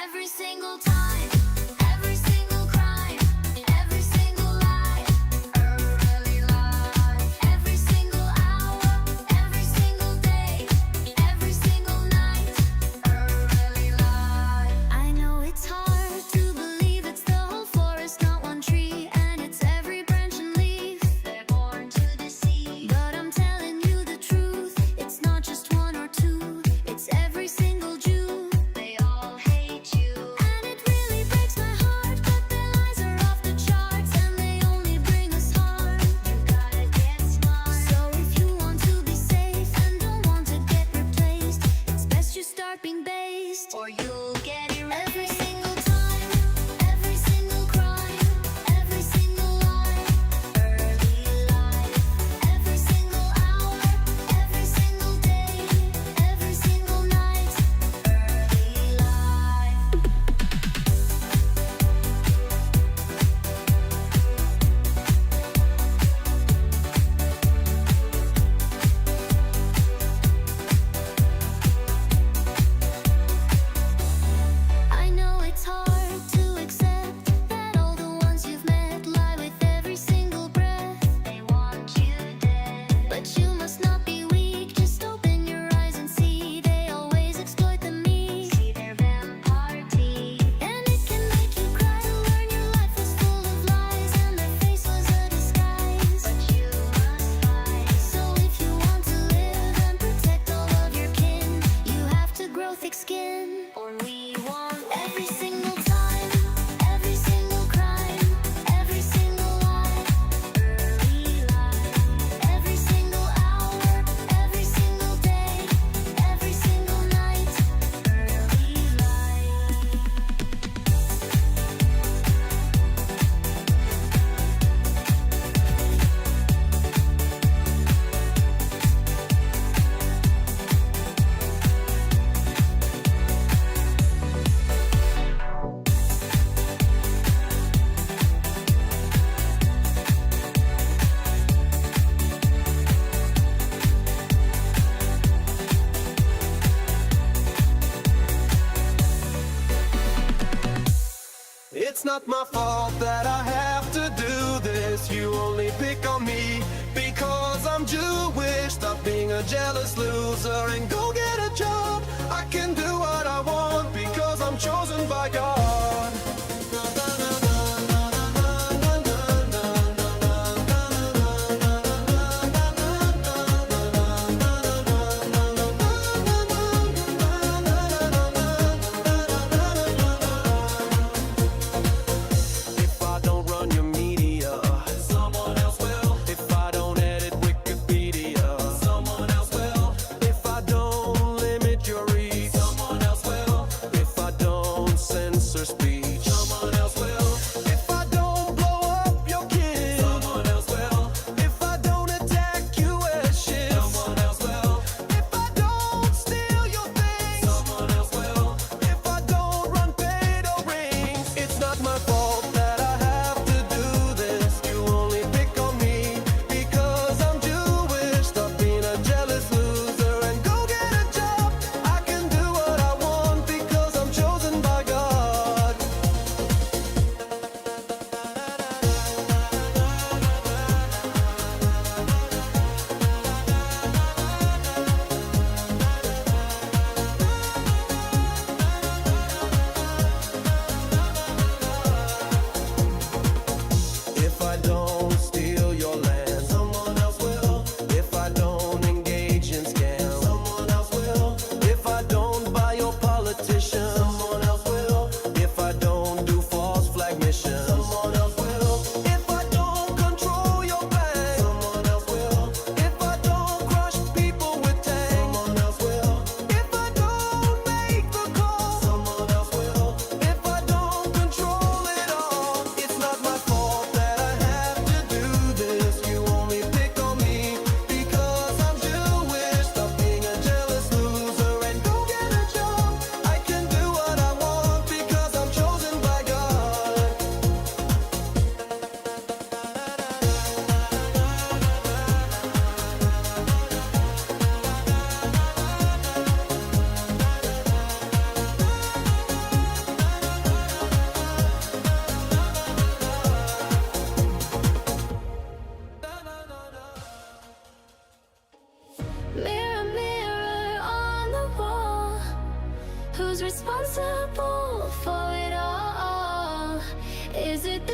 Every single time, every single crime, every single lie, early lie. Every single hour, every single day, every single night, early lie. I know it's hard to believe it's the whole forest, not one tree, and it's every branch and leaf. They're born to deceive, but I'm telling you the truth. It's not just one or two, it's every single Jew. They all hate you, and it really breaks my heart. But their lies are off the charts, and they only bring us harm. You gotta get smart. So if you want to be safe and don't want to get replaced, it's best you start being based, or you'll get erased. Every single time, every single crime, every single lie, early life. Every single hour, every single day, every single night, early life. I know it's hard to accept that all the ones you've met lie with every single breath. They want you dead, but you must not be weak. Just open your eyes and see they always exploit the meek. See their vampire teeth, and it can make you cry to learn your life was full of lies and their face was a disguise. But you must fight. So if you want to live and protect all of your kin, you have to grow thick skin, or we want every single time, every single crime, every single lie, early life. Every single hour, every single day, every single night, early life. It's not my fault that I have to do this. You only pick on me because I'm Jewish. Stop being a jealous loser and go get a job. I can do what I want because I'm chosen by God. If I don't run your media, someone else will. If I don't edit Wikipedia, someone else will. If I don't limit your reach, someone else will. If I don't censor speech, someone else will. If I don't blow up your kids, someone else will. If I don't attack US ships, someone else will. If I don't steal your things, someone else will. If I don't run pedo rings, it's not my fault that I have to do this. You only pick on me because I'm Jewish. Stop being a jealous loser and go get a job. I can do what I want because I'm chosen by God.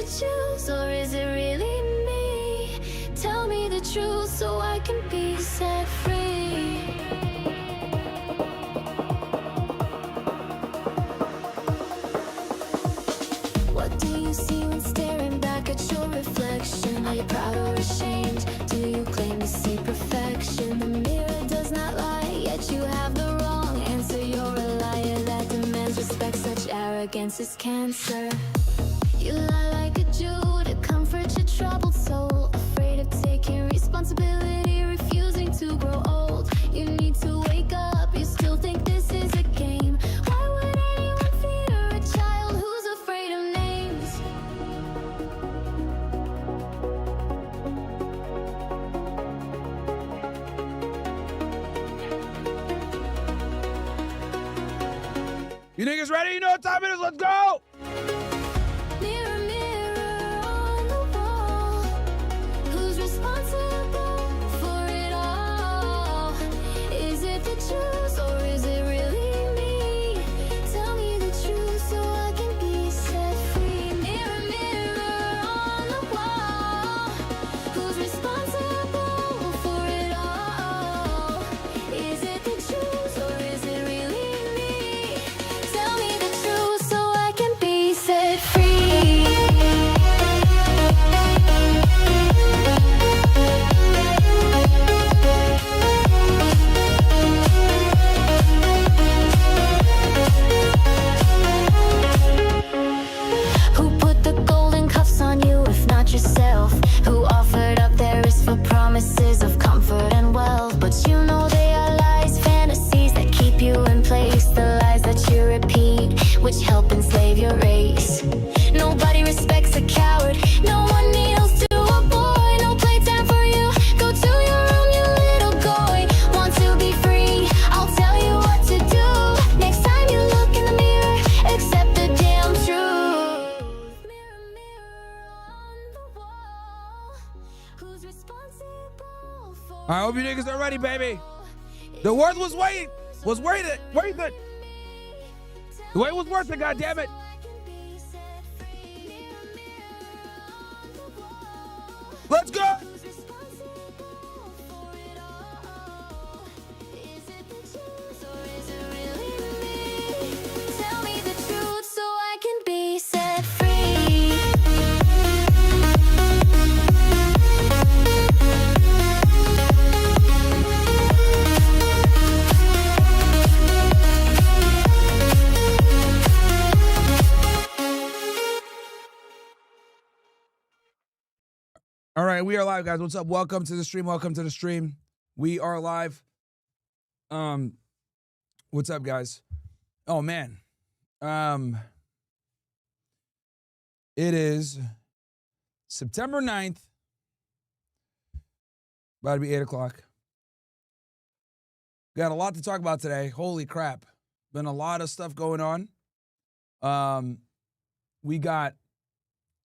choose, or is it really me? Tell me the truth so I can be set free. What do you see when staring back at your reflection? Are you proud or ashamed? Do you claim to see perfection? The mirror does not lie, yet you have the wrong answer. You're a liar that demands respect. Such arrogance is cancer. You lie like a Jew to comfort your troubled soul, afraid of taking responsibility, refusing to grow old. You need to wake up, you still think this is a game. Why would anyone fear a child who's afraid of names? You niggas ready? You know what time it is? Let's go! Mirror, mirror on the wall, who's responsible for it all? Is it the Jews or is it really me? Tell me the truth so I can be set free. Mirror, mirror on the wall, who's responsible for it all? Is it the Jews or is it really me? Tell me the truth so I can be set free. Who put the golden cuffs on you if not yourself? Who offered up their wrists for promises of comfort and wealth? But you know they are lies, fantasies that keep you in place. The lies that you repeat, which help enslave your race. Nobody respects a coward. No one kneels to a boy. No playtime for you. Go to your room, you little goy. Want to be free? I'll tell you what to do. Next time you look in the mirror, accept the damn truth. Mirror, mirror on the wall, who's responsible for I hope you niggas are ready, baby. The word was wait. Was worth it. Worth it. The wait was worth it, goddammit. Let's go! Tell me the truth so I can be set free. All right, we are live, guys. What's up? Welcome to the stream. Welcome to the stream. We are live. What's up, guys? Oh man. It is September 9th. About to be 8 o'clock. Got a lot to talk about today. Holy crap. Been a lot of stuff going on. We got,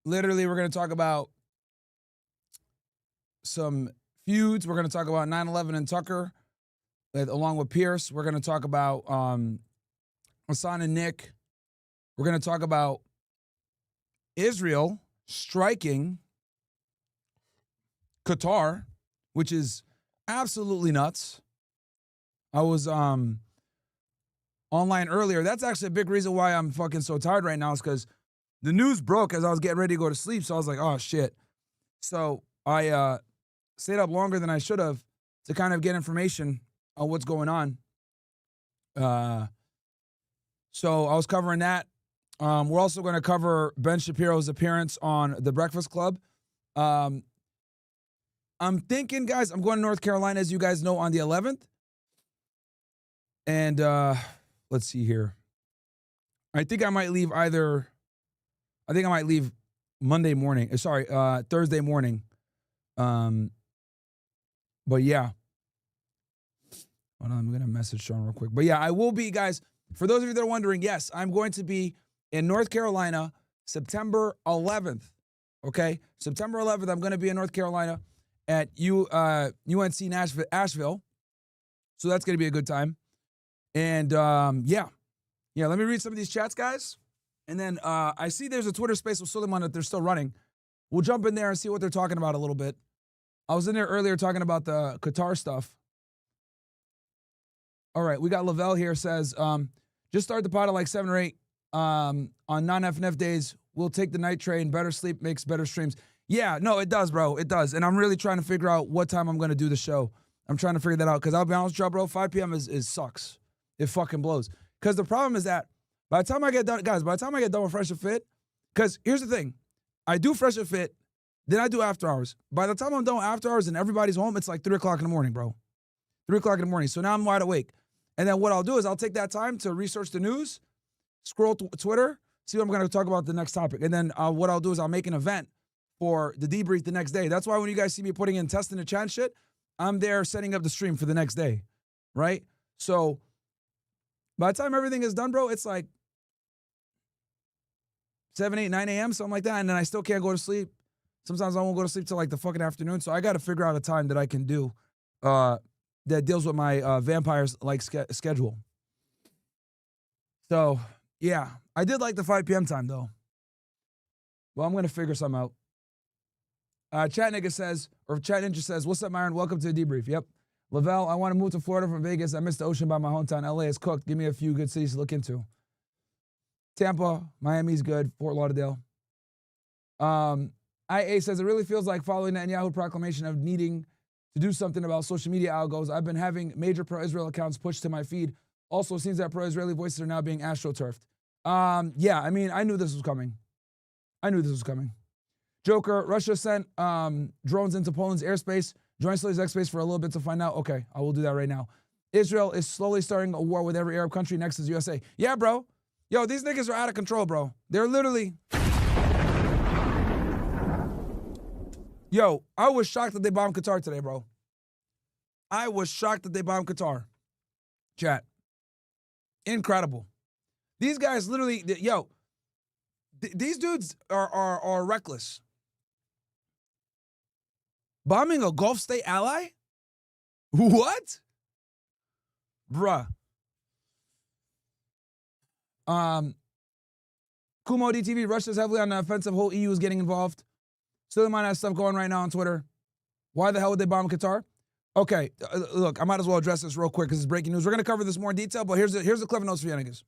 literally, we're going to talk about some feuds. We're going to talk about 9/11 and Tucker, along with Pierce. We're going to talk about Hassan and Nick. We're going to talk about Israel striking Qatar, which is absolutely nuts. I was online earlier. That's actually a big reason why I'm fucking so tired right now, is because the news broke as I was getting ready to go to sleep. So I was like, oh shit. So I stayed up longer than I should have to kind of get information on what's going on. So I was covering that. We're also going to cover Ben Shapiro's appearance on The Breakfast Club. I'm thinking, guys, I'm going to North Carolina, as you guys know, on the 11th. And let's see here. I think I might leave Monday morning. Thursday morning. But yeah. Hold on, I'm going to message Sean real quick. But yeah, I will be, guys, for those of you that are wondering, yes, I'm going to be in North Carolina September 11th. Okay? September 11th, I'm going to be in North Carolina at UNC Asheville. So that's going to be a good time. And yeah, let me read some of these chats, guys. And then I see there's a Twitter space with Sulaiman that they're still running. We'll jump in there and see what they're talking about a little bit. I was in there earlier talking about the Qatar stuff. All right, we got Lavelle here says, just start the pod at like 7 or 8 on non-FNF days. We'll take the night train. Better sleep makes better streams. Yeah, no, it does, bro. It does. And I'm really trying to figure out what time I'm going to do the show. I'm trying to figure that out because I'll be honest with y'all, bro, 5 p.m. is sucks. It fucking blows. Because the problem is that by the time I get done, guys, by the time I get done with Fresh and Fit, because here's the thing. I do Fresh and Fit, then I do After Hours. By the time I'm done with After Hours and everybody's home, it's like 3 o'clock in the morning, bro. 3 o'clock in the morning. So now I'm wide awake. And then what I'll do is I'll take that time to research the news, scroll Twitter, see what I'm going to talk about the next topic. And then what I'll do is I'll make an event for the debrief the next day. That's why when you guys see me putting in test in the chat and shit, I'm there setting up the stream for the next day, right? So by the time everything is done, bro, it's like 7, 8, 9 a.m., something like that. And then I still can't go to sleep. Sometimes I won't go to sleep till like the fucking afternoon. So I got to figure out a time that I can do that deals with my vampires like schedule. So yeah, I did like the 5 p.m. time though. Well, I'm going to figure something out. Chat Ninja says, what's up, Myron? Welcome to the debrief. Yep. Lavelle, I want to move to Florida from Vegas. I miss the ocean by my hometown. LA is cooked. Give me a few good cities to look into. Tampa, Miami's good. Fort Lauderdale. IA says, it really feels like following Netanyahu proclamation of needing to do something about social media algos. I've been having major pro-Israel accounts pushed to my feed. Also, it seems that pro-Israeli voices are now being astroturfed. Yeah, I mean, I knew this was coming. Joker, Russia sent drones into Poland's airspace. Join Slaves airspace for a little bit to find out. Okay, I will do that right now. Israel is slowly starting a war with every Arab country. Next is USA. Yeah, bro. Yo, these niggas are out of control, bro. They're literally... Yo, I was shocked that they bombed Qatar today, bro. I was shocked that they bombed Qatar. Chat. Incredible. These guys literally... Yo, these dudes are reckless. Bombing a Gulf state ally? What? Bruh. Kumo DTV, Russia's heavily on the offensive. Whole EU is getting involved. Sulaiman has stuff going right now on Twitter. Why the hell would they bomb Qatar? Okay, look, I might as well address this real quick because it's breaking news. We're going to cover this more in detail, but here's the Cliff Notes for you niggas.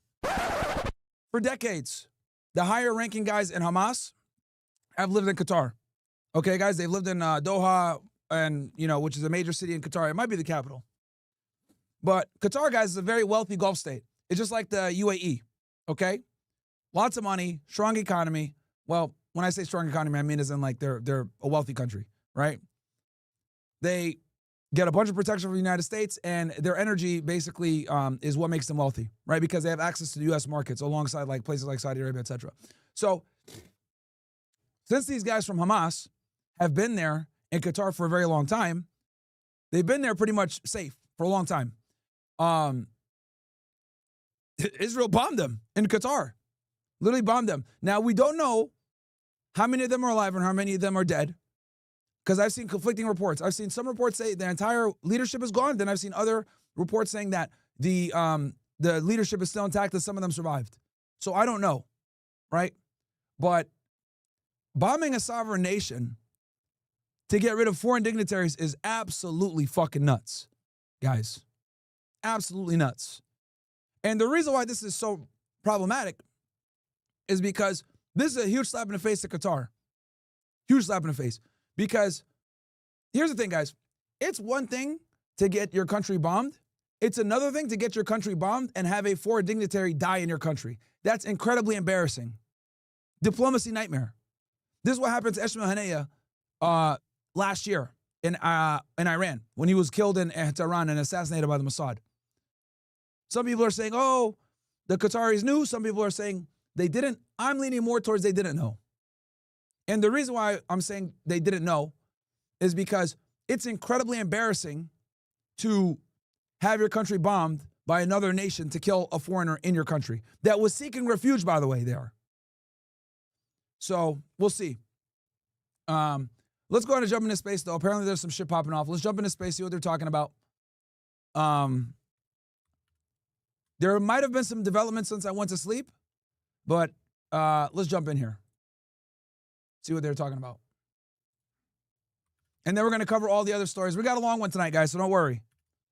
For decades, the higher ranking guys in Hamas have lived in Qatar. Okay, guys, they've lived in Doha, and which is a major city in Qatar. It might be the capital. But Qatar, guys, is a very wealthy Gulf state. It's just like the UAE, okay? Lots of money, strong economy. Well, when I say strong economy, I mean as in like they're a wealthy country, right? They get a bunch of protection from the United States, and their energy basically is what makes them wealthy, right? Because they have access to the U.S. markets alongside like places like Saudi Arabia, etc. So since these guys from Hamas have been there in Qatar for a very long time, they've been there pretty much safe for a long time. Israel bombed them in Qatar. Literally bombed them. Now, we don't know how many of them are alive and how many of them are dead, because I've seen conflicting reports. I've seen some reports say the entire leadership is gone. Then I've seen other reports saying that the leadership is still intact and some of them survived. So I don't know, right? But bombing a sovereign nation to get rid of foreign dignitaries is absolutely fucking nuts, guys. Absolutely nuts. And the reason why this is so problematic is because this is a huge slap in the face to Qatar. Huge slap in the face. Because here's the thing, guys. It's one thing to get your country bombed. It's another thing to get your country bombed and have a foreign dignitary die in your country. That's incredibly embarrassing. Diplomacy nightmare. This is what happened to al-Haya last year in Iran when he was killed in Tehran and assassinated by the Mossad. Some people are saying, oh, the Qataris knew. Some people are saying they didn't. I'm leaning more towards they didn't know. And the reason why I'm saying they didn't know is because it's incredibly embarrassing to have your country bombed by another nation to kill a foreigner in your country that was seeking refuge, by the way, there. So we'll see. Let's go ahead and jump into space, though. Apparently there's some shit popping off. Let's jump into space, see what they're talking about. There might have been some development since I went to sleep, but Let's jump in here. See what they're talking about. And then we're going to cover all the other stories. We got a long one tonight, guys, so don't worry.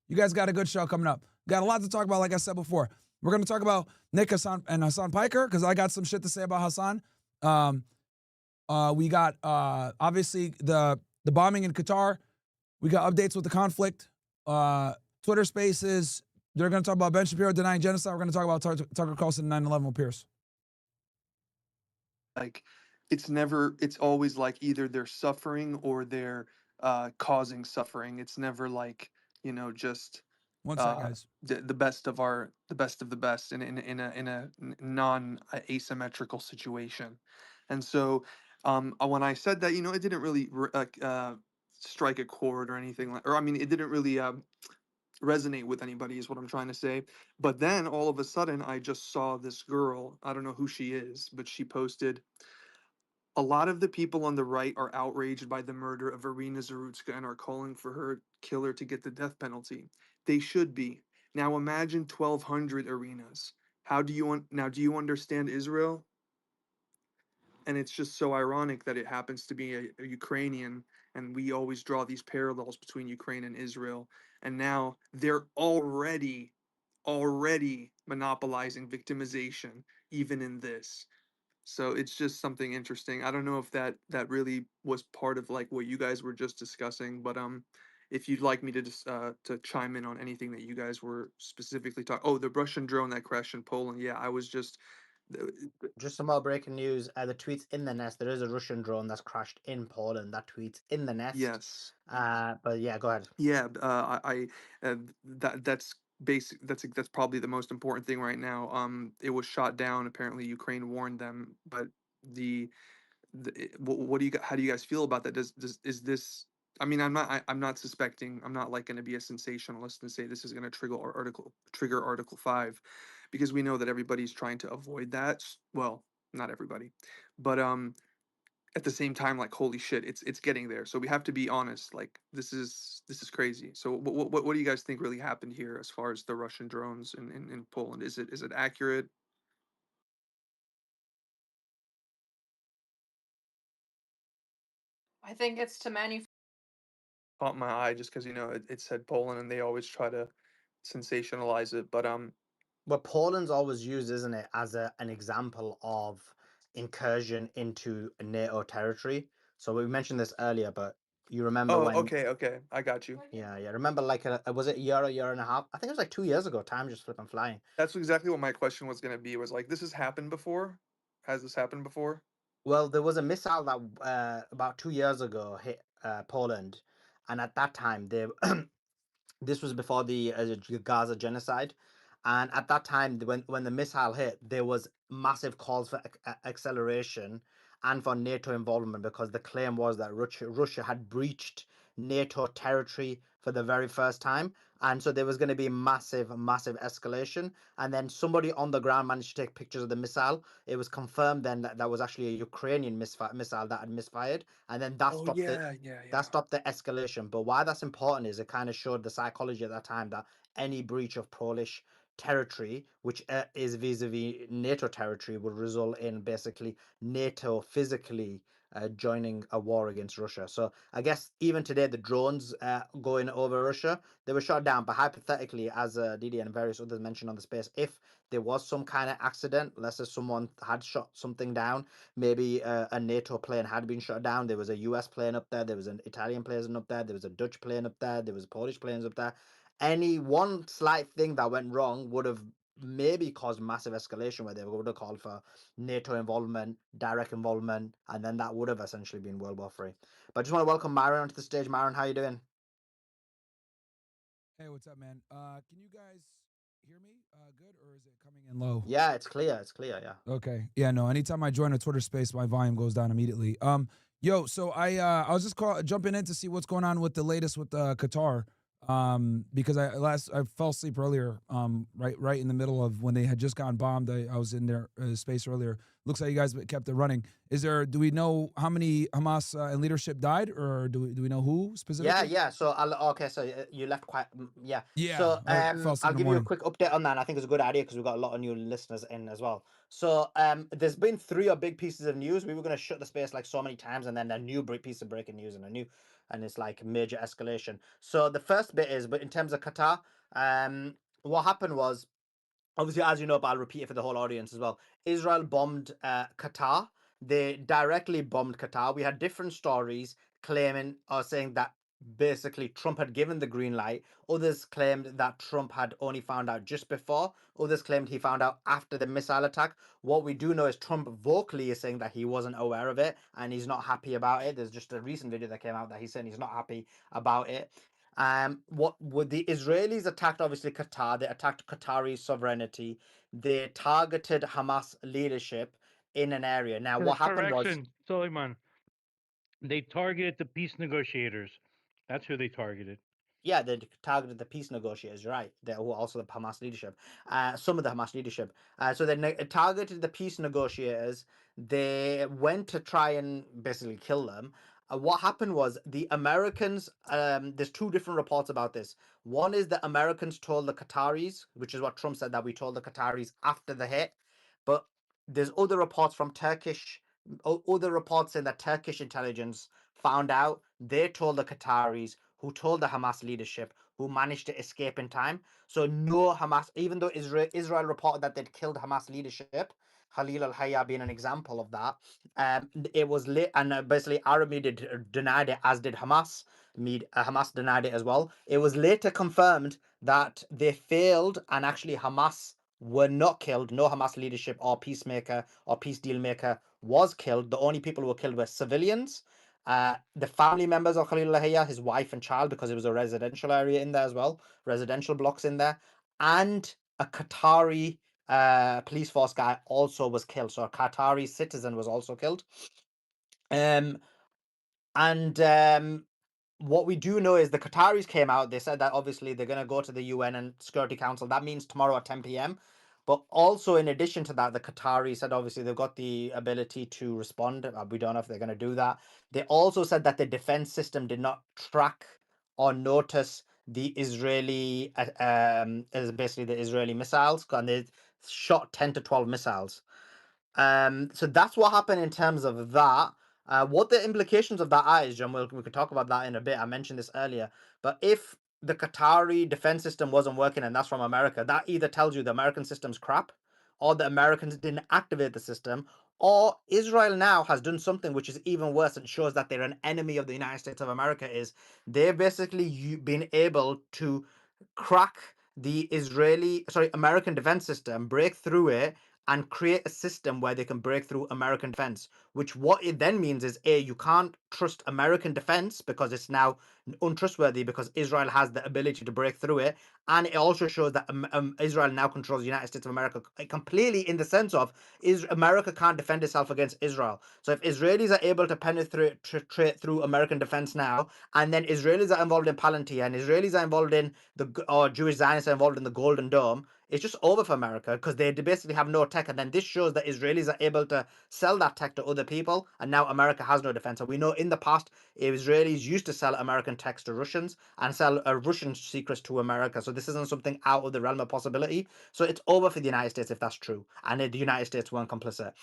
You guys got a good show coming up. Got a lot to talk about, like I said before. We're going to talk about Nick Hassan and Hassan Piker, because I got some shit to say about Hassan. We got, obviously, the bombing in Qatar. We got updates with the conflict. Twitter Spaces. They're going to talk about Ben Shapiro denying genocide. We're going to talk about Tucker Carlson and 9/11 with Pierce. Like, it's always like either they're suffering or they're causing suffering. It's never like, just One sec, guys. the best of the best in a non asymmetrical situation. And so when I said that, it didn't really strike a chord or anything like, or I mean, it didn't really resonate with anybody is what I'm trying to say. But then all of a sudden I just saw this girl, I don't know who she is, but she posted, a lot of the people on the right are outraged by the murder of Irina Zarutska and are calling for her killer to get the death penalty. They should be. Now imagine 1,200 Irinas. Do you understand Israel? And it's just so ironic that it happens to be a Ukrainian, and we always draw these parallels between Ukraine and Israel. And now they're already monopolizing victimization, even in this. So it's just something interesting. I don't know if that really was part of like what you guys were just discussing, but if you'd like me to just to chime in on anything that you guys were specifically talking. Oh, the Russian drone that crashed in Poland. Yeah, I was just Just some more breaking news. The tweets in the nest. There is a Russian drone that's crashed in Poland. That tweet's in the nest. yes. But yeah, go ahead. Yeah, that's basic. That's probably the most important thing right now. It was shot down. Apparently, Ukraine warned them, but what do you how do you guys feel about that? Is this? I mean, I'm not suspecting. I'm not like going to be a sensationalist and say this is going to trigger Article 5, because we know that everybody's trying to avoid that. Well, not everybody, but at the same time, like, holy shit, it's getting there. So we have to be honest. Like, this is crazy. So what do you guys think really happened here as far as the Russian drones in Poland? Is it accurate? I think it's to manufacture. Caught my eye just because it said Poland and they always try to sensationalize it. But But Poland's always used, isn't it, as an example of incursion into NATO territory. So we mentioned this earlier, but you remember when? okay, I got you. Yeah. Remember, like, was it a year and a half? I think it was like 2 years ago. Time just flipping flying. That's exactly what my question was gonna be. Was like, this has happened before? Has this happened before? Well, there was a missile that about 2 years ago hit Poland, and at that time they this was before the Gaza genocide, and at that time when the missile hit, there was massive calls for acceleration and for NATO involvement, because the claim was that Russia had breached NATO territory for the very first time, and so there was going to be massive escalation. And then somebody on the ground managed to take pictures of the missile. It was confirmed then that that was actually a Ukrainian missile that had misfired, and then that stopped that stopped the escalation. But why that's important is it kind of showed the psychology at that time that any breach of Polish territory, which is vis-a-vis NATO territory, would result in basically NATO physically joining a war against Russia. So I guess even today the drones going over Russia, they were shot down. But hypothetically, as Didi and various others mentioned on the space, if there was some kind of accident, let's say someone had shot something down, maybe a NATO plane had been shot down, there was a US plane up there, there was an Italian plane up there, there was a Dutch plane up there, there was Polish planes up there. Any one slight thing that went wrong would have maybe caused massive escalation, where they would have called for NATO involvement, direct involvement, and then that would have essentially been World War III. But I just want to welcome Myron onto the stage. Myron, how you doing? Hey, what's up, man? Can you guys hear me good, or is it coming in low? Yeah, it's clear. It's clear. Yeah. Okay. Yeah, no. Anytime I join a Twitter space, my volume goes down immediately. Yo, so I was just jumping in to see what's going on with the latest with Qatar. Because I fell asleep earlier, right in the middle of when they had just gotten bombed. I was in their space earlier. Looks like you guys kept it running. Do we know how many Hamas and leadership died, or do we know who specifically? Yeah. So you left quite. Yeah. So I fell asleep I'll in the give you a morning. quick update on that. And I think it's a good idea because we've got a lot of new listeners in as well. So there's been three big pieces of news. We were going to shut the space like so many times, and then a new piece of breaking news and it's like major escalation. So the first bit is, but in terms of Qatar, what happened was, obviously, as you know, but I'll repeat it for the whole audience as well. Israel bombed Qatar. They directly bombed Qatar. We had different stories claiming or saying that basically Trump had given the green light. Others claimed that Trump had only found out just before. Others claimed he found out after the missile attack. What we do know is Trump vocally is saying that he wasn't aware of it and he's not happy about it. There's just a recent video that came out that he's saying he's not happy about it. What would the Israelis attacked? Obviously, Qatar. They attacked Qatari sovereignty. They targeted Hamas leadership in an area. Now, what happened was, Correction, Suleiman. They targeted the peace negotiators. That's who they targeted. yeah, they targeted the peace negotiators. You're right. They were also the Hamas leadership. Some of the Hamas leadership. So they targeted the peace negotiators. They went to try and basically kill them. What happened was the Americans. There's two different reports about this. One is the Americans told the Qataris, which is what Trump said, that we told the Qataris after the hit. But there's other reports from other reports saying that Turkish intelligence found out. They told the Qataris, who told the Hamas leadership, who managed to escape in time. So no Hamas, even though Israel reported that they'd killed Hamas leadership, Khalil al-Haya being an example of that, it was lit, and basically Arab media denied it, as did Hamas. Hamas denied it as well. It was later confirmed that they failed, and actually Hamas were not killed. No Hamas leadership or peacemaker or peace deal maker was killed. The only people who were killed were civilians. The family members of Khalil al-Haya, his wife and child, because it was a residential area in there as well, residential blocks in there, and a Qatari police force guy also was killed. So a Qatari citizen was also killed. And what we do know is the Qataris came out. They said that obviously they're going to go to the UN and Security Council. That means tomorrow at 10 p.m. But also, in addition to that, the Qataris said obviously they've got the ability to respond. We don't know if they're going to do that. They also said that the defense system did not track or notice the Israeli, basically the Israeli missiles, and they shot 10 to 12 missiles. So that's what happened in terms of that. What the implications of that are is, John, we could talk about that in a bit. I mentioned this earlier, but if the Qatari defense system wasn't working and that's from America, that either tells you the American system's crap, or the Americans didn't activate the system, or Israel now has done something which is even worse and shows that they're an enemy of the United States of America. Is they've basically been able to crack the American defense system, break through it, and create a system where they can break through American defense. Which what it then means is, A, you can't trust American defense because it's now untrustworthy because Israel has the ability to break through it. And it also shows that Israel now controls the United States of America completely, in the sense of America can't defend itself against Israel. So if Israelis are able to penetrate through American defense now, and then Israelis are involved in Palantir, and Israelis are involved in or Jewish Zionists are involved in the Golden Dome, it's just over for America because they basically have no tech. And then this shows that Israelis are able to sell that tech to other people, and now America has no defense. And we know in the past, Israelis used to sell American techs to Russians and sell Russian secrets to America. So this isn't something out of the realm of possibility. So it's over for the United States if that's true, and the United States weren't complicit.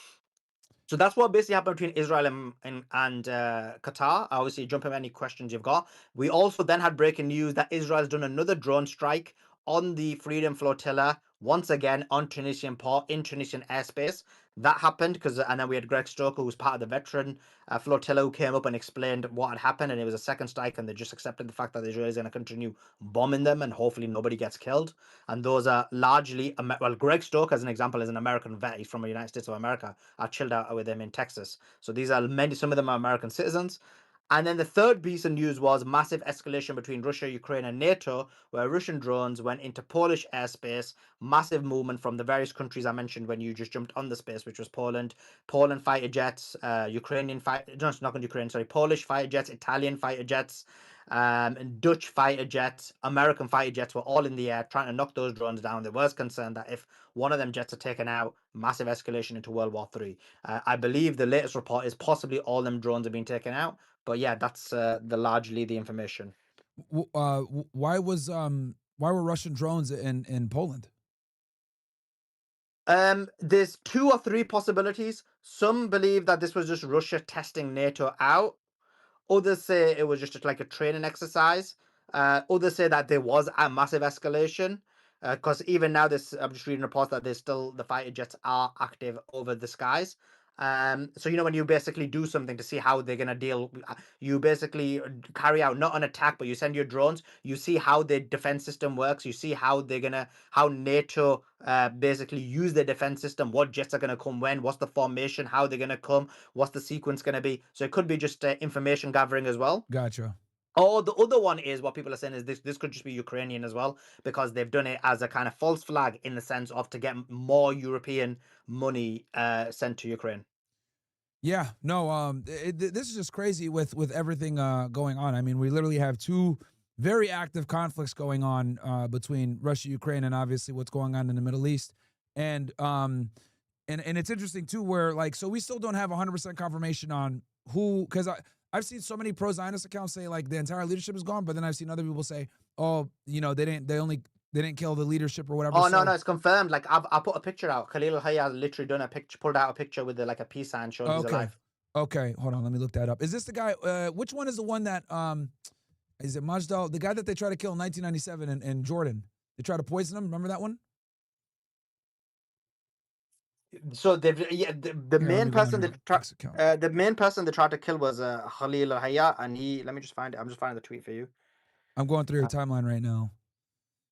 So that's what basically happened between Israel and Qatar. Obviously, jump in any questions you've got. We also then had breaking news that Israel's done another drone strike on the Freedom Flotilla, once again on Tunisian port, in Tunisian airspace. That happened and then we had Greg Stoker, who was part of the veteran flotilla, who came up and explained what had happened, and it was a second strike, and they just accepted the fact that the Israelis are going to continue bombing them, and hopefully nobody gets killed. And those are largely, well, Greg Stoker, as an example, is an American vet. He's from the United States of America. I chilled out with him in Texas. So these are some of them are American citizens. And then the third piece of news was massive escalation between Russia, Ukraine, and NATO, where Russian drones went into Polish airspace. Massive movement from the various countries I mentioned when you just jumped on the space, which was Poland fighter jets, Polish fighter jets, Italian fighter jets, and Dutch fighter jets, American fighter jets were all in the air trying to knock those drones down. There was concern that if one of them jets are taken out, massive escalation into World War III. I believe the latest report is possibly all them drones have been taken out. But yeah, that's largely the information. Why were Russian drones in Poland? There's 2 or 3 possibilities. Some believe that this was just Russia testing NATO out. Others say it was just like a training exercise. Others say that there was a massive escalation. Because even now, I'm just reading reports that the fighter jets are active over the skies. So when you basically do something to see how they're gonna deal, you basically carry out not an attack, but you send your drones. You see how their defense system works. You see how NATO basically use their defense system. What jets are gonna come when? What's the formation? How they're gonna come? What's the sequence gonna be? So it could be just information gathering as well. Gotcha. Or the other one is what people are saying is this could just be Ukrainian as well, because they've done it as a kind of false flag in the sense of to get more European money sent to Ukraine. Yeah, no, this is just crazy with everything going on. I mean, we literally have 2 very active conflicts going on between Russia, Ukraine, and obviously what's going on in the Middle East. And it's interesting too, where like, so we still don't have 100% confirmation on who, because I've seen so many pro-Zionist accounts say like the entire leadership is gone, but then I've seen other people say, oh, they didn't kill the leadership or whatever. Oh no, So no, it's confirmed. Like I put a picture out. Khalil al-Haya literally done a picture, pulled out a picture with like a peace sign showing he's okay, alive. okay, hold on, let me look that up. Is this the guy? Which one is the one that is it Majdal, the guy that they tried to kill in 1997 in Jordan? They tried to poison him. Remember that one? So the Here, let main me go on person here. that X account. the main person they tried to kill was Khalil al-Haya, and let me just find it. I'm just finding the tweet for you. I'm going through your timeline right now.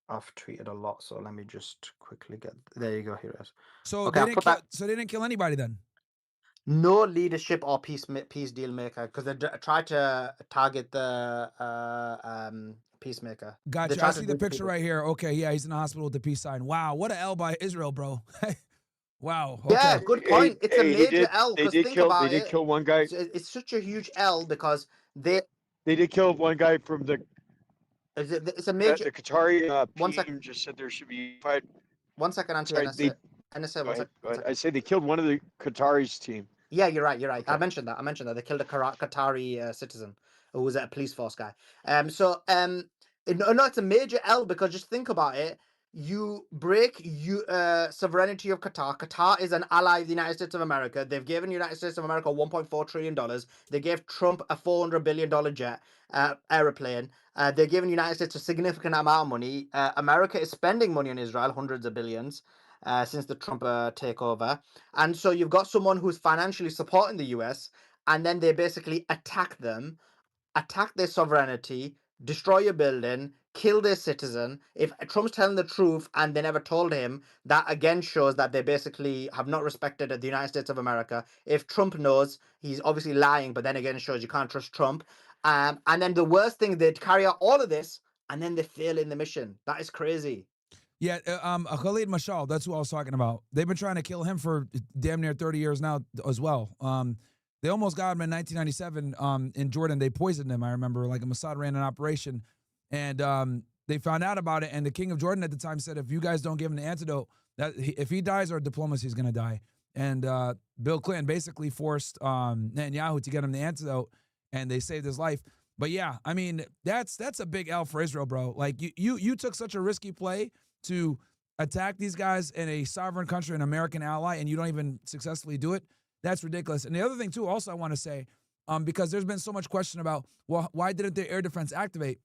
I've tweeted a lot, so let me just quickly get. There you go. Here it is. So Okay, they didn't kill anybody then. No leadership or peace deal maker, because they tried to target the peacemaker. They Gotcha. I tried to see the do the picture people. right here. Okay, yeah, he's in the hospital with the peace sign. Wow, what a L by Israel, bro. Wow. Okay. Yeah, good point. It's a major L, They because did think kill. about They did it. kill one guy. It's such a huge L because they. They did kill one guy from It's a major. the Qatari One sec. team. Just said there should be fight. 1 second, Auntie Sorry, they. NSA, Go 1 ahead. sec. Go 1 ahead. sec. I said they killed one of the Qatari's team. Yeah, you're right. You're right. I Okay. mentioned that. They killed a Qatari citizen who was a police force guy. No, it's a major L, because just think about it. You break sovereignty of Qatar. Qatar is an ally of the United States of America. They've given the United States of America $1.4 trillion. They gave Trump a $400 billion jet aeroplane. They're giving the United States a significant amount of money. America is spending money on Israel, hundreds of billions, since the Trump takeover. And so you've got someone who's financially supporting the US, and then they basically attack them, attack their sovereignty, destroy a building, kill their citizen. If Trump's telling the truth and they never told him, that again shows that they basically have not respected the United States of America. If Trump knows, he's obviously lying, but then again, it shows you can't trust Trump. And then the worst thing, they'd carry out all of this and then they fail in the mission. That is crazy. Yeah, Khalid Mashal, that's who I was talking about. They've been trying to kill him for damn near 30 years now as well. They almost got him in 1997 in Jordan. They poisoned him. I remember, like, Mossad ran an operation, and they found out about it. And the king of Jordan at the time said, if you guys don't give him the antidote, if he dies, our diplomacy is going to die. And Bill Clinton basically forced Netanyahu to get him the antidote, and they saved his life. But yeah, I mean, that's a big L for Israel, bro. Like, you took such a risky play to attack these guys in a sovereign country, an American ally, and you don't even successfully do it. That's ridiculous. And the other thing too, also I want to say, because there's been so much question about, well, why didn't their air defense activate?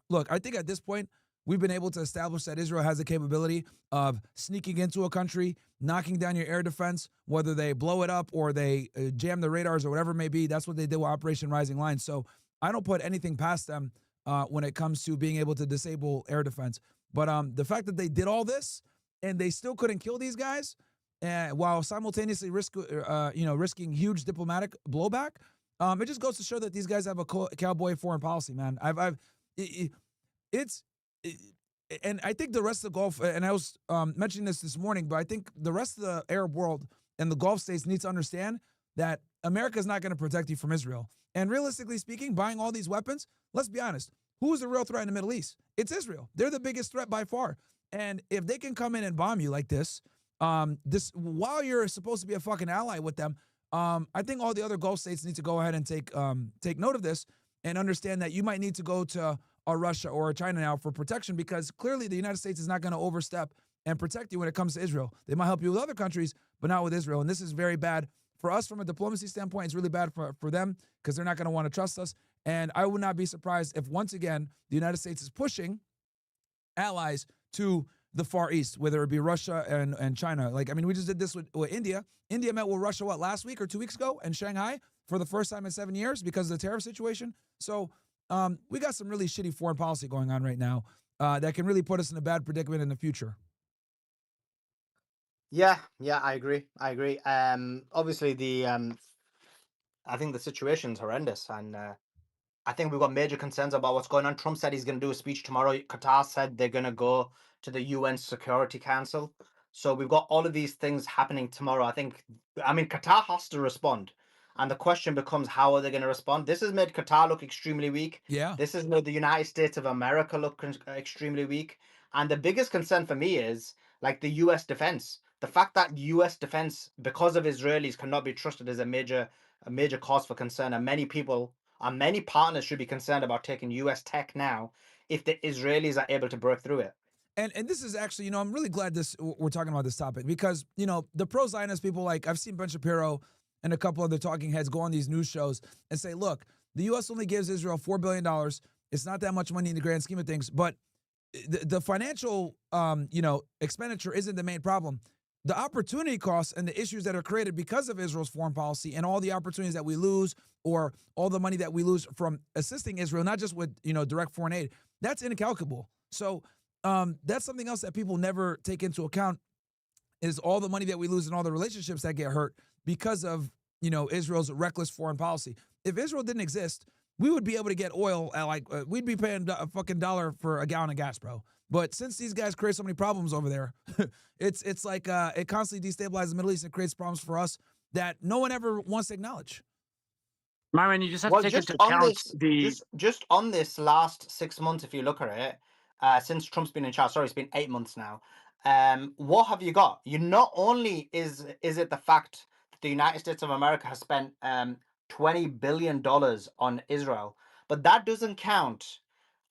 Look, I think at this point, we've been able to establish that Israel has the capability of sneaking into a country, knocking down your air defense, whether they blow it up or they jam the radars or whatever it may be. That's what they did with Operation Rising Lion. So I don't put anything past them when it comes to being able to disable air defense. But the fact that they did all this and they still couldn't kill these guys, while simultaneously risking huge diplomatic blowback, it just goes to show that these guys have a cowboy foreign policy, man. And I think the rest of the Gulf, and I was mentioning this morning, but I think the rest of the Arab world and the Gulf states need to understand that America is not going to protect you from Israel. And realistically speaking, buying all these weapons, let's be honest, who's the real threat in the Middle East? It's Israel. They're the biggest threat by far. And if they can come in and bomb you like this while you're supposed to be a fucking ally with them, I think all the other Gulf states need to go ahead and take note of this and understand that you might need to go to a Russia or a China now for protection, because clearly the United States is not going to overstep and protect you when it comes to Israel. They might help you with other countries, but not with Israel. And this is very bad for us from a diplomacy standpoint. It's really bad for them because they're not going to want to trust us. And I would not be surprised if once again the United States is pushing allies to the Far East, whether it be Russia and China. Like, I mean, we just did this with India. India met with Russia, last week or 2 weeks ago in Shanghai for the first time in 7 years because of the tariff situation. So we got some really shitty foreign policy going on right now that can really put us in a bad predicament in the future. Yeah, I agree. Obviously I think the situation's horrendous, and I think we've got major concerns about what's going on. Trump said he's going to do a speech tomorrow. Qatar said they're going to go to the UN Security Council. So we've got all of these things happening tomorrow. I mean, Qatar has to respond. And the question becomes, how are they going to respond? This has made Qatar look extremely weak. Yeah. This has made the United States of America look extremely weak. And the biggest concern for me is like the US defense. The fact that US defense, because of Israelis, cannot be trusted is a major cause for concern. And many people and many partners should be concerned about taking US tech now if the Israelis are able to break through it. And this is actually, I'm really glad we're talking about this topic because, the pro-Zionist people, like I've seen Ben Shapiro and a couple other talking heads go on these news shows and say, look, the U.S. only gives Israel $4 billion. It's not that much money in the grand scheme of things, but the financial, expenditure isn't the main problem. The opportunity costs and the issues that are created because of Israel's foreign policy and all the opportunities that we lose or all the money that we lose from assisting Israel, not just with, direct foreign aid, that's incalculable. So that's something else that people never take into account is all the money that we lose and all the relationships that get hurt because of, Israel's reckless foreign policy. If Israel didn't exist, we would be able to get oil at we'd be paying a fucking $1 for a gallon of gas, bro. But since these guys create so many problems over there, it's like it constantly destabilizes the Middle East and creates problems for us that no one ever wants to acknowledge. Myron, you just have to take Just into on account this, just on this last 6 months, if you look at it, since Trump's been in charge, sorry, it's been 8 months now. What have you got? Not only is it the fact that the United States of America has spent $20 billion on Israel, but that doesn't count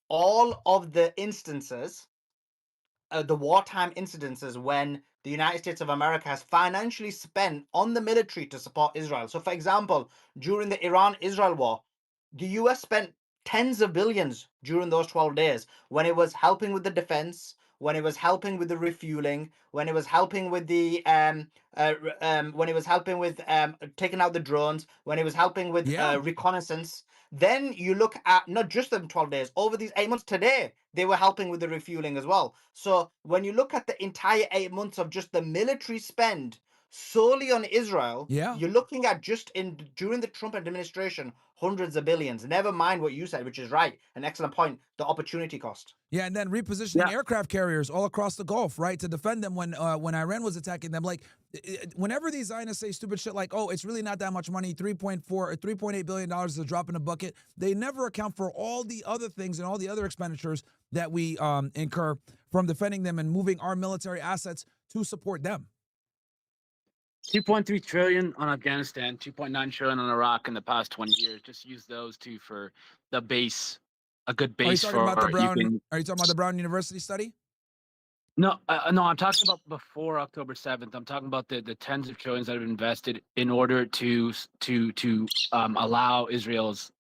all of the instances, the wartime incidences when the United States of America has financially spent on the military to support Israel. So, for example, during the Iran-Israel war, the US spent tens of billions during those 12 days when it was helping with the defense, when it was helping with the refueling, when it was helping with the when it was helping with taking out the drones, when it was helping with reconnaissance. Then you look at not just them 12 days, over these 8 months today, they were helping with the refueling as well. So when you look at the entire 8 months of just the military spend solely on Israel, you're looking at just during the Trump administration, hundreds of billions. Never mind what you said, which is right, an excellent point, the opportunity cost. Yeah, and then repositioning aircraft carriers all across the Gulf, right, to defend them when Iran was attacking them. Like, whenever these Zionists say stupid shit like, oh, it's really not that much money, $3.8 billion is a drop in a bucket, they never account for all the other things and all the other expenditures that we incur from defending them and moving our military assets to support them. 2.3 trillion on Afghanistan, 2.9 trillion on Iraq in the past 20 years. Just use those two for the base, a good base Are for. you talking about the Brown University study? No, no, I'm talking about before October 7th. I'm talking about the tens of trillions that have been invested in order to allow Israel's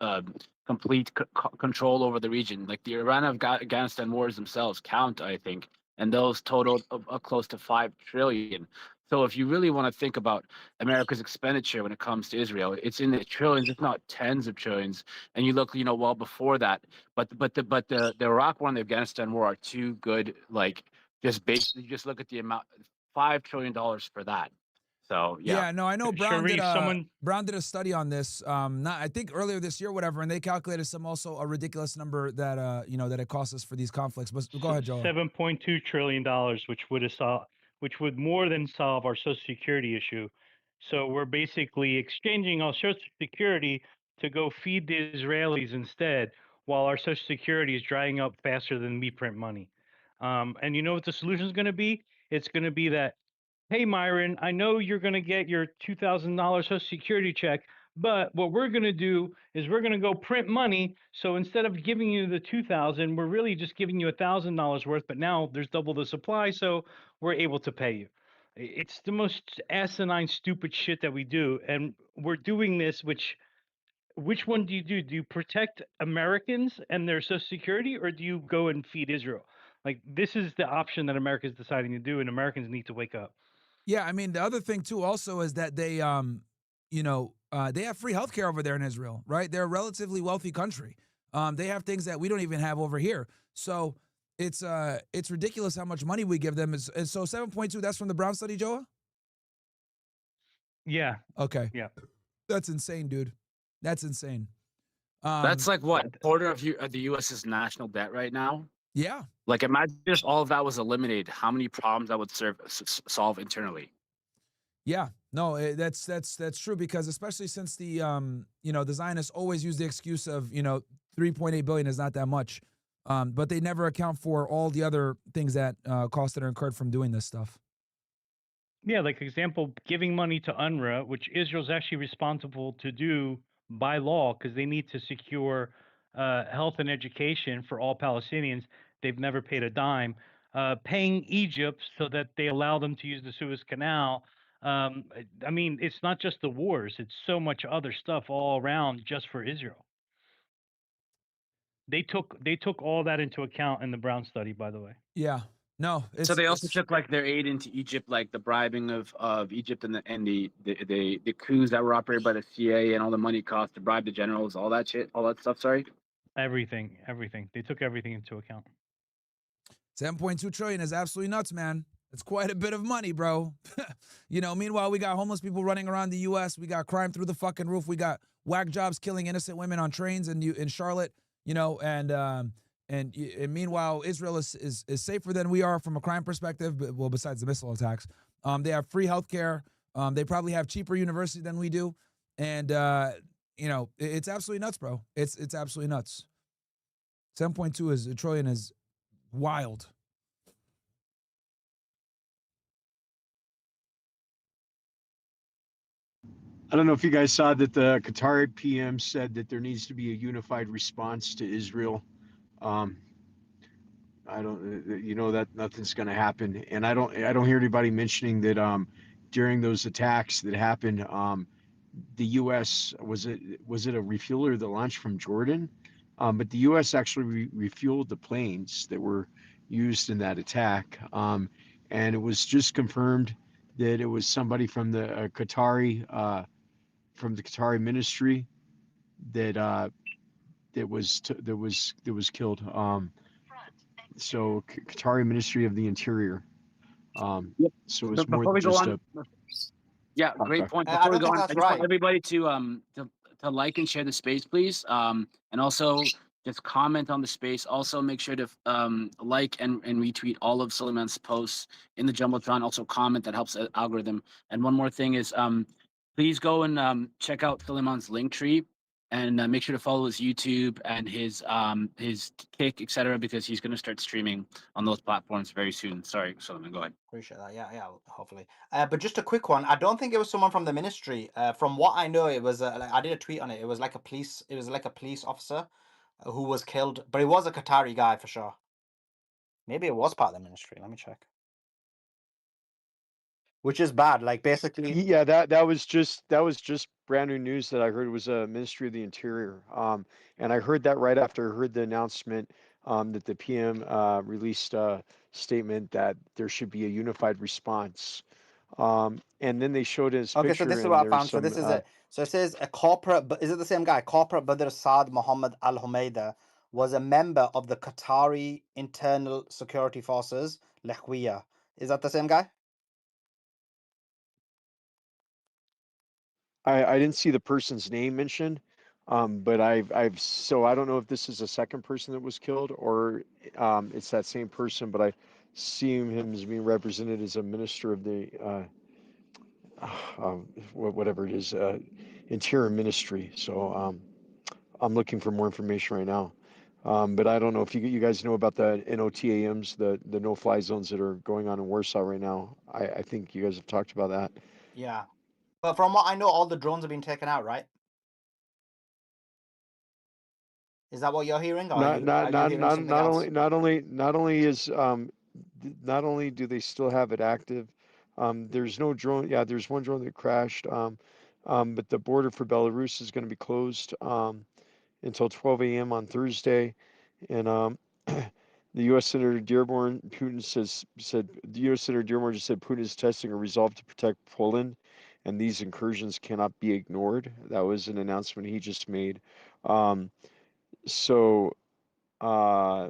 complete control over the region. Like the Iran-Afghanistan wars themselves count, I think, and those totaled close to 5 trillion. So if you really want to think about America's expenditure when it comes to Israel, it's in the trillions, if not tens of trillions. And you look, well before that, but the Iraq war and the Afghanistan war are two good, like, just basically just look at the amount, $5 trillion for that. So yeah, no, I know Brown Sharif, Brown did a study on this. I think earlier this year, whatever, and they calculated a ridiculous number that that it costs us for these conflicts. But go ahead, Joe. $7.2 trillion, which would more than solve our Social Security issue. So we're basically exchanging our Social Security to go feed the Israelis instead, while our Social Security is drying up faster than we print money. And you know what the solution is going to be? It's going to be that, hey, Myron, I know you're going to get your $2,000 Social Security check, But what we're going to do is we're going to go print money. So instead of giving you the 2,000, we're really just giving you $1,000 worth. But now there's double the supply, so we're able to pay you. It's the most asinine, stupid shit that we do, and we're doing this. Which one do you do? Do you protect Americans and their Social Security, or do you go and feed Israel? Like, this is the option that America is deciding to do, and Americans need to wake up. Yeah, I mean, the other thing too also is that they they have free healthcare over there in Israel, right? They're a relatively wealthy country. They have things that we don't even have over here. So it's ridiculous how much money we give them. And so 7.2, that's from the Brown study, Joa? Yeah, Okay. yeah. That's insane, dude. That's insane. That's like what, a quarter of the U.S.'s national debt right now. Yeah. Like, imagine if all of that was eliminated, how many problems that would solve internally. Yeah, no, that's true, because especially since the the Zionists always use the excuse of 3.8 billion is not that much, but they never account for all the other things that costs that are incurred from doing this stuff. Yeah, like example, giving money to UNRWA, which Israel's actually responsible to do by law because they need to secure health and education for all Palestinians. They've never paid a dime. Paying Egypt so that they allow them to use the Suez Canal. I mean, it's not just the wars; it's so much other stuff all around just for Israel. They took all that into account in the Brown study, by the way. Yeah, no, So they also took like their aid into Egypt, like the bribing of Egypt and the coups that were operated by the CIA and all the money cost to bribe the generals, all that shit, all that stuff. Sorry. Everything. They took everything into account. 7.2 trillion is absolutely nuts, man. It's quite a bit of money, bro. Meanwhile, we got homeless people running around the U.S. We got crime through the fucking roof. We got whack jobs killing innocent women on trains in Charlotte. And meanwhile, Israel is safer than we are from a crime perspective. But, well, besides the missile attacks, they have free healthcare. They probably have cheaper university than we do, and it's absolutely nuts, bro. It's absolutely nuts. 7.2 trillion is wild. I don't know if you guys saw that the Qatar PM said that there needs to be a unified response to Israel. I don't, that nothing's going to happen, and I don't hear anybody mentioning that during those attacks that happened, the U.S. was it a refueler that launched from Jordan, but the U.S. actually refueled the planes that were used in that attack, and it was just confirmed that it was somebody from the Qatari ministry that was killed. So Qatari Ministry of the Interior. Yep. So it's Before more we than go just on, yeah, great point. I Before we don't go think on, I that's just want right. everybody to like and share the space, please. And also just comment on the space. Also make sure to like and retweet all of Sulaiman's posts in the Jumbotron. Also comment, that helps the algorithm. And one more thing is please go and check out Sulaiman's link tree, and make sure to follow his YouTube and his Kick, etc., because he's going to start streaming on those platforms very soon. Sorry, Sulaiman, go ahead. Appreciate that. Yeah, hopefully. But just a quick one. I don't think it was someone from the ministry. From what I know, it was I did a tweet on it. It was like a police officer who was killed, but it was a Qatari guy for sure. Maybe it was part of the ministry. Let me check. Which is bad. Like, basically, Yeah, that was just brand new news that I heard. It was a Ministry of the Interior, and I heard that right after I heard the announcement that the PM released a statement that there should be a unified response, and then they showed his okay. picture, So this is and what I there's found. So some this is it. So it says a corporate. But is it the same guy? Corporate Badr Saad Mohammed Al Humaida was a member of the Qatari Internal Security Forces, Lehwiya. Is that the same guy? I didn't see the person's name mentioned, but so I don't know if this is a second person that was killed or it's that same person, but I see him as being represented as a minister of the whatever it is, Interior Ministry. So I'm looking for more information right now. But I don't know if you guys know about the NOTAMs, the no-fly zones that are going on in Warsaw right now. I think you guys have talked about that. Yeah. But from what I know, all the drones have been taken out, right? Is that what you're hearing, or Not are you hearing something else? not only is not only do they still have it active, there's no drone. Yeah, there's one drone that crashed. But the border for Belarus is going to be closed until 12 a.m. on Thursday, and the U.S. Senator Dearborn Putin said the U.S. Senator Dearborn just said Putin is testing a resolve to protect Poland, and these incursions cannot be ignored. That was an announcement he just made. Um, so uh,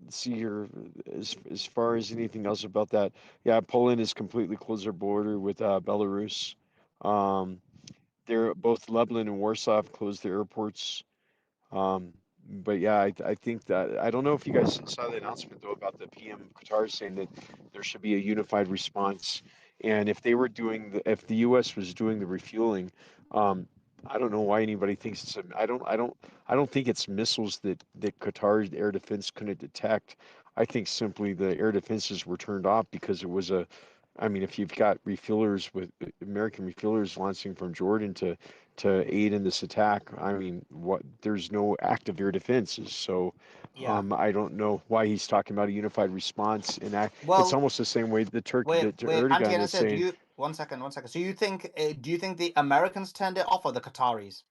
let's see here, as far as anything else about that, yeah, Poland has completely closed their border with Belarus. Um, they're both Lublin and Warsaw have closed their airports. Um, but yeah, I think that I don't know if you guys saw the announcement though about the PM Qatar saying that there should be a unified response, and if they were doing if the U.S. was doing the refueling, um, I don't know why anybody thinks it's I don't think it's missiles that Qatar's air defense couldn't detect. I think simply the air defenses were turned off because it was a I mean, if you've got refuelers with American refuelers launching from Jordan to aid in this attack, I mean, what there's no active air defenses. So Yeah. I don't know why he's talking about a unified response. And it's Well, almost the same way that wait, Auntie Erdogan Anna was said, do saying. you, one second. So do you think the Americans turned it off or the Qataris?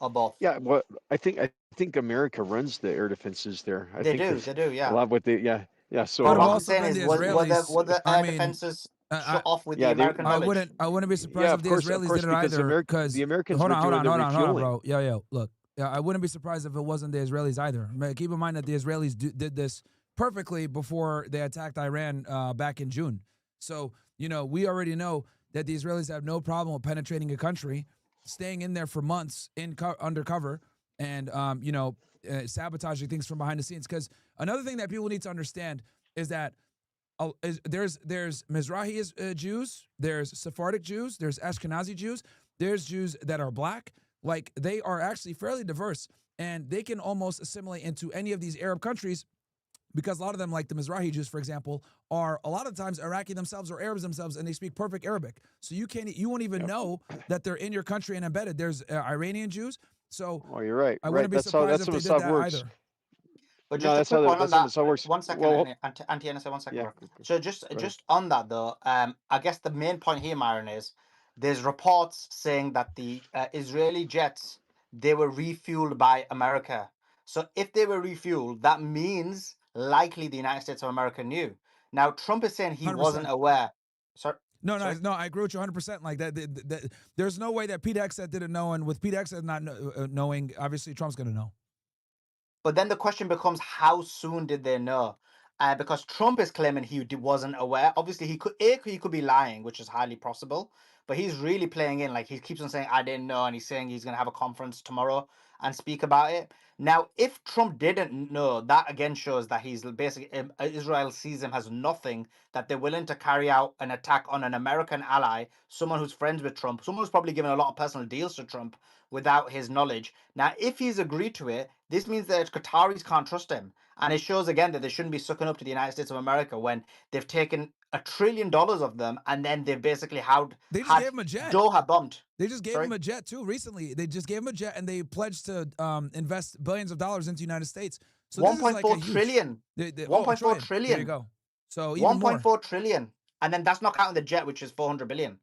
Or both? Yeah, well, I think America runs the air defenses there. I think that They do, a yeah. lot of what they yeah. But Could So have what I'm also saying been is, the Israelis. were the I air mean, defenses I, shut off with the yeah, American knowledge? I wouldn't be yeah, surprised if the of Israelis did course, it because either. The Because Americans were doing the hold on, refueling. bro. Look, yeah, I wouldn't be surprised if it wasn't the Israelis either. Keep in mind that the Israelis did this perfectly before they attacked Iran back in June. So we already know that the Israelis have no problem with penetrating a country, staying in there for months undercover, and sabotaging things from behind the scenes. Because another thing that people need to understand is that there's Mizrahi Jews, there's Sephardic Jews, there's Ashkenazi Jews, there's Jews that are black. Like, they are actually fairly diverse, and they can almost assimilate into any of these Arab countries, because a lot of them, like the Mizrahi Jews, for example, are a lot of times Iraqi themselves or Arabs themselves, and they speak perfect Arabic. So you won't even know that they're in your country and embedded. There's Iranian Jews, so Oh, you're right. I wouldn't be surprised if they did that Works. either. But No, just a quick one on that's how that. this all works. One second, Well, Auntie Anna said 1 second, yeah, bro. So just go ahead. on that though, I guess the main point here, Myron, is there's reports saying that the Israeli jets, they were refueled by America. So if they were refueled, that means likely the United States of America knew. Now Trump is saying he wasn't 100%. aware. Sorry. No, Sorry? I agree with you 100%. Like there's no way that Pete Hegseth didn't know, and with Pete Hegseth not knowing, obviously Trump's gonna know. But then the question becomes, how soon did they know? Because Trump is claiming wasn't aware. Obviously, he could be lying, which is highly possible. But he's really playing in, like he keeps on saying, "I didn't know," and he's saying he's going to have a conference tomorrow and speak about it. Now, if Trump didn't know, that again shows that he's basically Israel sees him as nothing. That they're willing to carry out an attack on an American ally, someone who's friends with Trump, someone who's probably given a lot of personal deals to Trump without his knowledge. Now, if he's agreed to it, this means that Qataris can't trust him. And it shows again that they shouldn't be sucking up to the United States of America when they've taken $1 trillion of them, and then they've basically They just gave him a jet. Doha bombed. They just gave Sorry? him a jet too recently. They just gave him a jet, and they pledged to invest billions of dollars into the United States. So this is like 1.4 a huge, trillion. 1.4 trillion. There you go. So even more. 1.4 trillion. And then that's not counting the jet, which is 400 billion.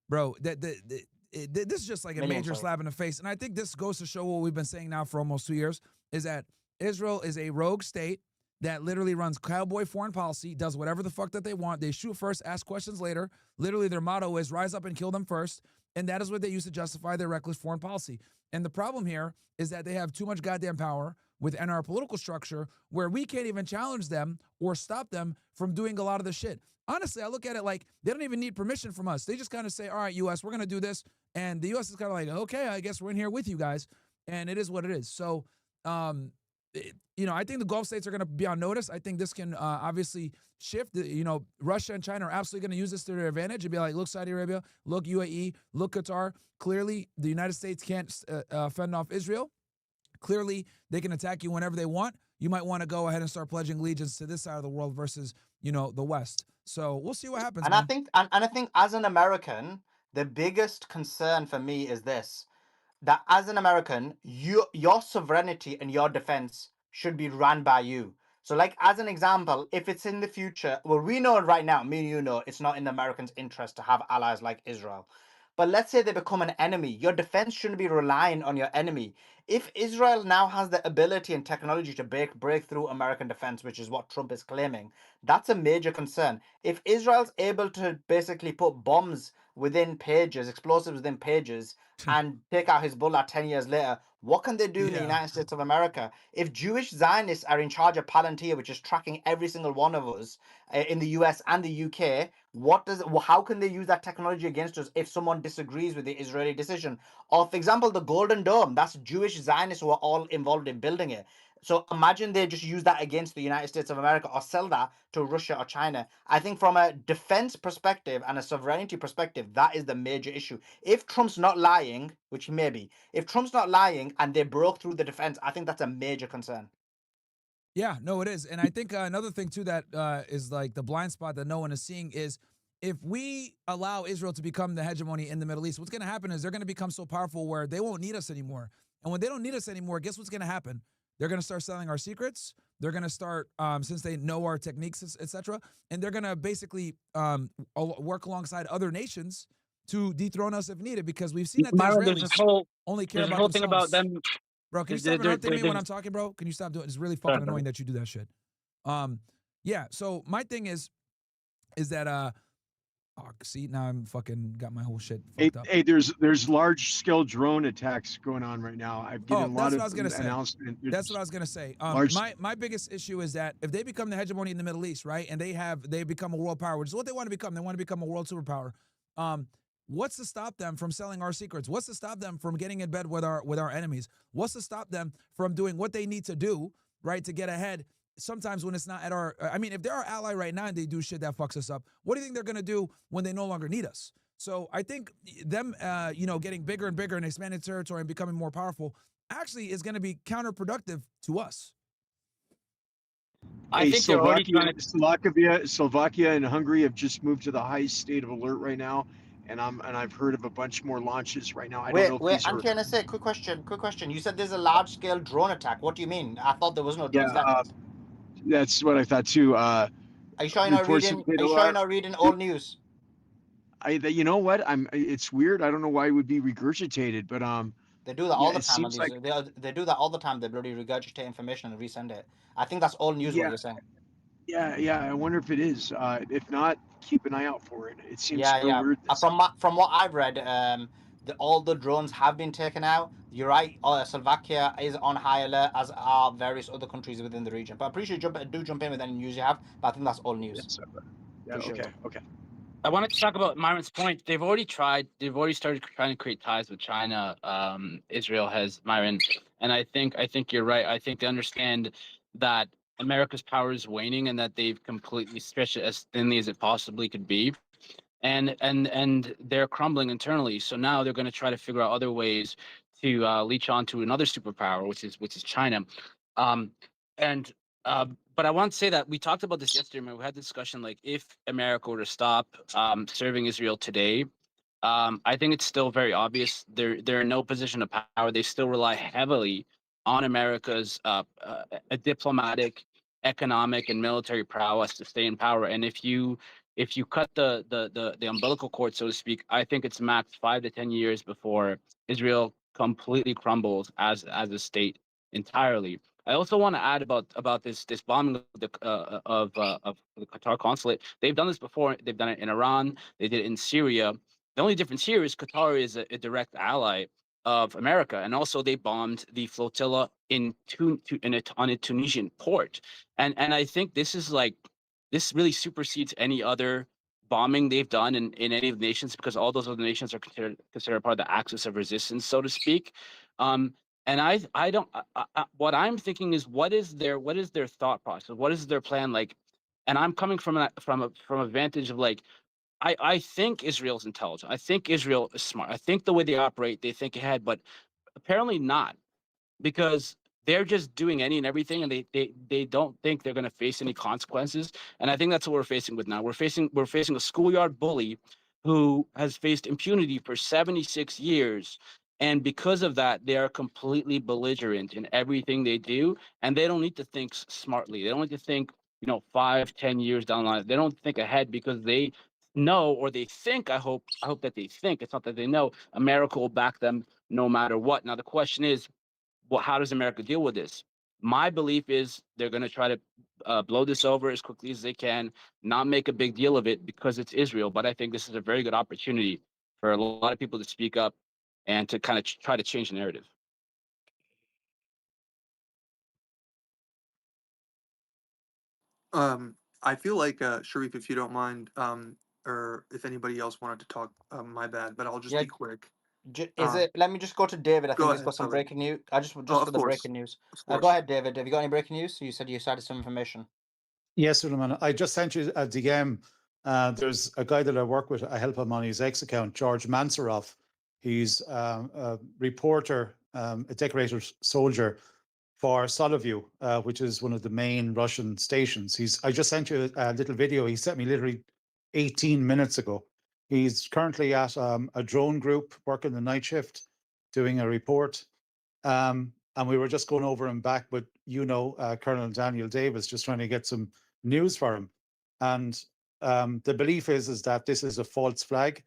Bro, this is just like a major slap in the face. And I think this goes to show what we've been saying now for almost 2 years, is that Israel is a rogue state that literally runs cowboy foreign policy, does whatever the fuck that they want. They shoot first, ask questions later. Literally, their motto is rise up and kill them first. And that is what they use to justify their reckless foreign policy. And the problem here is that they have too much goddamn power within our political structure, where we can't even challenge them or stop them from doing a lot of the shit. Honestly, I look at it like they don't even need permission from us. They just kind of say, all right, U.S., we're going to do this. And the U.S. is kind of like, okay, I guess we're in here with you guys. And it is what it is. So, I think the Gulf states are going to be on notice. I think this can obviously shift. Russia and China are absolutely going to use this to their advantage and be like, look, Saudi Arabia, look, UAE, look, Qatar. Clearly, the United States can't fend off Israel. Clearly, they can attack you whenever they want. You might want to go ahead and start pledging allegiance to this side of the world versus, the West. So we'll see what happens. And man. I think as an American, the biggest concern for me is this. that as an American, your sovereignty and your defense should be run by you. So, like as an example, if it's in the future, well, we know right now, me and you know, it's not in the Americans' interest to have allies like Israel. But let's say they become an enemy. Your defense shouldn't be relying on your enemy. If Israel now has the ability and technology to break through American defense, which is what Trump is claiming, that's a major concern. If Israel's able to basically put bombs within pages, explosives within pages, and take out Hezbollah 10 years later, what can they do in the Yeah. United States of America? If Jewish Zionists are in charge of Palantir, which is tracking every single one of us in the US and the UK, how can they use that technology against us if someone disagrees with the Israeli decision? Or, for example, the Golden Dome, that's Jewish Zionists who are all involved in building it. So imagine they just use that against the United States of America or sell that to Russia or China. I think from a defense perspective and a sovereignty perspective, that is the major issue. If Trump's not lying, which he may be, if Trump's not lying and they broke through the defense, I think that's a major concern. Yeah, no, it is. And I think another thing too that is like the blind spot that no one is seeing is if we allow Israel to become the hegemony in the Middle East, what's going to happen is they're going to become so powerful where they won't need us anymore. And when they don't need us anymore, guess what's going to happen? They're going to start selling our secrets. They're going to start, since they know our techniques, etc., and they're going to basically work alongside other nations to dethrone us if needed, because we've seen that the Myron, there's Israelis this whole only care there's this about whole thing about themselves. them. Bro, can you There- stop there- interrupting there- me when there's- I'm talking, bro? Can you stop doing it? It's really Sorry, fucking annoying brother. that you do that shit. Yeah, so my thing is that see, now I'm fucking got my whole shit Hey, fucked up. hey, there's large scale drone attacks going on right now. I've getting a lot that's of what I was gonna say. announcement. That's what I was gonna say. Large- My biggest issue is that if they become the hegemony in the Middle East, right, and they become a world power, which is what they want to become. They want to become a world superpower. What's to stop them from selling our secrets? What's to stop them from getting in bed with our enemies? What's to stop them from doing what they need to do, right, to get ahead? Sometimes when it's not at our, I mean, if they're our ally right now and they do shit that fucks us up, what do you think they're gonna do when they no longer need us? So I think them, getting bigger and bigger and expanding territory and becoming more powerful actually is going to be counterproductive to us. I Hey, think they're already trying to. Slovakia and Hungary have just moved to the highest state of alert right now, and I've heard of a bunch more launches right now. I don't know if Wait, these are. Anti-NSA, quick question. You said there's a large-scale drone attack. What do you mean? I thought there was no Yeah, drones left. that's what I thought too. Are you sure you're not reports reading? have hit Are you sure you're not reading old news? You know what? It's weird. I don't know why it would be regurgitated, but They do that yeah, all the it time on seems these. like They do that all the time. They bloody regurgitate information and resend it. I think that's old news. What yeah, you're saying? yeah. I wonder if it is. If not, keep an eye out for it. It seems Yeah, real yeah. weird. From what I've read, all the drones have been taken out. You're right. Slovakia is on high alert, as are various other countries within the region. But I appreciate jump in with any news you have. But I think that's all news. Yeah. Appreciate it. Okay. I wanted to talk about Myron's point. They've already started trying to create ties with China. Israel has, Myron, and I think you're right. I think they understand that America's power is waning and that they've completely stretched it as thinly as it possibly could be. And they're crumbling internally. So now they're going to try to figure out other ways to leech onto another superpower, which is China. But I want to say that we talked about this yesterday. Man. We had a discussion like if America were to stop serving Israel today, I think it's still very obvious they're in no position of power. They still rely heavily on America's diplomatic, economic, and military prowess to stay in power. And if you cut the umbilical cord, so to speak, I think it's max 5 to 10 years before Israel completely crumbles as a state entirely. I also want to add about this bombing of the Qatar consulate. They've done this before. They've done it in Iran. They did it in Syria. The only difference here is Qatar is a direct ally of America, and also they bombed the flotilla on a Tunisian port. And I think this really supersedes any other bombing they've done in any of the nations, because all those other nations are considered part of the axis of resistance, so to speak. And I don't. What I'm thinking is, what is their thought process? What is their plan like? And I'm coming from a vantage of like, I think Israel's intelligent. I think Israel is smart. I think the way they operate, they think ahead, but apparently not, because they're just doing any and everything, and they don't think they're going to face any consequences. And I think that's what we're facing with now. We're facing a schoolyard bully who has faced impunity for 76 years, And because of that, they are completely belligerent in everything they do, and they don't need to think smartly. They don't need to think, 5, 10 years down the line. They don't think ahead because they know, or they think. I hope that they think. It's not that they know. America will back them no matter what. Now the question is, well, how does America deal with this? My belief is they're going to try to blow this over as quickly as they can, not make a big deal of it because it's Israel. But I think this is a very good opportunity for a lot of people to speak up and to kind of try to change the narrative. I feel like Sharif, if you don't mind, or if anybody else wanted to talk, my bad, but I'll just Yeah, be quick. is it? Let me just go to David. I Go think he's ahead, got some Khalil. breaking news. I just Oh, for of the course, breaking news. of Go course. ahead, David. Have you got any breaking news? You said you cited some information. Yes, Sulaiman. I just sent you a DM. There's a guy that I work with. I help him on his X account, George Mansaroff. He's a reporter, a decorated soldier for Soloview, which is one of the main Russian stations. I just sent you a little video. He sent me literally 18 minutes ago. He's currently at a drone group working the night shift, doing a report. And we were just going over him back with, Colonel Daniel Davis, just trying to get some news for him. And the belief is that this is a false flag.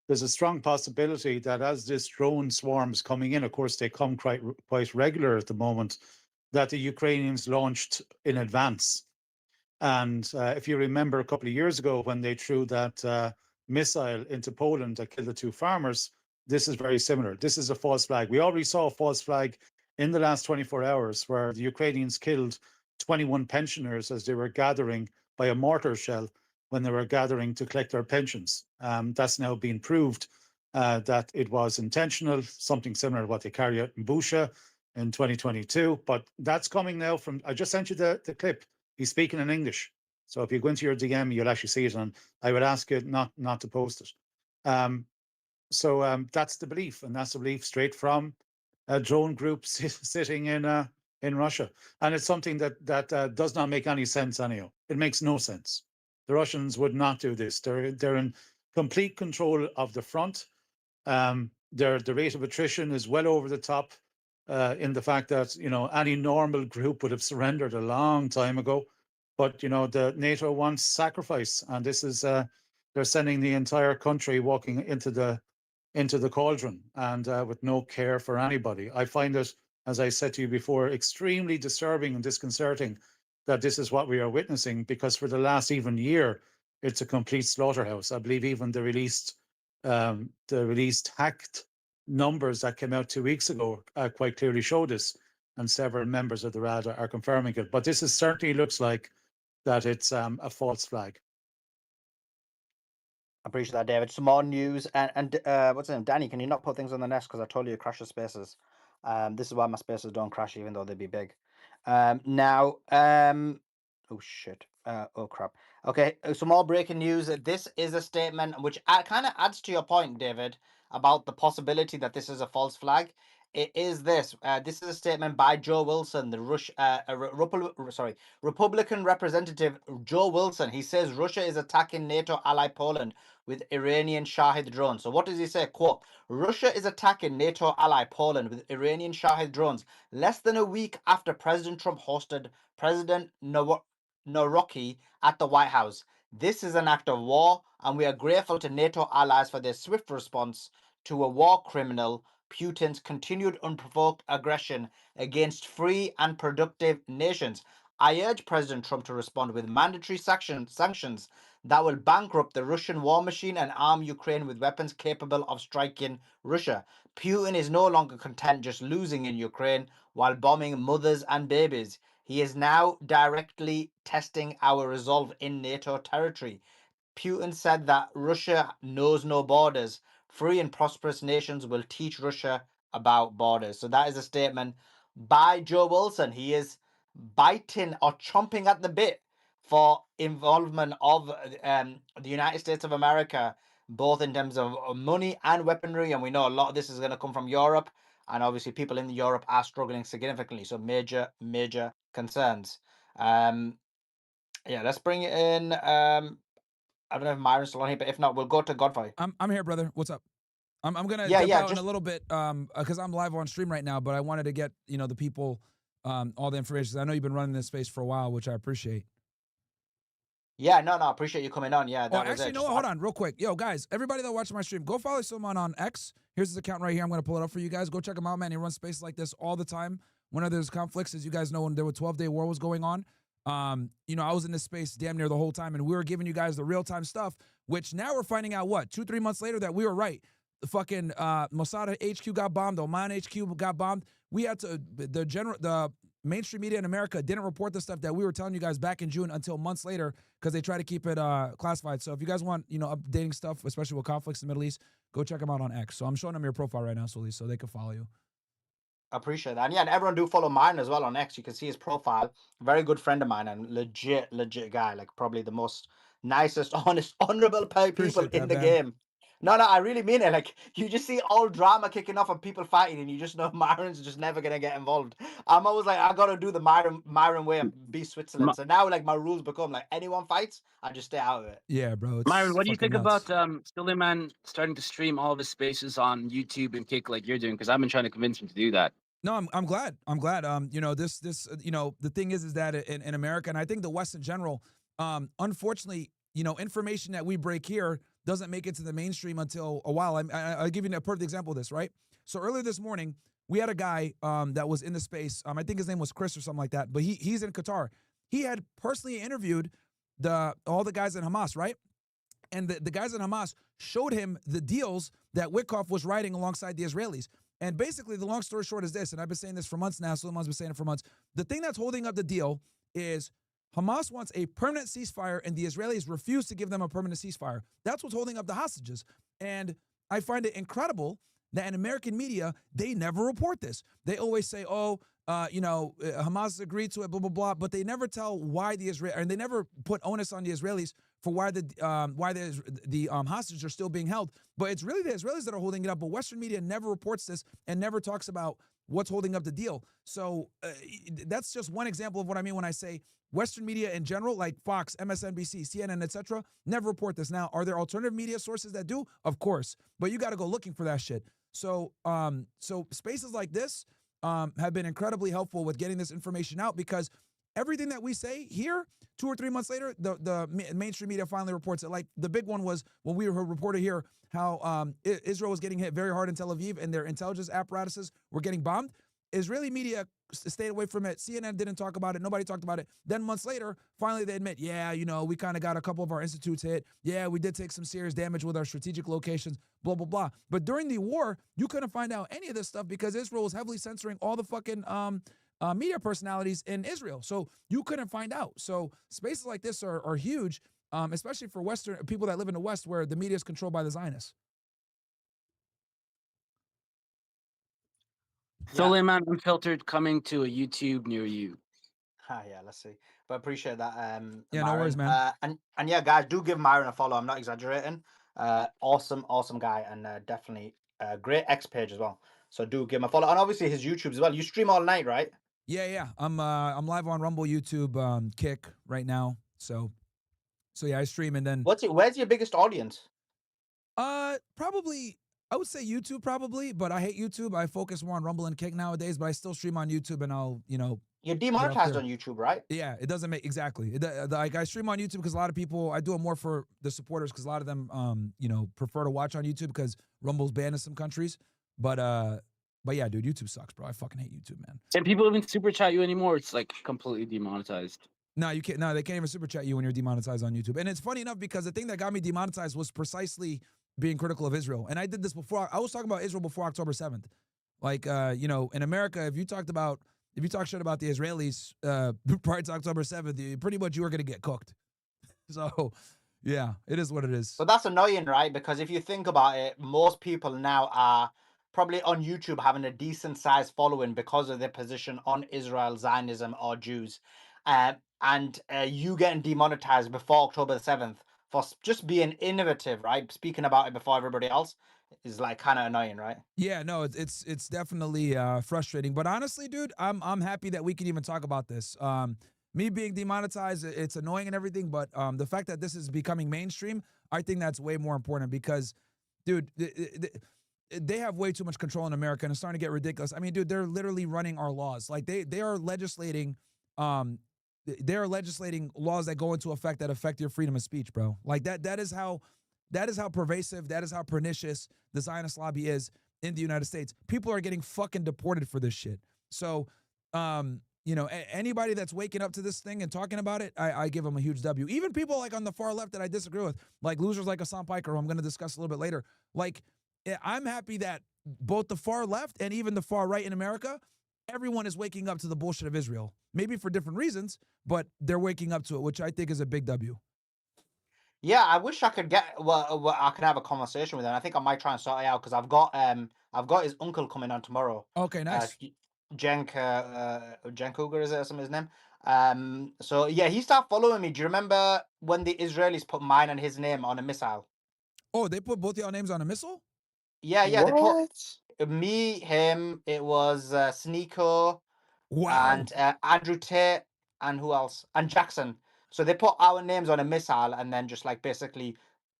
There's a strong possibility that as this drone swarm's coming in, of course, they come quite regular at the moment, that the Ukrainians launched in advance. And if you remember a couple of years ago when they threw that missile into Poland that killed the two farmers, this is very similar. This is a false flag. We already saw a false flag in the last 24 hours where the Ukrainians killed 21 pensioners as they were gathering by a mortar shell when they were gathering to collect their pensions. That's now been proved that it was intentional, something similar to what they carried out in Busha in 2022. But that's coming now from, I just sent you the clip. He's speaking in English. So if you go into your DM, you'll actually see it. And I would ask you not to post it. So that's the belief. And that's the belief straight from a drone group sitting in Russia. And it's something that does not make any sense anyhow. It makes no sense. The Russians would not do this. They're in complete control of the front. The rate of attrition is well over the top in the fact that, any normal group would have surrendered a long time ago. But, the NATO wants sacrifice. And this is, they're sending the entire country walking into the cauldron and with no care for anybody. I find it, as I said to you before, extremely disturbing and disconcerting that this is what we are witnessing, because for the last even year, it's a complete slaughterhouse. I believe even the released hacked numbers that came out 2 weeks ago quite clearly show this, and several members of the RAD are confirming it. But this certainly looks like that it's a false flag. I appreciate that, David. Some more news and what's his name? Danny, can you not put things on the nest because I told you to crash your spaces? This is why my spaces don't crash even though they'd be big. Now, oh shit. Oh crap. Okay, some more breaking news. This is a statement which kind of adds to your point, David, about the possibility that this is a false flag. It is this. This is a statement by Joe Wilson, the Republican representative Joe Wilson. He says Russia is attacking NATO ally Poland with Iranian Shahid drones. So what does he say? Quote, Russia is attacking NATO ally Poland with Iranian Shahid drones less than a week after President Trump hosted President Noroki at the White House. This is an act of war, and we are grateful to NATO allies for their swift response to a war criminal, Putin's continued unprovoked aggression against free and productive nations. I urge President Trump to respond with mandatory sanctions that will bankrupt the Russian war machine and arm Ukraine with weapons capable of striking Russia. Putin is no longer content just losing in Ukraine while bombing mothers and babies. He is now directly testing our resolve in NATO territory. Putin said that Russia knows no borders. Free and prosperous nations will teach Russia about borders. So that is a statement by Joe Wilson. He is biting or chomping at the bit for involvement of the United States of America, both in terms of money and weaponry. And we know a lot of this is going to come from Europe. And obviously people in Europe are struggling significantly. So major concerns. Yeah, let's bring it in. I don't know if Myron's still on here, but if not, we'll go to Godfrey. I'm here, brother. What's up? I'm gonna Yeah, dip yeah, out in just a little bit because I'm live on stream right now, but I wanted to get the people all the information. I know you've been running this space for a while, which I appreciate. yeah, no, I appreciate you coming on. Yeah, Oh, that was actually, it. no, Just hold on, real quick. Yo, guys, everybody that watches my stream, go follow Sulaiman on X. Here's his account right here. I'm gonna pull it up for you guys. Go check him out, man. He runs spaces like this all the time. Whenever there's conflicts, as you guys know, when there was 12-day war was going on, I was in this space damn near the whole time, and we were giving you guys the real-time stuff, which now we're finding out, 2-3 months later, that we were right. The fucking Mossad HQ got bombed, the Oman HQ got bombed. We had to, the mainstream media in America didn't report the stuff that we were telling you guys back in June until months later because they try to keep it classified. So if you guys want, updating stuff, especially with conflicts in the Middle East, go check them out on X. So I'm showing them your profile right now, Sully, so they can follow you. appreciate that. And yeah, and everyone do follow mine as well on X. You can see his profile. Very good friend of mine and legit guy. Like probably the most nicest, honest, honorable people Appreciate that, in the man. game. No, I really mean it. Like you just see all drama kicking off and people fighting, and you just know Myron's just never gonna get involved. I'm always like, I gotta do the Myron way and be Switzerland. My- So now like my rules become like anyone fights, I just stay out of it. Yeah, bro. It's Myron, what do you fucking think nuts. about Sulaiman starting to stream all of his spaces on YouTube and Kick like you're doing? Because I've been trying to convince him to do that. No, I'm glad. I'm glad. The thing is that in America, and I think the West in general, unfortunately, information that we break here doesn't make it to the mainstream until a while. I'll give you a perfect example of this, right? So earlier this morning, we had a guy that was in the space. I think his name was Chris or something like that, but he's in Qatar. He had personally interviewed all the guys in Hamas, right? And the guys in Hamas showed him the deals that Witkoff was writing alongside the Israelis. And basically, the long story short is this, and I've been saying this for months now, Sulaiman's been saying it for months. The thing that's holding up the deal is Hamas wants a permanent ceasefire, and the Israelis refuse to give them a permanent ceasefire. That's what's holding up the hostages. And I find it incredible that in American media, they never report this. They always say, Hamas has agreed to it, blah, blah, blah, but they never tell why and they never put onus on the Israelis for why the hostages are still being held. But it's really the Israelis that are holding it up. But Western media never reports this and never talks about what's holding up the deal. So that's just one example of what I mean when I say Western media in general, like Fox, MSNBC, CNN, etc., never report this. Now, are there alternative media sources that do? Of course, but you got to go looking for that shit. So spaces like this have been incredibly helpful with getting this information out because everything that we say here, 2 or 3 months later, the mainstream media finally reports it. Like the big one was when we reported here how Israel was getting hit very hard in Tel Aviv and their intelligence apparatuses were getting bombed. Israeli media stayed away from it. CNN didn't talk about it. Nobody talked about it. Then months later, finally they admit, yeah, we kind of got a couple of our institutes hit. Yeah, we did take some serious damage with our strategic locations, blah, blah, blah. But during the war, you couldn't find out any of this stuff because Israel was heavily censoring all the fucking media personalities in Israel. So you couldn't find out. So spaces like this are huge, especially for Western people that live in the West where the media is controlled by the Zionists. Sulaiman Unfiltered coming to a YouTube near you. Yeah, let's see. But appreciate that. Yeah, Myron. no worries, man. And yeah, guys, do give Myron a follow. I'm not exaggerating. Awesome guy, and definitely a great X page as well. So do give him a follow, and obviously his YouTube as well. You stream all night, right? Yeah. I'm live on Rumble, YouTube, Kick right now. So yeah, I stream and then Where's your biggest audience? probably I would say YouTube probably, but I hate YouTube. I focus more on Rumble and Kick nowadays, but I still stream on YouTube and I'll You're demonetized there. on YouTube, right? Yeah, it doesn't make exactly. Like I stream on YouTube because a lot of people. I do it more for the supporters because a lot of them, prefer to watch on YouTube because Rumble's banned in some countries. But yeah, dude, YouTube sucks, bro. I fucking hate YouTube, man. And people even super chat you anymore. It's like completely demonetized. No, you can't. No, they can't even super chat you when you're demonetized on YouTube. And it's funny enough because the thing that got me demonetized was precisely being critical of Israel. And I did this before. I was talking about Israel before October 7th. Like, in America, if you talk shit about the Israelis prior to October 7th, pretty much you were going to get cooked. So, yeah, it is what it is. But that's annoying, right? Because if you think about it, most people now are probably on YouTube having a decent sized following because of their position on Israel, Zionism, or Jews. And you getting demonetized before October the 7th for just being innovative, right? Speaking about it before everybody else is like kind of annoying, right? Yeah, no, it's definitely frustrating. But honestly, dude, I'm happy that we can even talk about this. Me being demonetized, it's annoying and everything, but the fact that this is becoming mainstream, I think that's way more important because, dude, they have way too much control in America, and it's starting to get ridiculous. I mean, dude, they're literally running our laws. Like they are legislating, they are legislating laws that go into effect that affect your freedom of speech, bro. Like that is how pervasive, that is how pernicious the Zionist lobby is in the United States. People are getting fucking deported for this shit. So, anybody that's waking up to this thing and talking about it, I give them a huge W. Even people like on the far left that I disagree with, like losers like Hassan Piker, who I'm going to discuss a little bit later. Like, I'm happy that both the far left and even the far right in America, everyone is waking up to the bullshit of Israel. Maybe for different reasons, but they're waking up to it, which I think is a big W. Yeah, I wish I could get I could have a conversation with him. I think I might try and sort it out because I've got his uncle coming on tomorrow. Okay, nice. Jen Cougar is it some of his name? So yeah, he started following me. Do you remember when the Israelis put mine and his name on a missile? Oh, they put both y'all names on a missile? Yeah, they What? put me, him. It was Sneeko Wow. and Andrew Tate and who else? And Jackson. So they put our names on a missile and then just like basically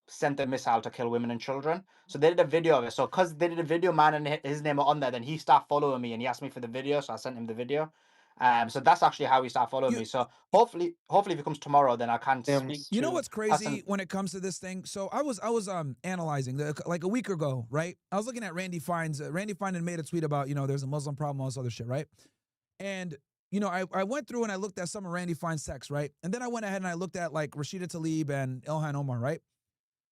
sent the missile to kill women and children. So they did a video of it. So because they did a video, man, and his name on there, then he started following me and he asked me for the video, so I sent him the video. So that's actually how he started following You- me. So hopefully if it comes tomorrow, then I can Damn. speak. You know to what's crazy when it comes to this thing? So I was analyzing like a week ago, right? I was looking at Randy Fine's. Randy Fine had made a tweet about there's a Muslim problem, all this other shit, right? And I went through and I looked at some of Randy Fine's texts, right? And then I went ahead and I looked at like Rashida Tlaib and Ilhan Omar, right?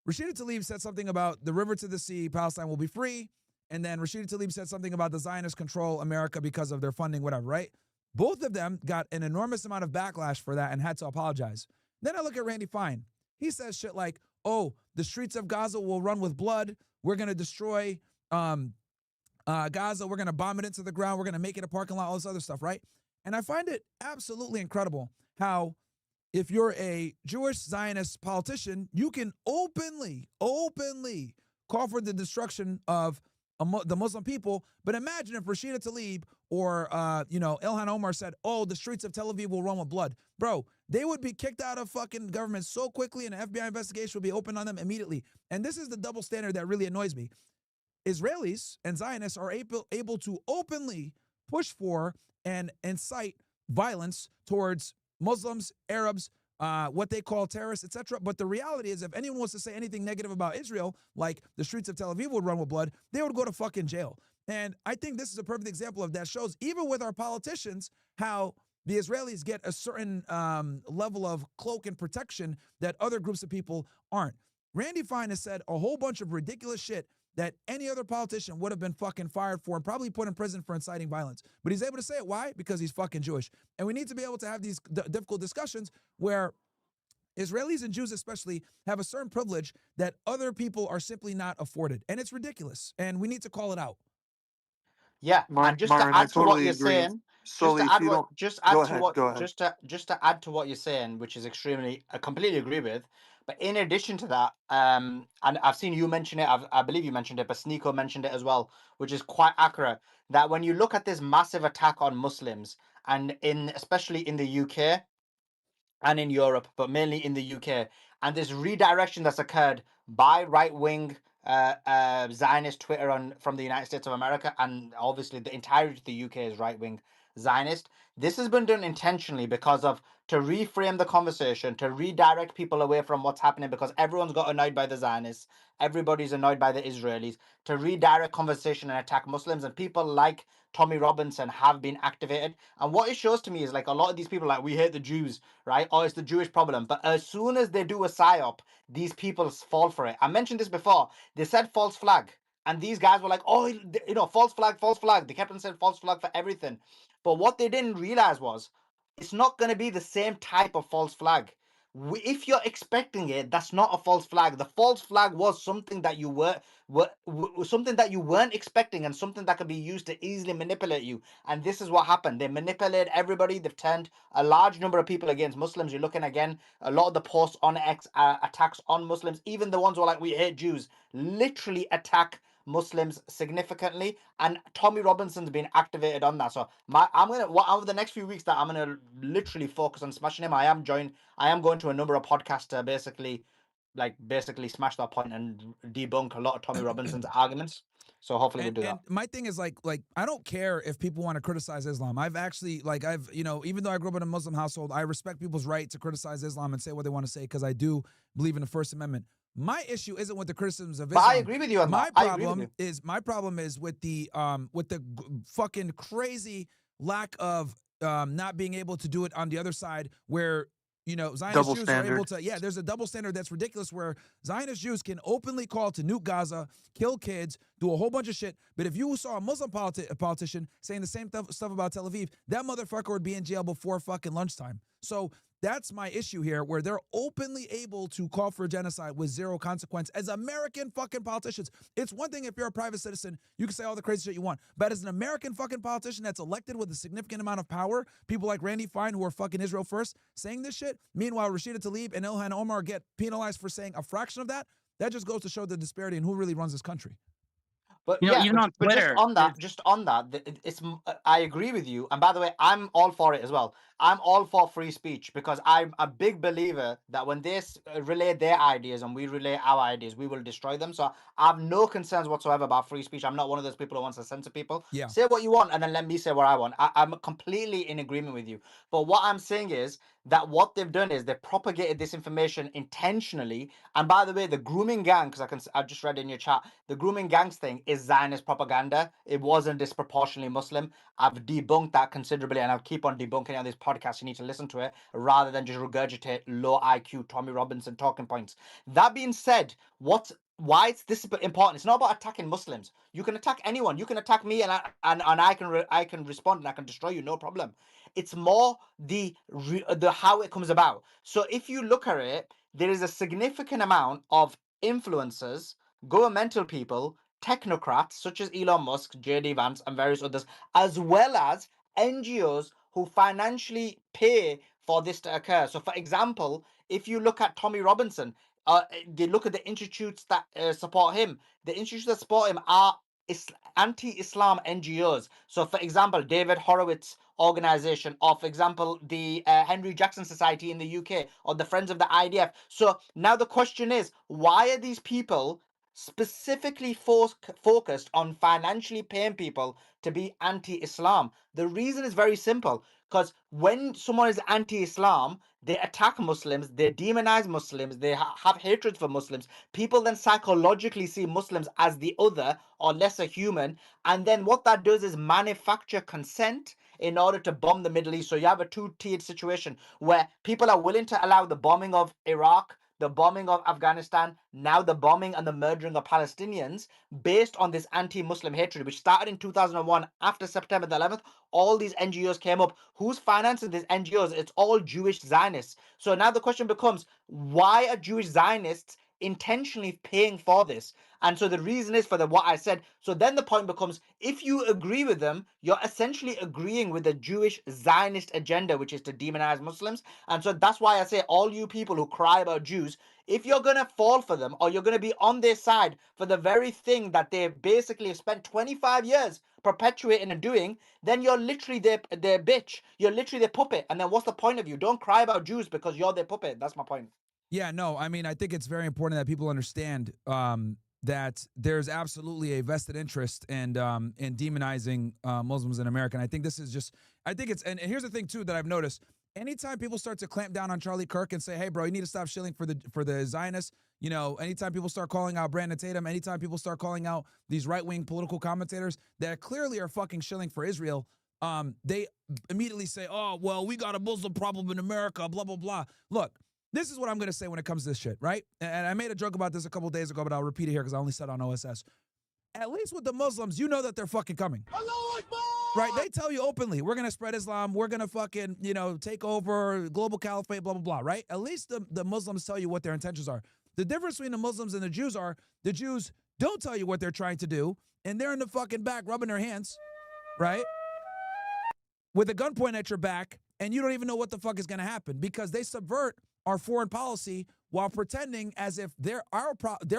Rashida Tlaib said something about the river to the sea, Palestine will be free. And then Rashida Tlaib said something about the Zionists control America because of their funding, whatever, right? Both of them got an enormous amount of backlash for that and had to apologize. Then I look at Randy Fine. He says shit like, oh, the streets of Gaza will run with blood. We're going to destroy Gaza. We're going to bomb it into the ground. We're going to make it a parking lot, all this other stuff, right? And I find it absolutely incredible how if you're a Jewish Zionist politician, you can openly call for the destruction of the Muslim people. But imagine if Rashida Tlaib or Ilhan Omar said, "Oh, the streets of Tel Aviv will run with blood," bro. They would be kicked out of fucking government so quickly, and an FBI investigation would be opened on them immediately. And this is the double standard that really annoys me. Israelis and Zionists are able to openly push for and incite violence towards Muslims, Arabs, what they call terrorists, etc. But the reality is, if anyone wants to say anything negative about Israel, like the streets of Tel Aviv would run with blood, they would go to fucking jail. And I think this is a perfect example of that. Shows even with our politicians how the Israelis get a certain level of cloak and protection that other groups of people aren't. Randy Fine has said a whole bunch of ridiculous shit that any other politician would have been fucking fired for and probably put in prison for inciting violence. But he's able to say it. Why? Because he's fucking Jewish. And we need to be able to have these difficult discussions where Israelis and Jews especially have a certain privilege that other people are simply not afforded. And it's ridiculous. And we need to call it out. Yeah, and just to Myron, I add to what totally you're agree. saying, Sully, if you don't, go ahead. Go ahead. just to add to what you're saying, which is extremely, I completely agree with. But in addition to that, and I've seen you mention it, I believe you mentioned it, but Sneeko mentioned it as well, which is quite accurate. That when you look at this massive attack on Muslims, and especially in the UK and in Europe, but mainly in the UK, and this redirection that's occurred by right-wing Zionist Twitter from the United States of America, and obviously the entirety of the UK is right-wing Zionist. This has been done intentionally because of to reframe the conversation, to redirect people away from what's happening, because everyone's got annoyed by the Zionists, everybody's annoyed by the Israelis, to redirect conversation and attack Muslims, and people like Tommy Robinson have been activated. And what it shows to me is like a lot of these people like, we hate the Jews, right? Or it's the Jewish problem. But as soon as they do a psyop, these people fall for it. I mentioned this before. They said false flag. And these guys were like, oh, false flag, false flag. They kept on saying false flag for everything. But what they didn't realize was it's not going to be the same type of false flag. If you're expecting it, that's not a false flag. The false flag was something that you something that you weren't expecting, and something that could be used to easily manipulate you. And this is what happened. They manipulated everybody. They've turned a large number of people against Muslims. You're looking again, a lot of the posts on X attacks on Muslims, even the ones who are like, we hate Jews, literally attack Muslims significantly, and Tommy Robinson's been activated on that. So over the next few weeks that I'm gonna literally focus on smashing him. I am going to a number of podcasts to basically smash that point and debunk a lot of Tommy Robinson's arguments. So hopefully we do that. And my thing is like I don't care if people want to criticize Islam. I've actually even though I grew up in a Muslim household, I respect people's right to criticize Islam and say what they want to say because I do believe in the First Amendment. My issue isn't with the criticisms of But Islam. I agree with you on My that. I agree with problem you. is with the fucking crazy lack of not being able to do it on the other side where Zionist Double Jews are able standard. to, there's a double standard that's ridiculous where Zionist Jews can openly call to nuke Gaza, kill kids, do a whole bunch of shit. But if you saw a Muslim politician saying the same stuff about Tel Aviv, that motherfucker would be in jail before fucking lunchtime. So that's my issue here, where they're openly able to call for genocide with zero consequence as American fucking politicians. It's one thing if you're a private citizen, you can say all the crazy shit you want. But as an American fucking politician that's elected with a significant amount of power, people like Randy Fine, who are fucking Israel first, saying this shit, meanwhile Rashida Tlaib and Ilhan Omar get penalized for saying a fraction of that, that just goes to show the disparity in who really runs this country. But even on but Twitter, just on that, I agree with you. And by the way, I'm all for it as well. I'm all for free speech because I'm a big believer that when they relay their ideas and we relay our ideas, we will destroy them. So I have no concerns whatsoever about free speech. I'm not one of those people who wants to censor people. Yeah. Say what you want and then let me say what I want. I'm completely in agreement with you. But what I'm saying is that what they've done is they've propagated this information intentionally. And by the way, the grooming gang, because I just read in your chat, the grooming gangs thing is Zionist propaganda. It wasn't disproportionately Muslim. I've debunked that considerably, and I'll keep on debunking it on this podcast. You need to listen to it rather than just regurgitate low IQ Tommy Robinson talking points. That being said, why it's this important? It's not about attacking Muslims. You can attack anyone. You can attack me, and I can respond and I can destroy you, no problem. It's more the how it comes about. So if you look at it, there is a significant amount of influencers, governmental people, technocrats such as Elon Musk, JD Vance, and various others, as well as NGOs who financially pay for this to occur. So, for example, if you look at Tommy Robinson, they look at the institutes that support him. The institutes that support him are anti-Islam NGOs. So, for example, David Horowitz organization, or for example, the Henry Jackson Society in the UK, or the Friends of the IDF. So now the question is, why are these people specifically focused on financially paying people to be anti-Islam? The reason is very simple, because when someone is anti-Islam, they attack Muslims, they demonize Muslims, they have hatred for Muslims. People then psychologically see Muslims as the other or lesser human, and then what that does is manufacture consent in order to bomb the Middle East. So you have a two-tiered situation where people are willing to allow the bombing of Iraq, the bombing of Afghanistan, now the bombing and the murdering of Palestinians based on this anti-Muslim hatred, which started in 2001 after September the 11th. All these NGOs came up. Who's financing these NGOs? It's all Jewish Zionists. So now the question becomes, why are Jewish Zionists intentionally paying for this? And so the reason is for what I said. So then the point becomes, if you agree with them, you're essentially agreeing with the Jewish Zionist agenda, which is to demonize Muslims. And so that's why I say, all you people who cry about Jews, if you're going to fall for them, or you're going to be on their side for the very thing that they basically have spent 25 years perpetuating and doing, then you're literally their bitch. You're literally their puppet. And then what's the point of you? Don't cry about Jews because you're their puppet. That's my point. Yeah, no, I mean, I think it's very important that people understand that there's absolutely a vested interest in demonizing Muslims in America. And I think this is just, I think it's, and here's the thing too that I've noticed. Anytime people start to clamp down on Charlie Kirk and say, hey, bro, you need to stop shilling for the Zionists, anytime people start calling out Brandon Tatum, anytime people start calling out these right-wing political commentators that clearly are fucking shilling for Israel, they immediately say, oh, well, we got a Muslim problem in America, blah, blah, blah. Look, this is what I'm going to say when it comes to this shit, right? And I made a joke about this a couple days ago, but I'll repeat it here because I only said it on OSS. At least with the Muslims, you know that they're fucking coming. Right? They tell you openly, we're going to spread Islam, we're going to fucking, take over, global caliphate, blah, blah, blah, right? At least the Muslims tell you what their intentions are. The difference between the Muslims and the Jews are, the Jews don't tell you what they're trying to do, and they're in the fucking back rubbing their hands, right? With a gun pointed at your back, and you don't even know what the fuck is going to happen because they subvert our foreign policy while pretending as if their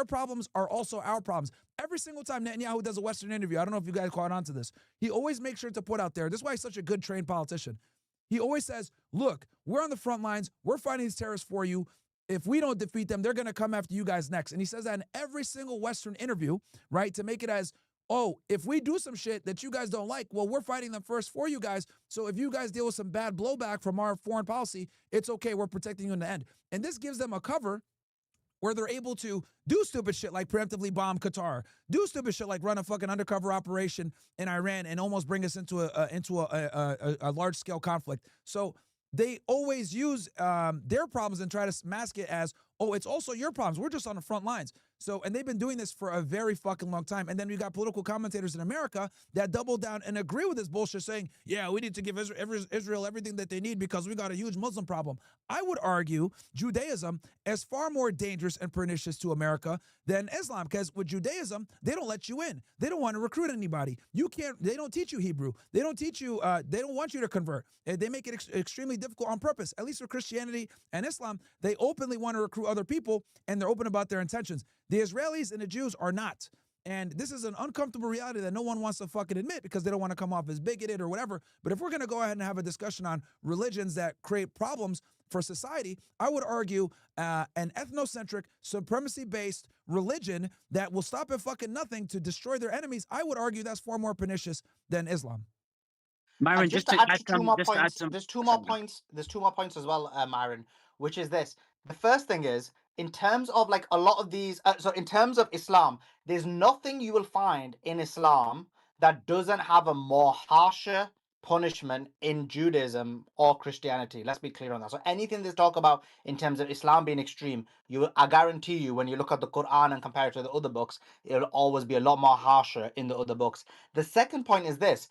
problems are also our problems. Every single time Netanyahu does a Western interview, I don't know if you guys caught on to this, he always makes sure to put out there, this is why he's such a good trained politician. He always says, look, we're on the front lines, we're fighting these terrorists for you. If we don't defeat them, they're going to come after you guys next. And he says that in every single Western interview, right, to make it as oh, if we do some shit that you guys don't like, well, we're fighting them first for you guys. So if you guys deal with some bad blowback from our foreign policy, it's okay. We're protecting you in the end. And this gives them a cover where they're able to do stupid shit like preemptively bomb Qatar, do stupid shit like run a fucking undercover operation in Iran and almost bring us into a large scale conflict. So they always use their problems and try to mask it as, oh, it's also your problems. We're just on the front lines. So, and they've been doing this for a very fucking long time. And then we got political commentators in America that double down and agree with this bullshit, saying, yeah, we need to give Israel everything that they need because we got a huge Muslim problem. I would argue Judaism is far more dangerous and pernicious to America than Islam, because with Judaism, they don't let you in. They don't want to recruit anybody. You can't, they don't teach you Hebrew. They don't teach you, they don't want you to convert. They make it extremely difficult on purpose. At least for Christianity and Islam, they openly want to recruit other people and they're open about their intentions. The Israelis and the Jews are not. And this is an uncomfortable reality that no one wants to fucking admit because they don't want to come off as bigoted or whatever. But if we're going to go ahead and have a discussion on religions that create problems for society, I would argue an ethnocentric, supremacy-based religion that will stop at fucking nothing to destroy their enemies, I would argue that's far more pernicious than Islam. Myron, And just just to to add add two some, more just to add points, some. there's two more points. There's two more points as well, Myron, which is this. The first thing is, in terms of like a lot of these, so in terms of Islam, there's nothing you will find in Islam that doesn't have a more harsher punishment in Judaism or Christianity. Let's be clear on that. So anything they talk about in terms of Islam being extreme, I guarantee you, when you look at the Quran and compare it to the other books, it'll always be a lot more harsher in the other books. The second point is this.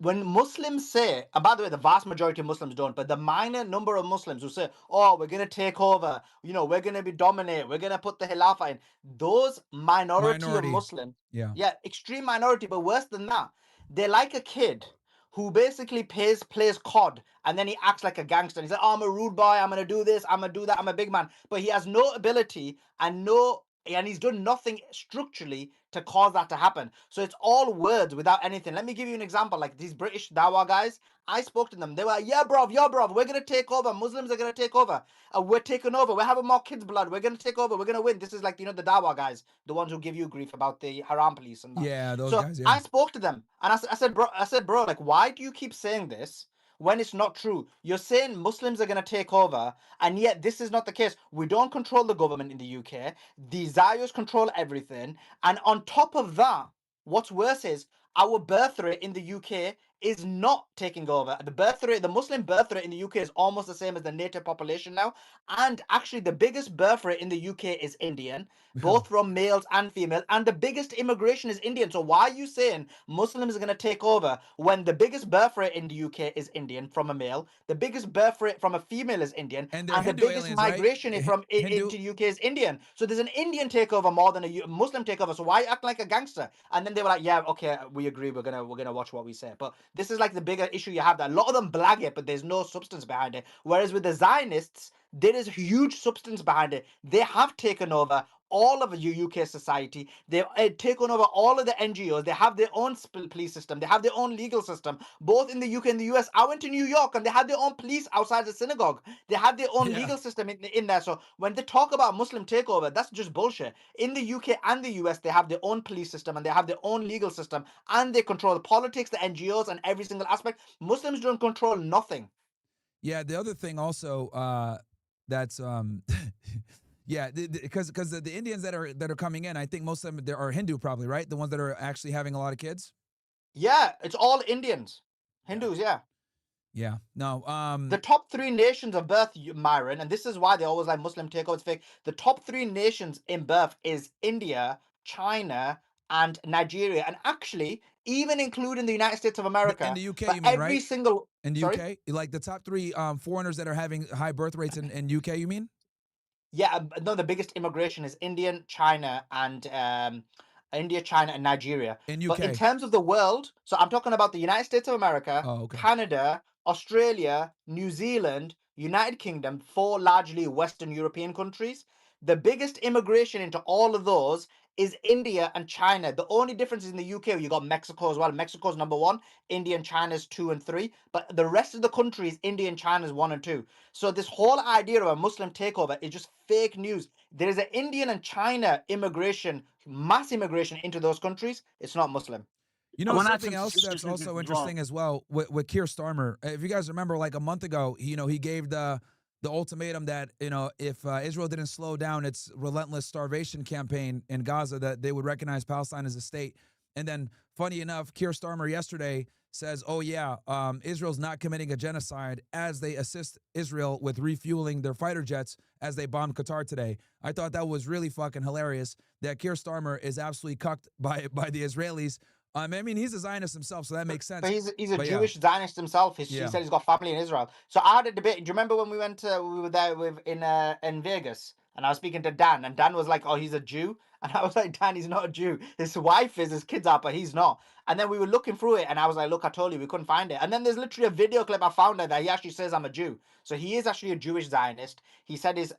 When Muslims say, and by the way, the vast majority of Muslims don't, but the minor number of Muslims who say, oh, we're going to take over, we're going to be dominate, we're going to put the Khilafah in, those minority of Muslims, Yeah. extreme minority, but worse than that, they're like a kid who basically plays COD and then he acts like a gangster. He's like, oh, I'm a rude boy, I'm going to do this, I'm going to do that, I'm a big man. But he has no ability and he's done nothing structurally to cause that to happen. So it's all words without anything. Let me give you an example. Like these British Dawa guys, I spoke to them. They were like, yeah, bro, we're going to take over. Muslims are going to take over. We're taking over. We're having more kids' blood. We're going to take over. We're going to win. This is like, the Dawa guys, the ones who give you grief about the Haram police and that. Yeah, those So guys, yeah. I spoke to them and I said, bro, like, why do you keep saying this when it's not true? You're saying Muslims are going to take over, and yet this is not the case. We don't control the government in the UK. The Zionists control everything. And on top of that, what's worse is our birth rate in the UK is not taking over. The Muslim birth rate in the UK is almost the same as the native population now. And actually, the biggest birth rate in the UK is Indian, both from males and female. And the biggest immigration is Indian. So why are you saying Muslims are going to take over when the biggest birth rate in the UK is Indian from a male, the biggest birth rate from a female is Indian, And and they're the Hindu biggest aliens, right? migration into the UK is Indian. So there's an Indian takeover more than a Muslim takeover. So why act like a gangster? And then they were like, yeah, okay, we agree. We're gonna watch what we say. But this is like the bigger issue you have. That a lot of them blag it, but there's no substance behind it. Whereas with the Zionists, there is huge substance behind it. They have taken over all of the UK society. They've taken over all of the NGOs. They have their own police system. They have their own legal system, both in the UK and the US. I went to New York and they had their own police outside the synagogue. They have their own legal system in there. So when they talk about Muslim takeover, that's just bullshit. In the UK and the US, they have their own police system and they have their own legal system, and they control the politics, the NGOs, and every single aspect. Muslims don't control nothing. Yeah, the other thing also that's yeah, because the Indians that are coming in, I think most of them there are Hindu probably, right? The ones that are actually having a lot of kids. Yeah, it's all Indians, Hindus. Yeah. Yeah. No. The top 3 nations of birth, Myron, and this is why they always like Muslim takeover. It's fake. The top 3 nations in birth is India, China, and Nigeria, and actually even including the United States of America. In the UK, but you mean, every right? single In the sorry? UK, like the top 3 foreigners that are having high birth rates in UK, you mean? Yeah, no, the biggest immigration is India, China, and Nigeria. In But in UK. terms of the world, so I'm talking about the United States of America, Oh, okay. Canada, Australia, New Zealand, United Kingdom, 4 largely Western European countries. The biggest immigration into all of those is India and China. The only difference is in the UK, you got Mexico as well. Mexico's number one, India and China's 2 and 3. But the rest of the countries, India and China's 1 and 2. So this whole idea of a Muslim takeover is just fake news. There is an Indian and China immigration, mass immigration into those countries. It's not Muslim. You I know, want to add something some else that's statistics also as well. interesting as well with Keir Starmer. If you guys remember, like a month ago, he gave the ultimatum that if Israel didn't slow down its relentless starvation campaign in Gaza, that they would recognize Palestine as a state. And then, funny enough, Keir Starmer yesterday says, "Oh yeah, Israel's not committing a genocide," as they assist Israel with refueling their fighter jets as they bombed Qatar today. I thought that was really fucking hilarious. That Keir Starmer is absolutely cucked by the Israelis. I mean, he's a Zionist himself, so that makes sense. But he's a But Jewish Zionist himself. He Yeah. said he's got family in Israel. So I had a debate. Do you remember when we were there in Vegas, and I was speaking to Dan, and Dan was like, "Oh, he's a Jew," and I was like, "Dan, he's not a Jew. His wife is, his kids are, but he's not." And then we were looking through it, and I was like, "Look, I told you we couldn't find it." And then there's literally a video clip I found that he actually says, "I'm a Jew." So he is actually a Jewish Zionist. He said his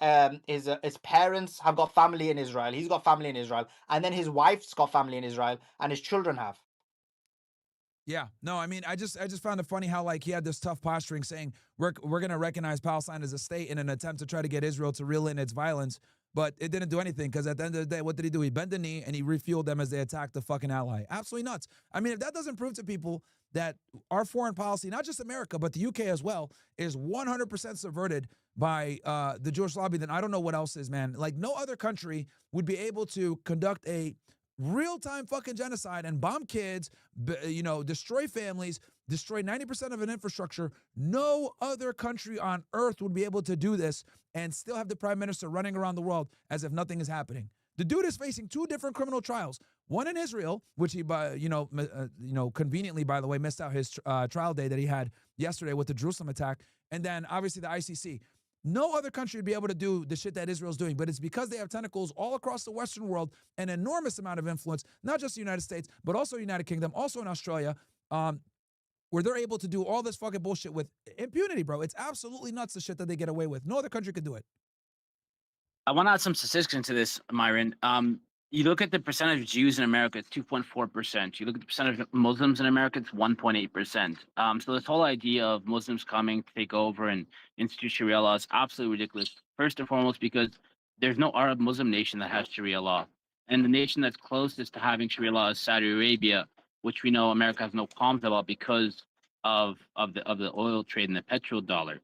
parents have got family in Israel. He's got family in Israel, and then his wife's got family in Israel, and his children have. Yeah, no, I mean, I just found it funny how like he had this tough posturing saying we're gonna recognize Palestine as a state in an attempt to try to get Israel to reel in its violence, but it didn't do anything because at the end of the day, what did he do? He bent the knee and he refueled them as they attacked the fucking ally. Absolutely nuts. I mean, if that doesn't prove to people that our foreign policy, not just America but the UK as well, is 100% subverted by the Jewish lobby, then I don't know what else is, man. Like no other country would be able to conduct a real-time fucking genocide and bomb kids, destroy families, destroy 90% of an infrastructure. No other country on earth would be able to do this and still have the prime minister running around the world as if nothing is happening. The dude is facing 2 different criminal trials. One in Israel, which he, conveniently, by the way, missed out his trial day that he had yesterday with the Jerusalem attack, and then obviously the ICC. No other country would be able to do the shit that Israel's doing, but it's because they have tentacles all across the Western world, an enormous amount of influence, not just the United States, but also the United Kingdom, also in Australia, where they're able to do all this fucking bullshit with impunity, bro. It's absolutely nuts, the shit that they get away with. No other country could do it. I want to add some statistics into this, Myron. You look at the percentage of Jews in America, it's 2.4%. You look at the percentage of Muslims in America, it's 1.8%. So this whole idea of Muslims coming to take over and institute Sharia law is absolutely ridiculous. First and foremost, because there's no Arab Muslim nation that has Sharia law. And the nation that's closest to having Sharia law is Saudi Arabia, which we know America has no qualms about because of the oil trade and the petrodollar.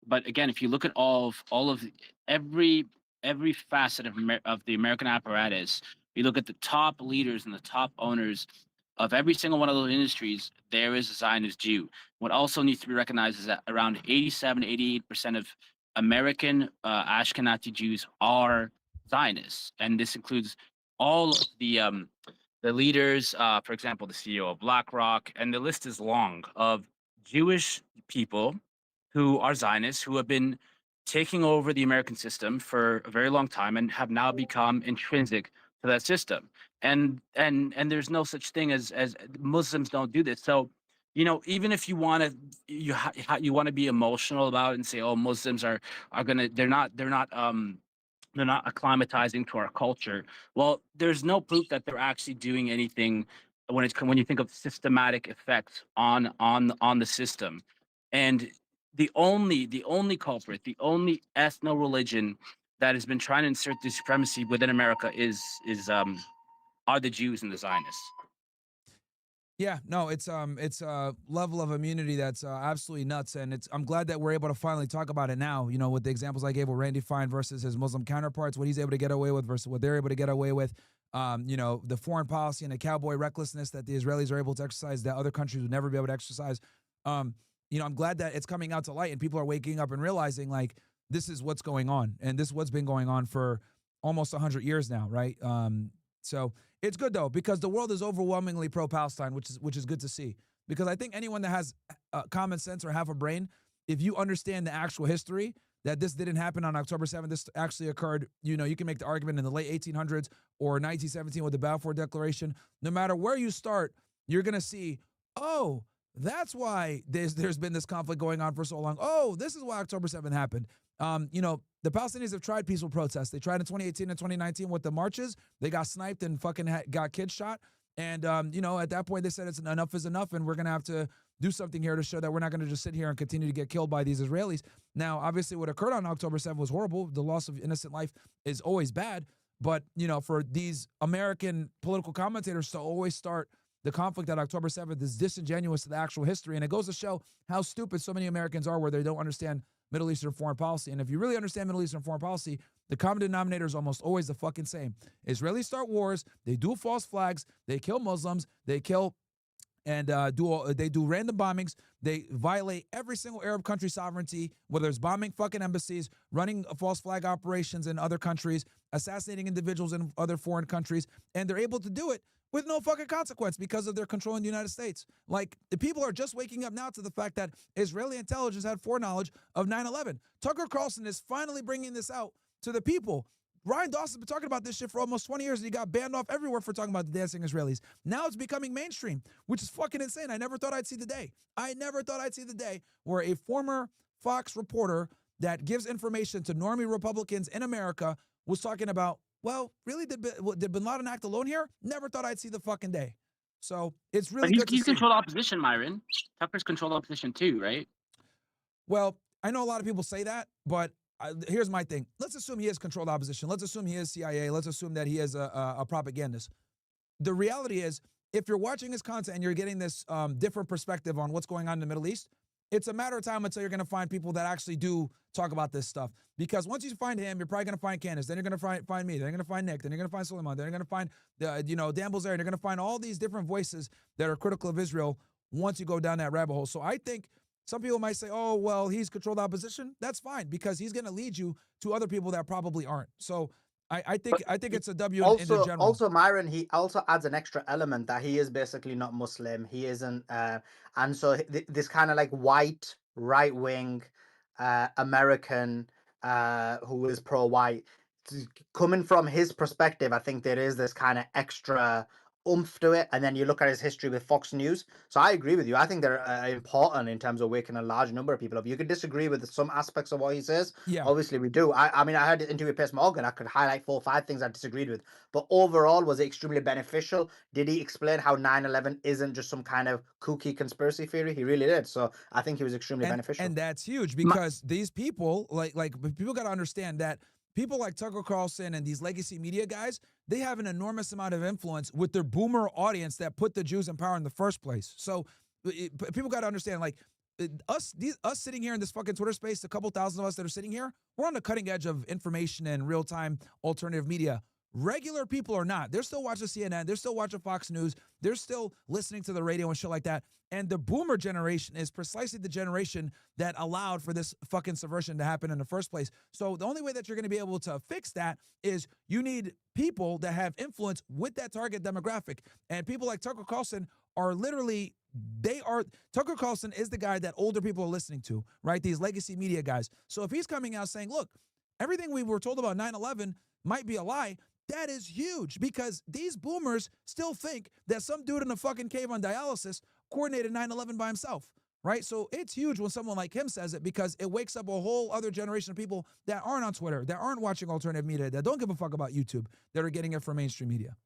But again, if you look at every facet of the American apparatus, you look at the top leaders and the top owners of every single one of those industries, there is a Zionist Jew. What also needs to be recognized is that around 87, 88% of American Ashkenazi Jews are Zionists. And this includes all of the leaders, for example, the CEO of BlackRock, and the list is long of Jewish people who are Zionists who have been taking over the American system for a very long time and have now become intrinsic to that system. And there's no such thing as Muslims don't do this. So, even if you want to you want to be emotional about it and say, oh, Muslims are gonna they're not acclimatizing to our culture. Well, there's no proof that they're actually doing anything when you think of systematic effects on the system. And the only culprit, the only ethno religion that has been trying to insert this supremacy within America are the Jews and the Zionists. Yeah, no, it's a level of immunity that's absolutely nuts, and I'm glad that we're able to finally talk about it now. With the examples I gave with Randy Fine versus his Muslim counterparts, what he's able to get away with versus what they're able to get away with. The foreign policy and the cowboy recklessness that the Israelis are able to exercise that other countries would never be able to exercise. I'm glad that it's coming out to light and people are waking up and realizing like this is what's going on, and this is what's been going on for almost 100 years now, right? So it's good though, because the world is overwhelmingly pro-Palestine, which is good to see. Because I think anyone that has common sense or half a brain, if you understand the actual history, that this didn't happen on October 7th, this actually occurred, you can make the argument in the late 1800s or 1917 with the Balfour Declaration. No matter where you start, you're going to see, oh, That's why there's been this conflict going on for so long. Oh, this is why October 7th happened. The Palestinians have tried peaceful protests. They tried in 2018 and 2019 with the marches. They got sniped and fucking got kids shot. And, at that point, they said enough is enough, and we're going to have to do something here to show that we're not going to just sit here and continue to get killed by these Israelis. Now, obviously, what occurred on October 7th was horrible. The loss of innocent life is always bad. But, for these American political commentators to always start the conflict at October 7th is disingenuous to the actual history. And it goes to show how stupid so many Americans are where they don't understand Middle Eastern foreign policy. And if you really understand Middle Eastern foreign policy, the common denominator is almost always the fucking same. Israelis start wars, they do false flags, they kill Muslims, they kill and they do random bombings. They violate every single Arab country's sovereignty, whether it's bombing fucking embassies, running false flag operations in other countries, assassinating individuals in other foreign countries, and they're able to do it with no fucking consequence because of their control in the United States. Like, the people are just waking up now to the fact that Israeli intelligence had foreknowledge of 9/11. Tucker Carlson is finally bringing this out to the people. Ryan Dawson's been talking about this shit for almost 20 years, and he got banned off everywhere for talking about the dancing Israelis. Now it's becoming mainstream, which is fucking insane. I never thought I'd see the day. I never thought I'd see the day where a former Fox reporter that gives information to normie Republicans in America was talking about, well, really, did Bin Laden act alone here? Never thought I'd see the fucking day. So it's really But good to he's see. controlled opposition, Myron. Tucker's controlled opposition too, right? Well, I know a lot of people say that, but here's my thing. Let's assume he is controlled opposition. Let's assume he is CIA. Let's assume that he is a propagandist. The reality is, if you're watching his content and you're getting this different perspective on what's going on in the Middle East, it's a matter of time until you're going to find people that actually do talk about this stuff. Because once you find him, you're probably going to find Candace. Then you're going to find me. Then you're going to find Nick. Then you're going to find Sulaiman. Then you're going to find Dan Bilzerian. You're going to find all these different voices that are critical of Israel once you go down that rabbit hole. So I think some people might say, oh, well, he's controlled opposition. That's fine, because he's going to lead you to other people that probably aren't. So I think it's a W in the general. Also, Myron, he also adds an extra element that he is basically not Muslim. He isn't, and so this kind of like white right wing American who is pro white, coming from his perspective, I think there is this kind of extra oomph to it. And then you look at his history with Fox News. So I agree with you. I think they're important in terms of waking a large number of people up. You could disagree with some aspects of what he says. Yeah. Obviously, we do. I mean, I heard the interview with Piers Morgan. I could highlight 4 or 5 things I disagreed with. But overall, was it extremely beneficial? Did he explain how 9/11 isn't just some kind of kooky conspiracy theory? He really did. So I think he was extremely beneficial. And that's huge, because these people, like people got to understand that people like Tucker Carlson and these legacy media guys, they have an enormous amount of influence with their boomer audience that put the Jews in power in the first place. So people got to understand, like, us sitting here in this fucking Twitter space, a couple thousand of us that are sitting here, we're on the cutting edge of information and real-time alternative media. Regular people are not. They're still watching CNN. They're still watching Fox News. They're still listening to the radio and shit like that. And the boomer generation is precisely the generation that allowed for this fucking subversion to happen in the first place. So the only way that you're going to be able to fix that is you need people that have influence with that target demographic. And people like Tucker Carlson are literally, Tucker Carlson is the guy that older people are listening to, right? These legacy media guys. So if he's coming out saying, look, everything we were told about 9/11 might be a lie, that is huge, because these boomers still think that some dude in a fucking cave on dialysis coordinated 9/11 by himself, right? So it's huge when someone like him says it, because it wakes up a whole other generation of people that aren't on Twitter, that aren't watching alternative media, that don't give a fuck about YouTube, that are getting it from mainstream media.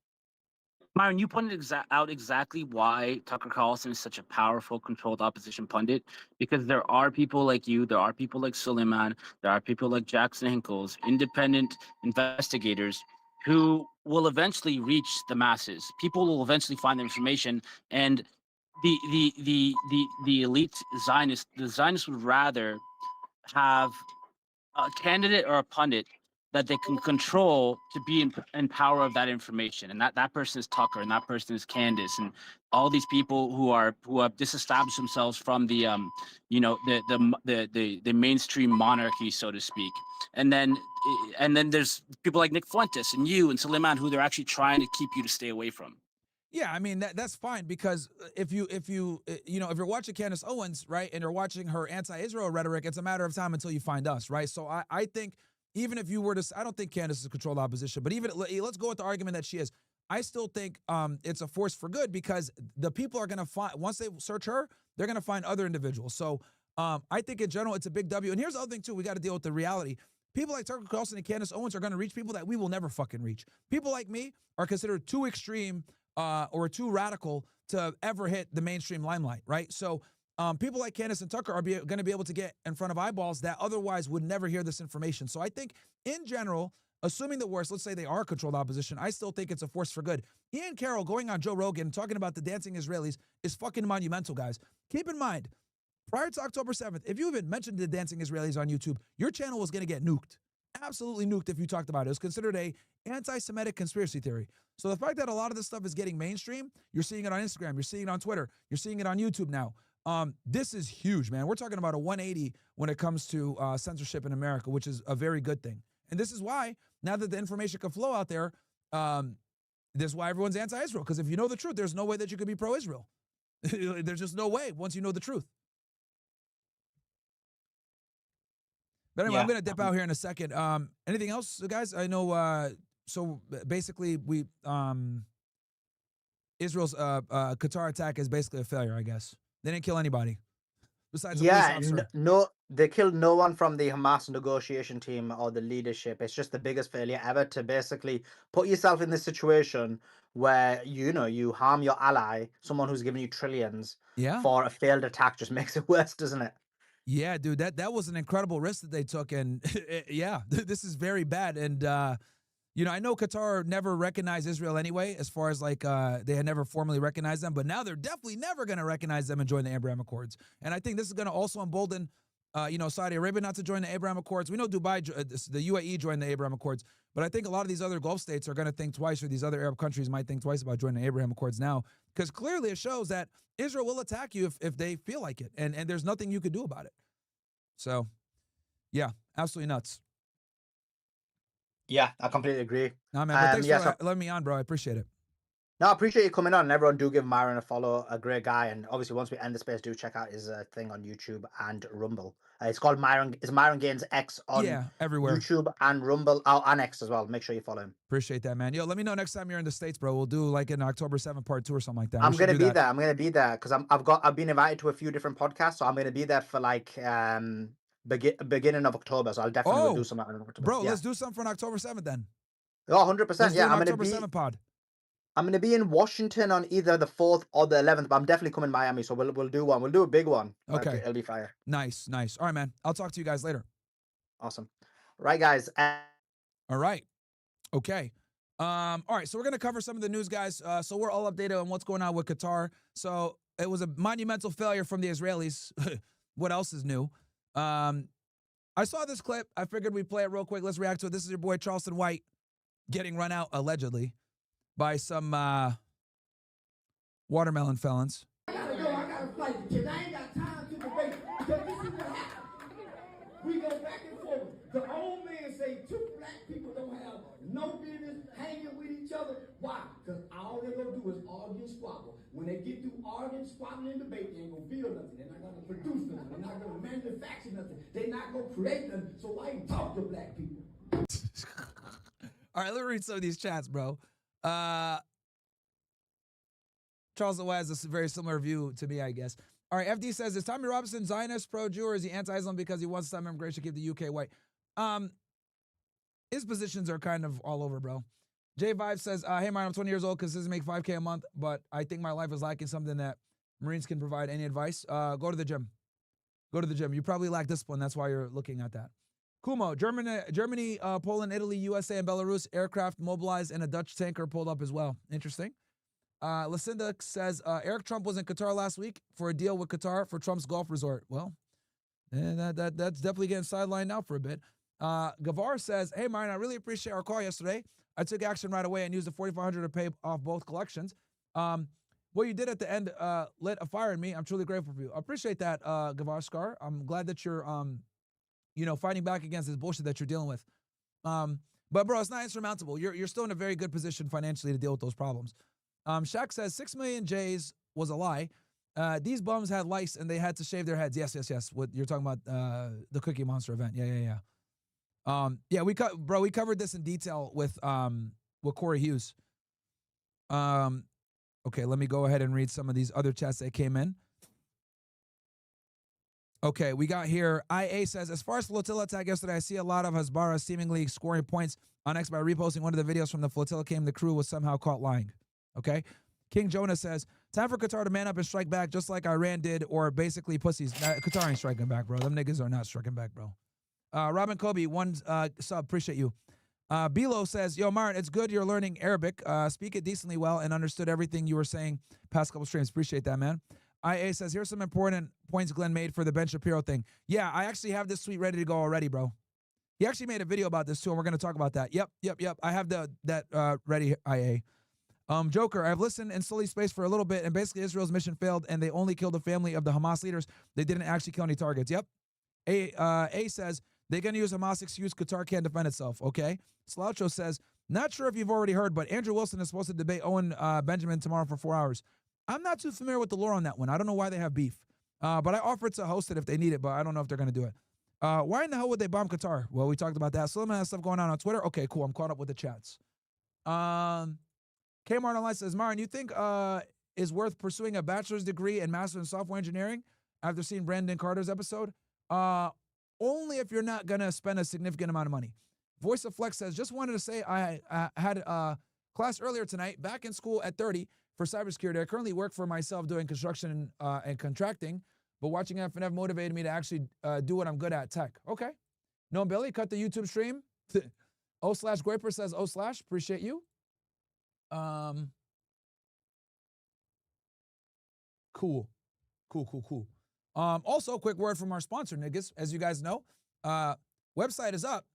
Myron, you pointed out exactly why Tucker Carlson is such a powerful, controlled opposition pundit, because there are people like you, there are people like Sulaiman, there are people like Jackson Hinkles, independent investigators who will eventually reach the masses. People will eventually find the information, and the elite Zionists, the Zionists would rather have a candidate or a pundit that they can control to be in power of that information, and that person is Tucker, and that person is Candace, and all these people who have disestablished themselves from the the mainstream monarchy, so to speak. And then there's people like Nick Fuentes and you and Sulaiman, who they're actually trying to keep you to stay away from. Yeah, I mean that's fine, because if you're watching Candace Owens, right, and you're watching her anti-Israel rhetoric, it's a matter of time until you find us, right? So I think even if you were to, I don't think Candace is controlled opposition, but even let's go with the argument that she is. I still think it's a force for good because the people are going to find, once they search her, they're going to find other individuals. So I think in general, it's a big W. And here's the other thing, too. We got to deal with the reality. People like Tucker Carlson and Candace Owens are going to reach people that we will never fucking reach. People like me are considered too extreme or too radical to ever hit the mainstream limelight, right? So people like Candace and Tucker are going to be able to get in front of eyeballs that otherwise would never hear this information. So I think in general, assuming the worst, let's say they are controlled opposition, I still think it's a force for good. Ian Carroll going on Joe Rogan talking about the dancing Israelis is fucking monumental, guys. Keep in mind, prior to October 7th, if you even mentioned the dancing Israelis on YouTube, your channel was going to get nuked. Absolutely nuked if you talked about it. It was considered a anti-Semitic conspiracy theory. So the fact that a lot of this stuff is getting mainstream, you're seeing it on Instagram, you're seeing it on Twitter, you're seeing it on YouTube now. This is huge, man. We're talking about a 180 when it comes to censorship in America, which is a very good thing. And this is why, now that the information can flow out there, this is why everyone's anti-Israel. Because if you know the truth, there's no way that you could be pro-Israel. There's just no way once you know the truth. But anyway, I'm going to dip out here in a second. Anything else, guys? I know, so basically, Israel's Qatar attack is basically a failure, I guess. They didn't kill anybody. Besides the police officer. No, they killed no one from the Hamas negotiation team or the leadership. It's just the biggest failure ever to basically put yourself in this situation where, you harm your ally, someone who's giving you trillions for a failed attack just makes it worse, doesn't it? Yeah, dude, that was an incredible risk that they took. And yeah, this is very bad. And, I know Qatar never recognized Israel anyway, as far as like they had never formally recognized them. But now they're definitely never going to recognize them and join the Abraham Accords. And I think this is going to also embolden, Saudi Arabia not to join the Abraham Accords. We know Dubai, the UAE joined the Abraham Accords. But I think a lot of these other Gulf states are going to think twice, or these other Arab countries might think twice about joining the Abraham Accords now. Because clearly it shows that Israel will attack you if they feel like it. And there's nothing you could do about it. So, yeah, absolutely nuts. Yeah, I completely agree. Nah, man, but thanks for letting me on, bro. I appreciate it. No, I appreciate you coming on, and everyone do give Myron a follow, a great guy. And obviously, once we end the space, do check out his thing on YouTube and Rumble. It's called Myron. It's Myron Gaines X on everywhere. YouTube and Rumble, and X as well. Make sure you follow him. Appreciate that, man. Yo, let me know next time you're in the States, bro. We'll do like an October 7th part 2 or something like that. I'm gonna be there. I'm gonna be there because I've been invited to a few different podcasts, so I'm gonna be there for like beginning of October. So I'll definitely do something in October. Bro, let's do something for an October 7th then. Oh, 100%. Yeah, I'm October 7th pod. I'm gonna be in Washington on either the 4th or the 11th, but I'm definitely coming to Miami, so we'll do one. We'll do a big one. Okay, it'll be fire. Nice. All right, man. I'll talk to you guys later. Awesome. Right, guys. All right. Okay. All right. So we're gonna cover some of the news, guys. So we're all updated on what's going on with Qatar. So it was a monumental failure from the Israelis. What else is new? I saw this clip. I figured we'd play it real quick. Let's react to it. This is your boy Charleston White getting run out, allegedly, by some watermelon felons. I gotta fight because I ain't got time to debate. Because this is what happened. We go back and forth. The old man say two black people don't have no business hanging with each other. Why? Because all they're gonna do is argue and squabble. When they get through arguing, squabbling, and debate, they ain't gonna build nothing. They're not gonna produce nothing. They're not gonna manufacture nothing. They're not gonna create nothing. So why you talk to black people? All right, let me read some of these chats, bro. Charles White has a very similar view to me, I guess. All right, FD says, is Tommy Robinson Zionist, pro-Jew, or is he anti-Islam because he wants some immigration to keep the UK white? His positions are kind of all over, bro. J Vibe says, hey, Myron, I'm 20 years old, consistently make $5K a month, but I think my life is lacking something that Marines can provide. Any advice? Go to the gym. Go to the gym. You probably lack discipline. That's why you're looking at that. Kumo, Germany, Poland, Italy, USA, and Belarus, aircraft mobilized, and a Dutch tanker pulled up as well. Interesting. Lucinda says, Eric Trump was in Qatar last week for a deal with Qatar for Trump's golf resort. Well, that's definitely getting sidelined now for a bit. Gavar says, hey, Myron, I really appreciate our call yesterday. I took action right away and used the $4,500 to pay off both collections. What you did at the end lit a fire in me. I'm truly grateful for you. I appreciate that, Gavar Scar. I'm glad that you're, fighting back against this bullshit that you're dealing with. But, bro, it's not insurmountable. You're still in a very good position financially to deal with those problems. Shaq says 6 million J's was a lie. These bums had lice and they had to shave their heads. Yes. What you're talking about, the Cookie Monster event. Yeah. We covered this in detail with Corey Hughes. Okay, let me go ahead and read some of these other chats that came in. Okay, we got here. IA says, as far as flotilla attack yesterday, I see a lot of Hasbara seemingly scoring points on X by reposting one of the videos from the flotilla came. The crew was somehow caught lying. Okay. King Jonah says, time for Qatar to man up and strike back just like Iran did, or basically pussies. Qatar ain't striking back, bro. Them niggas are not striking back, bro. Robin Kobe, one sub, appreciate you. Bilo says, yo, Martin, it's good you're learning Arabic. Speak it decently well and understood everything you were saying past couple streams. Appreciate that, man. IA says, here's some important points Glenn made for the Ben Shapiro thing. Yeah, I actually have this tweet ready to go already, bro. He actually made a video about this too, and we're going to talk about that. Yep. I have that ready, IA. Joker, I've listened in Sully's space for a little bit, and basically Israel's mission failed, and they only killed the family of the Hamas leaders. They didn't actually kill any targets. Yep. A says, they're going to use Hamas excuse. Qatar can't defend itself. Okay. Sloucho says, not sure if you've already heard, but Andrew Wilson is supposed to debate Owen Benjamin tomorrow for 4 hours. I'm not too familiar with the lore on that one. I don't know why they have beef. But I offered to host it if they need it, but I don't know if they're going to do it. Why in the hell would they bomb Qatar? Well, we talked about that. Sulaiman has stuff going on Twitter. Okay, cool. I'm caught up with the chats. Kmart Online says, Marin, you think is worth pursuing a bachelor's degree and master in software engineering after seeing Brandon Carter's episode? Only if you're not going to spend a significant amount of money. Voice of Flex says, just wanted to say I had a class earlier tonight, back in school at 30 for cybersecurity. I currently work for myself doing construction and contracting, but watching FNF motivated me to actually do what I'm good at, tech. Okay. No, Billy, cut the YouTube stream. O/Graper says O/, appreciate you. Cool. Also, quick word from our sponsor, niggas. As you guys know, website is up.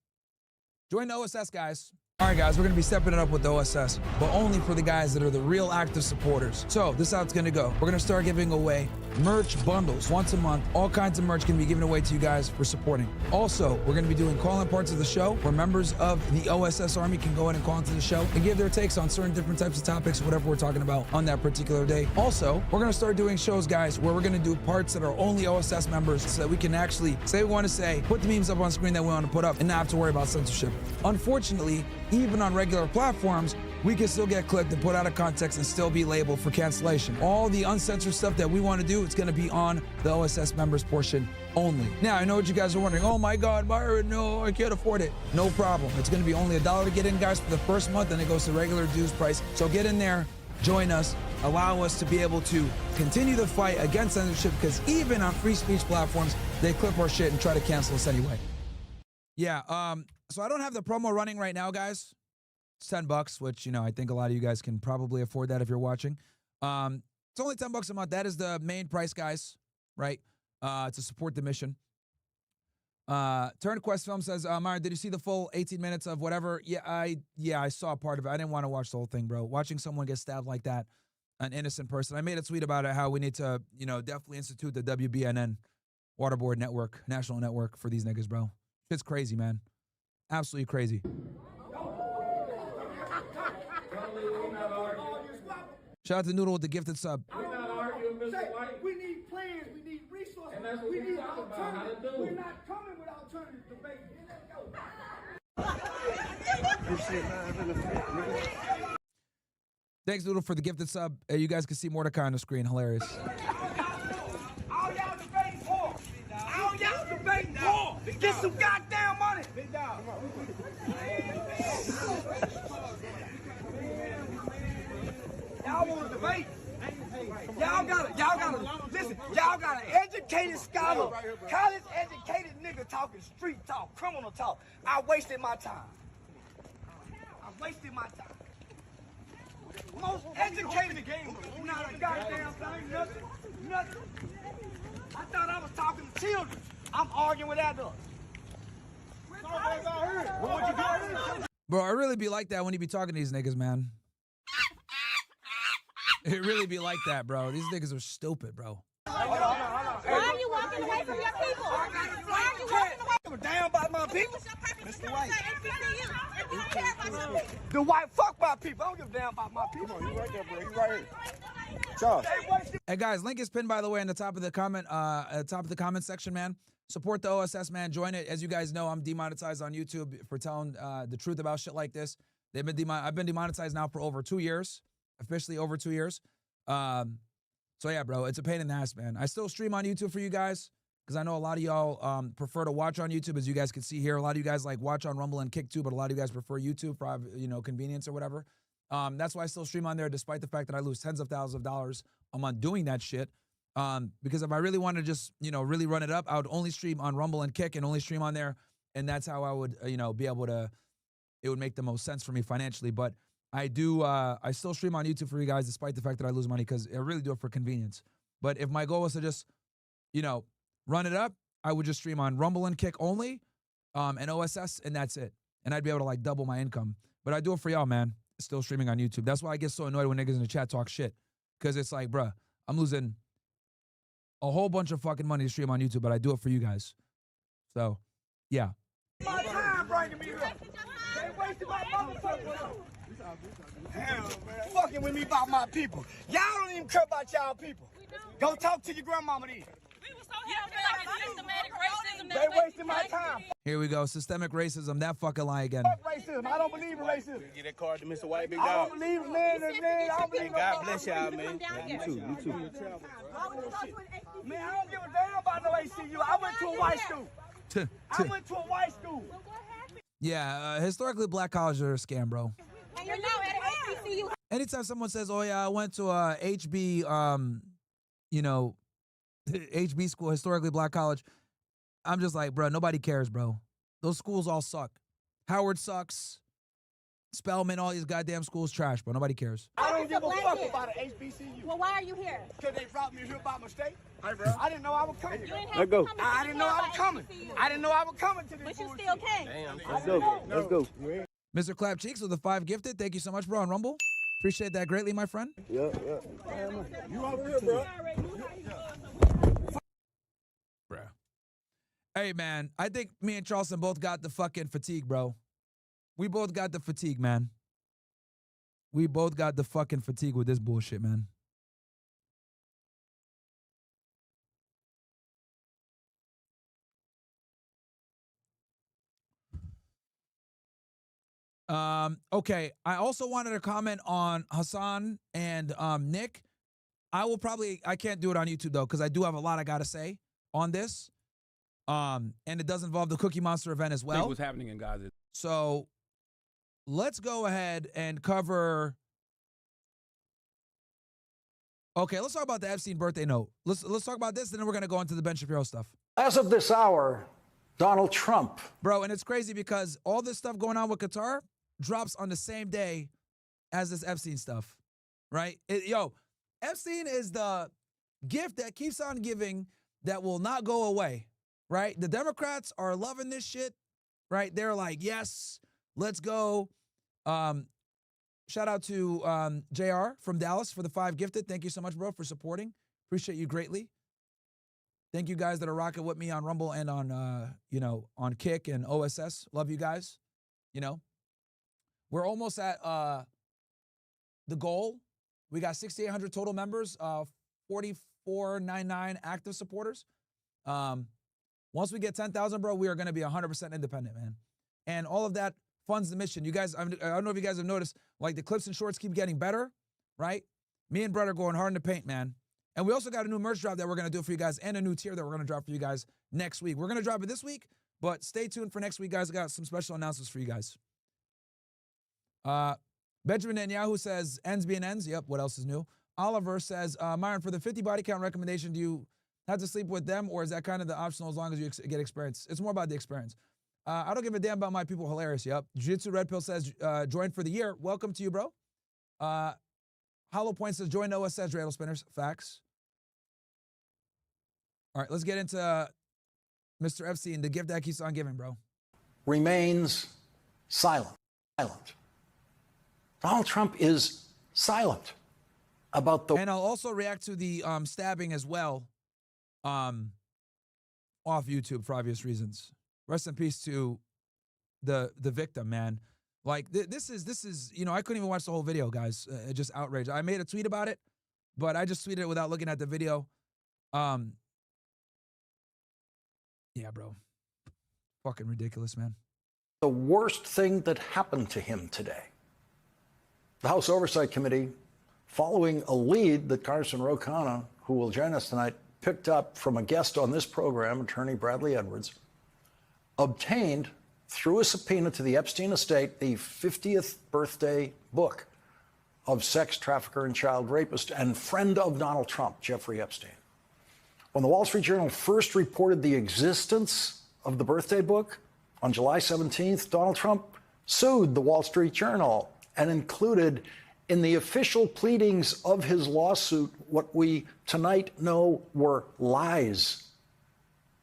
Join the OSS, guys. All right, guys, we're going to be stepping it up with the OSS, but only for the guys that are the real active supporters. So this is how it's going to go. We're going to start giving away merch bundles once a month. All kinds of merch can be given away to you guys for supporting. Also, we're going to be doing call-in parts of the show where members of the OSS Army can go in and call into the show and give their takes on certain different types of topics, whatever we're talking about on that particular day. Also, we're going to start doing shows, guys, where we're going to do parts that are only OSS members so that we can actually say what we want to say, put the memes up on screen that we want to put up, and not have to worry about censorship. Unfortunately, even on regular platforms, we can still get clipped and put out of context and still be labeled for cancellation. All the uncensored stuff that we want to do, it's going to be on the OSS members portion only. Now, I know what you guys are wondering. Oh my God, Myron, no, I can't afford it. No problem. It's going to be only $1 to get in, guys, for the first month, and it goes to regular dues price. So get in there, join us, allow us to be able to continue the fight against censorship, because even on free speech platforms, they clip our shit and try to cancel us anyway. Yeah, so I don't have the promo running right now, guys. It's $10, which, you know, I think a lot of you guys can probably afford that if you're watching. It's only $10 a month. That is the main price, guys, right? To support the mission. Turnquest Film says, Myron, did you see the full 18 minutes of whatever? Yeah, I saw part of it. I didn't want to watch the whole thing, bro. Watching someone get stabbed like that, an innocent person. I made a tweet about it, how we need to, you know, definitely institute the WBNN Waterboard Network, national network for these niggas, bro. It's crazy, man. Absolutely crazy. Shout out to Noodle with the gifted sub. We're not arguing, Mr. White. We need plans. We need resources. And that's what we need alternatives. We're not coming with alternative debate. Thanks, Noodle, for the gifted sub. You guys can see Mordecai on the screen. Hilarious. All y'all debating for. All y'all debating for. Get some goddamn money. Big dog. Y'all want to debate? Y'all gotta listen. Y'all got an educated scholar, college educated nigga talking street talk, criminal talk. I wasted my time. Most educated game, not a goddamn thing, nothing. I thought I was talking to children. I'm arguing with adults. Bro, I really be like that when you be talking to these niggas, man. It really be like that, bro. These niggas are stupid, bro. Why are you walking away from your people? Why are you walking away? Give a damn about my people. Mr. White. The white fuck my people. I don't give a damn about my people. Come on, you right there, bro. You right here. Charles. Hey guys, link is pinned, by the way, in the top of the comment section, man. Support the OSS, man. Join it. As you guys know, I'm demonetized on YouTube for telling the truth about shit like this. I've been demonetized now for over 2 years. officially over 2 years. So yeah, bro, it's a pain in the ass, man. I still stream on YouTube for you guys because I know a lot of y'all prefer to watch on YouTube, as you guys can see here. A lot of you guys like watch on Rumble and Kick too, but a lot of you guys prefer YouTube for, you know, convenience or whatever. That's why I still stream on there, despite the fact that I lose tens of thousands of dollars a month doing that shit. Because if I really wanted to just, you know, really run it up, I would only stream on Rumble and Kick and only stream on there. And that's how I would, you know, be able to, it would make the most sense for me financially. But I do, I still stream on YouTube for you guys, despite the fact that I lose money, because I really do it for convenience. But if my goal was to just, you know, run it up, I would just stream on Rumble and Kick only, and OSS, and that's it. And I'd be able to like double my income. But I do it for y'all, man. Still streaming on YouTube. That's why I get so annoyed when niggas in the chat talk shit. Because it's like, bruh, I'm losing a whole bunch of fucking money to stream on YouTube, but I do it for you guys. So, yeah. My time bringing me up. They wasted my motherfucking hell, man. Fucking with me about my people. Y'all don't even care about y'all people. Go talk to your grandmama then. They wasted my time. Here we go. Systemic racism. That fucking lie again. Fuck racism. I don't believe in racism. Get that card to Mr. White, big I dog. don't believe in man. I don't believe in God bless y'all, man. You too. Man, I don't give a damn about no HBCU. I went to a white school. I went to a white school. Yeah, historically black colleges are a scam, bro. And you're now at HBCU. Anytime someone says, "Oh yeah, I went to a HB, you know, HB school, historically black college," I'm just like, bro, nobody cares, bro. Those schools all suck. Howard sucks. Spelman, all these goddamn schools trash, bro. Nobody cares. I don't give a fuck about an HBCU. Well, why are you here? Because they brought me here by mistake. Hey, bro. I didn't know I was coming. You didn't have to come to I didn't know I was coming. I didn't know I was coming to this. But you still came. Damn, let's go. Let's go. Mr. Clap Cheeks with the 5 gifted. Thank you so much, bro, on Rumble. Appreciate that greatly, my friend. Yeah. You over here, bro. Bro. Hey, man, I think me and Charleston both got the fucking fatigue, bro. We both got the fatigue, man. We both got the fucking fatigue with this bullshit, man. Okay, I also wanted to comment on Hassan and Nick. I can't do it on YouTube though, because I do have a lot I gotta say on this. And it does involve the Cookie Monster event as well. What's happening in Gaza? So let's go ahead and cover. Okay, let's talk about the Epstein birthday note. Let's talk about this, and then we're gonna go into the Ben Shapiro stuff. As of this hour, Donald Trump. Bro, and it's crazy because all this stuff going on with Qatar drops on the same day as this Epstein stuff, right? Epstein is the gift that keeps on giving that will not go away, right? The Democrats are loving this shit, right? They're like, yes, let's go. Shout out to JR from Dallas for the 5 gifted. Thank you so much, bro, for supporting. Appreciate you greatly. Thank you guys that are rocking with me on Rumble and on, on Kick and OSS. Love you guys. We're almost at the goal. We got 6,800 total members, 4,499 active supporters. Once we get 10,000, bro, we are going to be 100% independent, man. And all of that funds the mission. You guys, I don't know if you guys have noticed, like the clips and shorts keep getting better, right? Me and Brett are going hard in the paint, man. And we also got a new merch drop that we're going to do for you guys and a new tier that we're going to drop for you guys next week. We're going to drop it this week, but stay tuned for next week, guys. I got some special announcements for you guys. Benjamin Netanyahu says, ends being ends. Yep, what else is new? Oliver says, Myron, for the 50 body count recommendation, do you have to sleep with them, or is that kind of the optional as long as you get experience? It's more about the experience. I don't give a damn about my people. Hilarious. Yep. Jiu-Jitsu Red Pill says, join for the year. Welcome to you, bro. Hollow Point says, join OSS Radle Spinners. Facts. All right, let's get into Mr. Epstein, the gift that keeps on giving, bro. Remains silent. Donald Trump is silent about the. And I'll also react to the stabbing as well off YouTube for obvious reasons. Rest in peace to the victim, man. Like this is I couldn't even watch the whole video, guys. Just outraged. I made a tweet about it, but I just tweeted it without looking at the video. Yeah, bro. Fucking ridiculous, man. The worst thing that happened to him today. The House Oversight Committee following a lead that Carson Rokana, who will join us tonight, picked up from a guest on this program, attorney Bradley Edwards, obtained through a subpoena to the Epstein estate the 50th birthday book of sex trafficker and child rapist and friend of Donald Trump, Jeffrey Epstein. When the Wall Street Journal first reported the existence of the birthday book on July 17th, Donald Trump sued the Wall Street Journal and included in the official pleadings of his lawsuit what we tonight know were lies.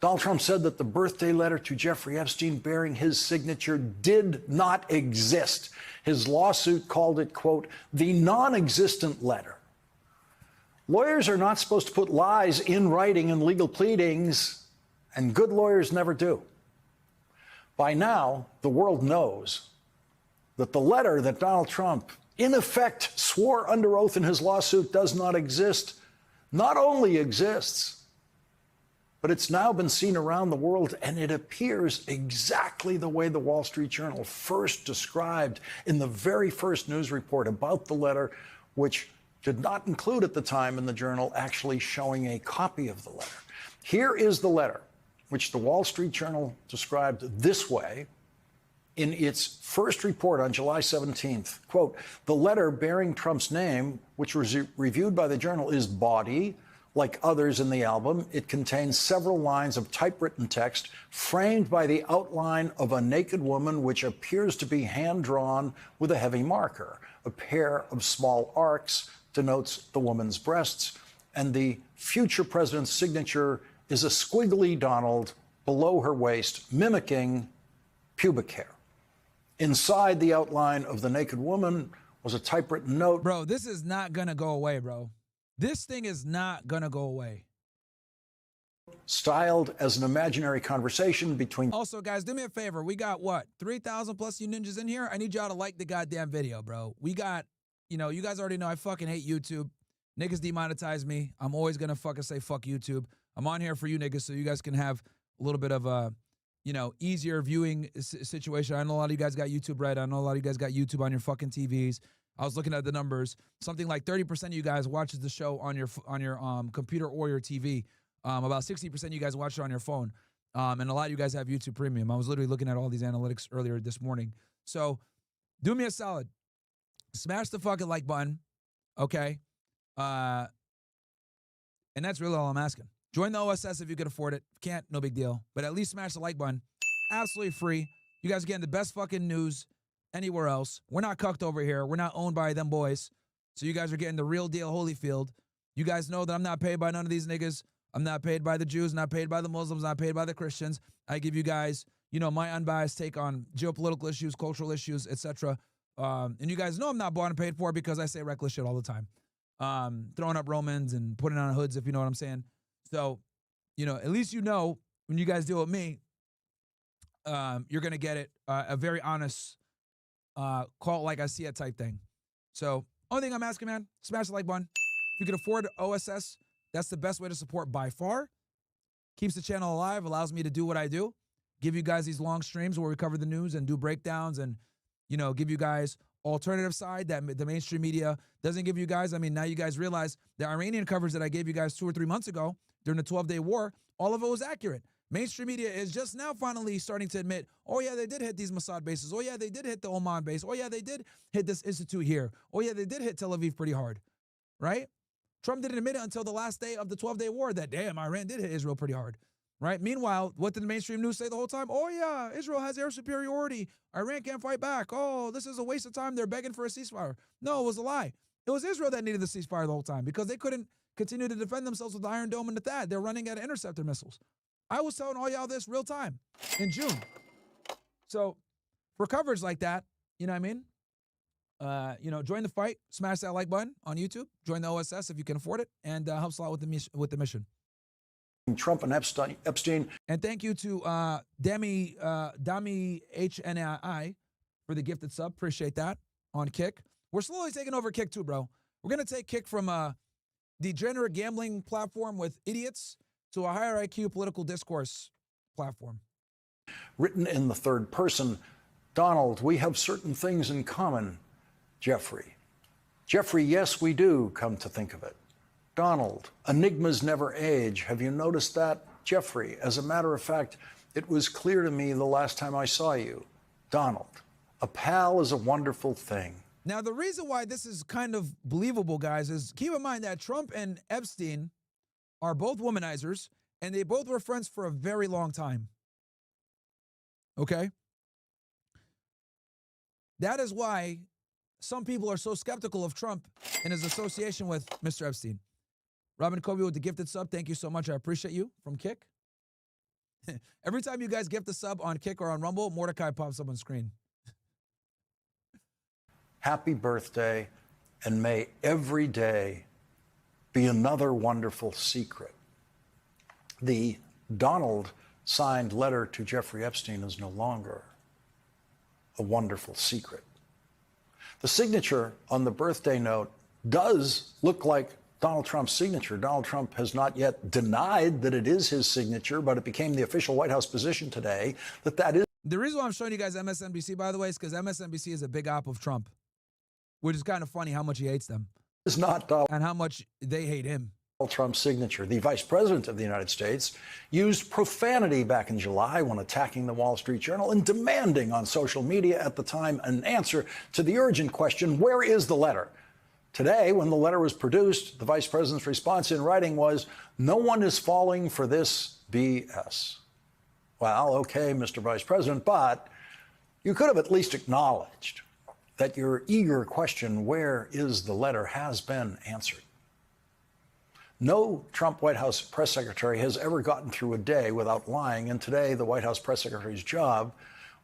Donald Trump said that the birthday letter to Jeffrey Epstein bearing his signature did not exist. His lawsuit called it, quote, the non-existent letter. Lawyers are not supposed to put lies in writing in legal pleadings, and good lawyers never do. By now, the world knows that the letter that Donald Trump, in effect, swore under oath in his lawsuit does not exist, not only exists, but it's now been seen around the world, and it appears exactly the way the Wall Street Journal first described in the very first news report about the letter, which did not include at the time in the Journal actually showing a copy of the letter. Here is the letter, which the Wall Street Journal described this way in its first report on July 17th. Quote, the letter bearing Trump's name, which was reviewed by the Journal, is bawdy. Like others in the album, it contains several lines of typewritten text framed by the outline of a naked woman, which appears to be hand-drawn with a heavy marker. A pair of small arcs denotes the woman's breasts, and the future president's signature is a squiggly Donald below her waist, mimicking pubic hair. Inside the outline of the naked woman was a typewritten note. Bro, this is not gonna go away, bro. This thing is not gonna go away. Styled as an imaginary conversation between. Also, guys, do me a favor. We got what? 3,000 plus you ninjas in here? I need y'all to like the goddamn video, bro. We got, you know, you guys already know I fucking hate YouTube. Niggas demonetize me. I'm always gonna fucking say fuck YouTube. I'm on here for you niggas so you guys can have a little bit of a, you know, easier viewing situation. I know a lot of you guys got YouTube right. I know a lot of you guys got YouTube on your fucking TVs. I was looking at the numbers. Something like 30% of you guys watches the show on your computer or your TV. About 60% of you guys watch it on your phone. And a lot of you guys have YouTube Premium. I was literally looking at all these analytics earlier this morning. So do me a solid. Smash the fucking like button, okay? And that's really all I'm asking. Join the OSS if you can afford it. If can't, no big deal. But at least smash the like button. Absolutely free. You guys are getting the best fucking news anywhere else. We're not cucked over here. We're not owned by them boys. So you guys are getting the real deal Holyfield. You guys know that I'm not paid by none of these niggas. I'm not paid by the Jews, not paid by the Muslims, not paid by the Christians. I give you guys, you know, my unbiased take on geopolitical issues, cultural issues, etc. And you guys know I'm not bought and paid for because I say reckless shit all the time. Throwing up Romans and putting on hoods, if you know what I'm saying. So, you know, at least you know when you guys deal with me, you're going to get it a very honest call it like I see it type thing. So, only thing I'm asking, man, smash the like button. If you can afford OSS, that's the best way to support by far. Keeps the channel alive, allows me to do what I do. Give you guys these long streams where we cover the news and do breakdowns and, you know, give you guys alternative side that the mainstream media doesn't give you guys. I mean, now you guys realize the Iranian coverage that I gave you guys 2 or 3 months ago during the 12-day war, all of it was accurate. Mainstream media is just now finally starting to admit, oh yeah, they did hit these Mossad bases. Oh yeah, they did hit the Oman base. Oh yeah, they did hit this institute here. Oh yeah, they did hit Tel Aviv pretty hard, right? Trump didn't admit it until the last day of the 12-day war that, damn, Iran did hit Israel pretty hard, right? Meanwhile, what did the mainstream news say the whole time? Oh yeah, Israel has air superiority. Iran can't fight back. Oh, this is a waste of time. They're begging for a ceasefire. No, it was a lie. It was Israel that needed the ceasefire the whole time because they couldn't continue to defend themselves with the Iron Dome and the THAAD. They're running out of interceptor missiles. I was telling all y'all this real time in June. So for coverage like that, you know what I mean? You know, join the fight, smash that like button on YouTube, join the OSS if you can afford it, and helps a lot with the mission. Trump and Epstein. And thank you to Dami HNI for the gifted sub. Appreciate that on Kick. We're slowly taking over Kick too, bro. We're gonna take Kick from a degenerate gambling platform with idiots to a higher IQ political discourse platform. Written in the third person, Donald, we have certain things in common, Jeffrey. Jeffrey, yes, we do, come to think of it. Donald, enigmas never age. Have you noticed that? Jeffrey, as a matter of fact, it was clear to me the last time I saw you. Donald, a pal is a wonderful thing. Now, the reason why this is kind of believable, guys, is keep in mind that Trump and Epstein are both womanizers, and they both were friends for a very long time. Okay? That is why some people are so skeptical of Trump and his association with Mr. Epstein. Robin Kobe with the gifted sub, thank you so much. I appreciate you from Kick. Every time you guys gift a sub on Kick or on Rumble, Mordecai pops up on screen. Happy birthday, and may every day be another wonderful secret. The Donald signed letter to Jeffrey Epstein is no longer a wonderful secret. The signature on the birthday note does look like Donald Trump's signature. Donald Trump has not yet denied that it is his signature, but it became the official White House position today that that is. The reason why I'm showing you guys MSNBC, by the way, is because MSNBC is a big op of Trump, which is kind of funny how much he hates them. Is not Donald and how much they hate him. Trump's signature. The vice president of the United States used profanity back in July when attacking the Wall Street Journal and demanding on social media at the time an answer to the urgent question, where is the letter? Today, when the letter was produced, the vice president's response in writing was, no one is falling for this BS. Well, okay, Mr. Vice President, but you could have at least acknowledged that your eager question, where is the letter, has been answered. No Trump White House press secretary has ever gotten through a day without lying, and today the White House press secretary's job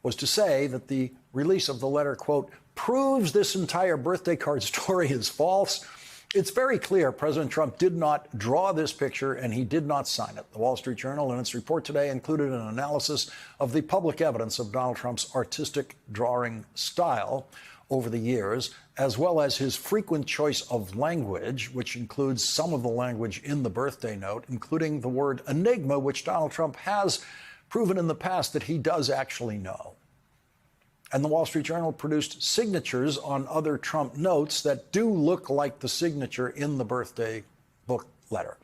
was to say that the release of the letter, quote, proves this entire birthday card story is false. It's very clear President Trump did not draw this picture and he did not sign it. The Wall Street Journal, in its report today, included an analysis of the public evidence of Donald Trump's artistic drawing style over the years, as well as his frequent choice of language, which includes some of the language in the birthday note, including the word enigma, which Donald Trump has proven in the past that he does actually know. And the Wall Street Journal produced signatures on other Trump notes that do look like the signature in the birthday book letter.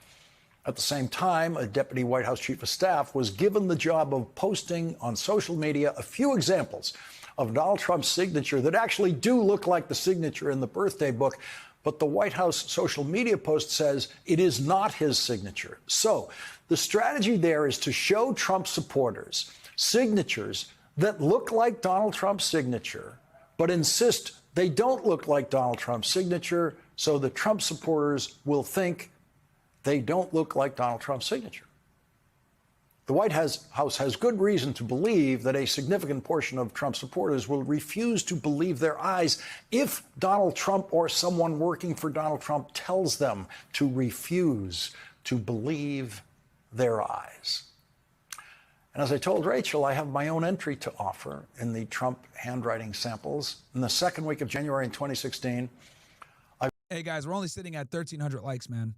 At the same time, a deputy White House chief of staff was given the job of posting on social media a few examples of Donald Trump's signature that actually do look like the signature in the birthday book, but the White House social media post says it is not his signature. So the strategy there is to show Trump supporters signatures that look like Donald Trump's signature, but insist they don't look like Donald Trump's signature, so the Trump supporters will think they don't look like Donald Trump's signature. The White House has good reason to believe that a significant portion of Trump supporters will refuse to believe their eyes if Donald Trump or someone working for Donald Trump tells them to refuse to believe their eyes. And as I told Rachel, I have my own entry to offer in the Trump handwriting samples. In the second week of January in 2016, Hey, guys, we're only sitting at 1,300 likes, man.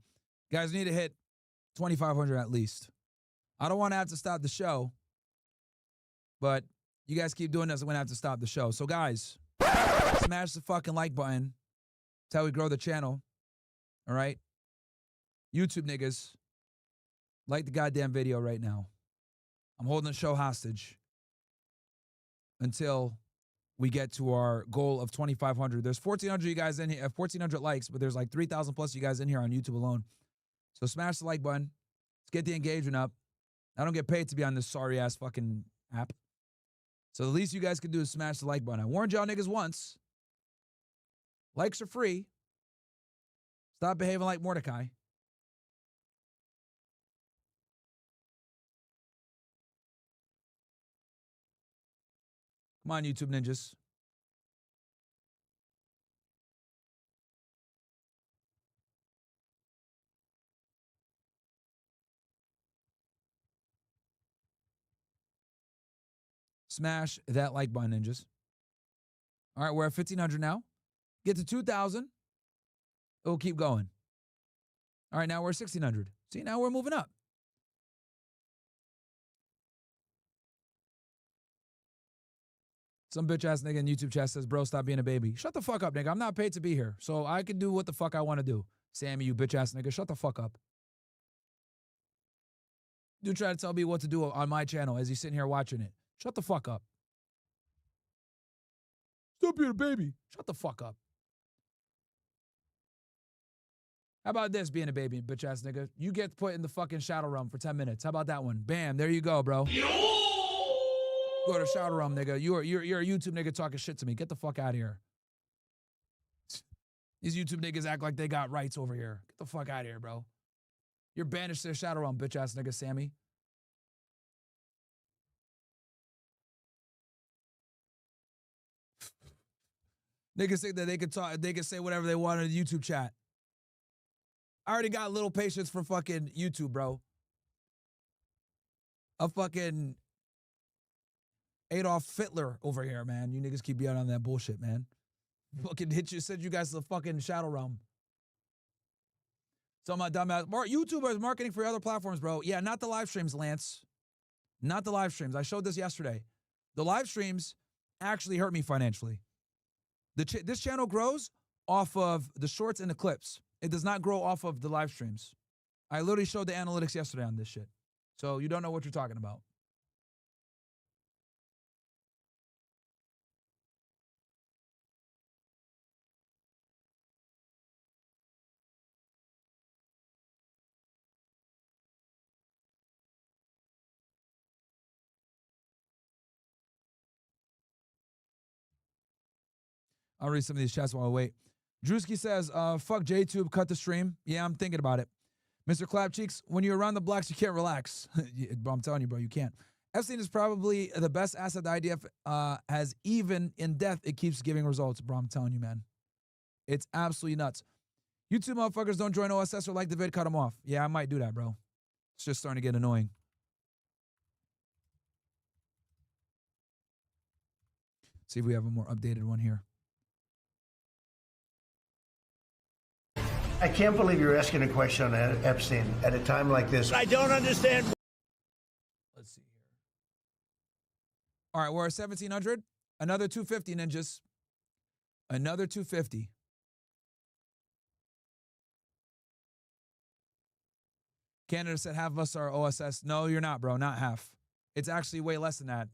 Guys, we need to hit 2,500 at least. I don't want to have to stop the show, but you guys keep doing this, I'm going to have to stop the show. So, guys, smash the fucking like button. That's how we grow the channel. All right? YouTube niggas, like the goddamn video right now. I'm holding the show hostage until we get to our goal of 2,500. There's 1,400 you guys in here, 1,400 likes, but there's like 3,000 plus you guys in here on YouTube alone. So smash the like button. Let's get the engagement up. I don't get paid to be on this sorry-ass fucking app. So the least you guys can do is smash the like button. I warned y'all niggas once. Likes are free. Stop behaving like Mordecai. Come on, YouTube ninjas. Smash that like button, ninjas. All right, we're at 1,500 now. Get to 2,000. We'll keep going. All right, now we're at 1,600. See, now we're moving up. Some bitch ass nigga in YouTube chat says, bro, stop being a baby. Shut the fuck up, nigga. I'm not paid to be here. So I can do what the fuck I want to do. Sammy, you bitch ass nigga, shut the fuck up. You try to tell me what to do on my channel as he's sitting here watching it. Shut the fuck up. Stop being a baby. Shut the fuck up. How about this being a baby, bitch ass nigga? You get put in the fucking shadow realm for 10 minutes. How about that one? Bam, there you go, bro. Go to shadow realm, nigga. You're a YouTube nigga talking shit to me. Get the fuck out of here. These YouTube niggas act like they got rights over here. Get the fuck out of here, bro. You're banished to the shadow realm, bitch ass nigga, Sammy. Niggas think that they could talk, they can say whatever they want in the YouTube chat. I already got little patience for fucking YouTube, bro. A fucking Adolf Hitler over here, man. You niggas keep being on that bullshit, man. Fucking hit you, send you guys to the fucking shadow realm. So my dumbass, YouTubers marketing for other platforms, bro. Yeah, not the live streams, Lance. Not the live streams. I showed this yesterday. The live streams actually hurt me financially. This channel grows off of the shorts and the clips. It does not grow off of the live streams. I literally showed the analytics yesterday on this shit. So you don't know what you're talking about. I'll read some of these chats while I wait. Drewski says, fuck JTube, cut the stream. Yeah, I'm thinking about it. Mr. Clapcheeks, when you're around the blacks, you can't relax. I'm telling you, bro, you can't. Epstein is probably the best asset the IDF has. Even in death, it keeps giving results, bro. I'm telling you, man. It's absolutely nuts. You two motherfuckers don't join OSS or like the vid, cut them off. Yeah, I might do that, bro. It's just starting to get annoying. See if we have a more updated one here. I can't believe you're asking a question on Epstein at a time like this. I don't understand. Let's see here. All right, we're at 1,700. Another 250, ninjas. Another 250. Canada said half of us are OSS. No, you're not, bro. Not half. It's actually way less than that.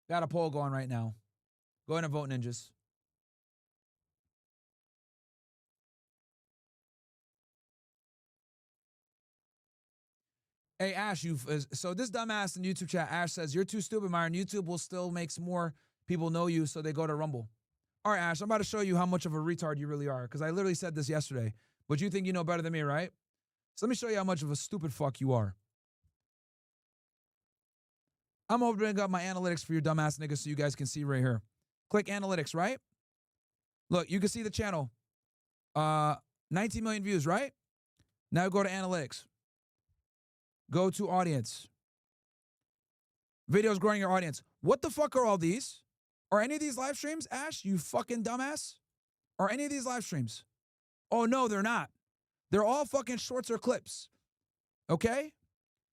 Got a poll going right now. Go ahead and vote, ninjas. Hey, Ash, so this dumbass in YouTube chat, Ash says, you're too stupid, Myron. YouTube will still make some more people know you, so they go to Rumble. All right, Ash, I'm about to show you how much of a retard you really are, because I literally said this yesterday, but you think you know better than me, right? So let me show you how much of a stupid fuck you are. I'm opening up my analytics for your dumbass niggas so you guys can see right here. Click analytics, right? Look, you can see the channel. 19 million views, right? Now go to analytics. Go to audience. Videos growing your audience. What the fuck are all these? Are any of these live streams, Ash? You fucking dumbass? Are any of these live streams? Oh, no, they're not. They're all fucking shorts or clips. Okay?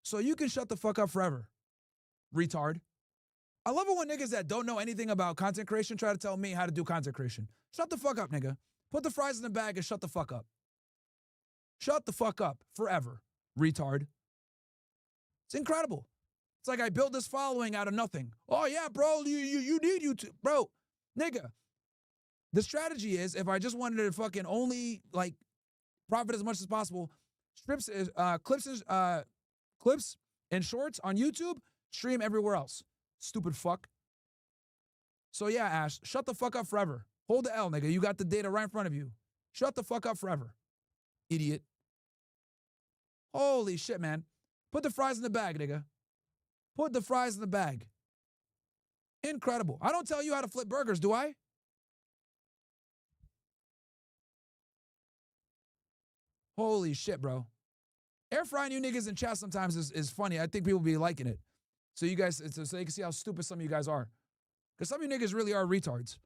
So you can shut the fuck up forever. Retard. I love it when niggas that don't know anything about content creation try to tell me how to do content creation. Shut the fuck up, nigga. Put the fries in the bag and shut the fuck up. Shut the fuck up forever. Retard. It's incredible. It's like I built this following out of nothing. Oh yeah, bro, you need YouTube. Bro, nigga. The strategy is if I just wanted to fucking only like profit as much as possible, clips and shorts on YouTube, stream everywhere else. Stupid fuck. So yeah, Ash, shut the fuck up forever. Hold the L, nigga. You got the data right in front of you. Shut the fuck up forever. Idiot. Holy shit, man. Put the fries in the bag, nigga. Put the fries in the bag. Incredible. I don't tell you how to flip burgers, do I? Holy shit, bro. Air frying you niggas in chat sometimes is funny. I think people be liking it. So you guys, so you can see how stupid some of you guys are. Because some of you niggas really are retards.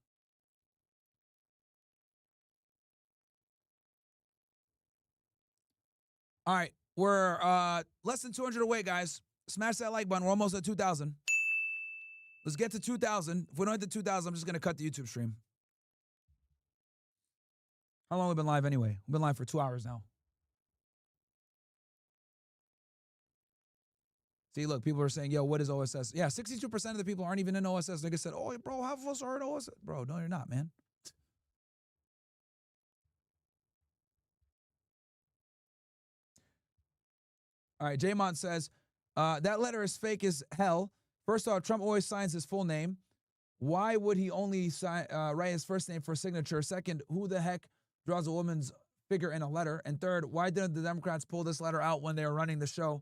All right, we're less than 200 away, guys. Smash that like button. We're almost at 2,000. Let's get to 2,000. If we don't hit the 2,000, I'm just going to cut the YouTube stream. How long have we been live anyway? We've been live for 2 hours now. See, look, people are saying, yo, what is OSS? Yeah, 62% of the people aren't even in OSS. Niggas said, oh, bro, half of us are in OSS. Bro, no, you're not, man. All right, Jaymon says, that letter is fake as hell. First off, Trump always signs his full name. Why would he only write his first name for a signature? Second, who the heck draws a woman's figure in a letter? And third, why didn't the Democrats pull this letter out when they were running the show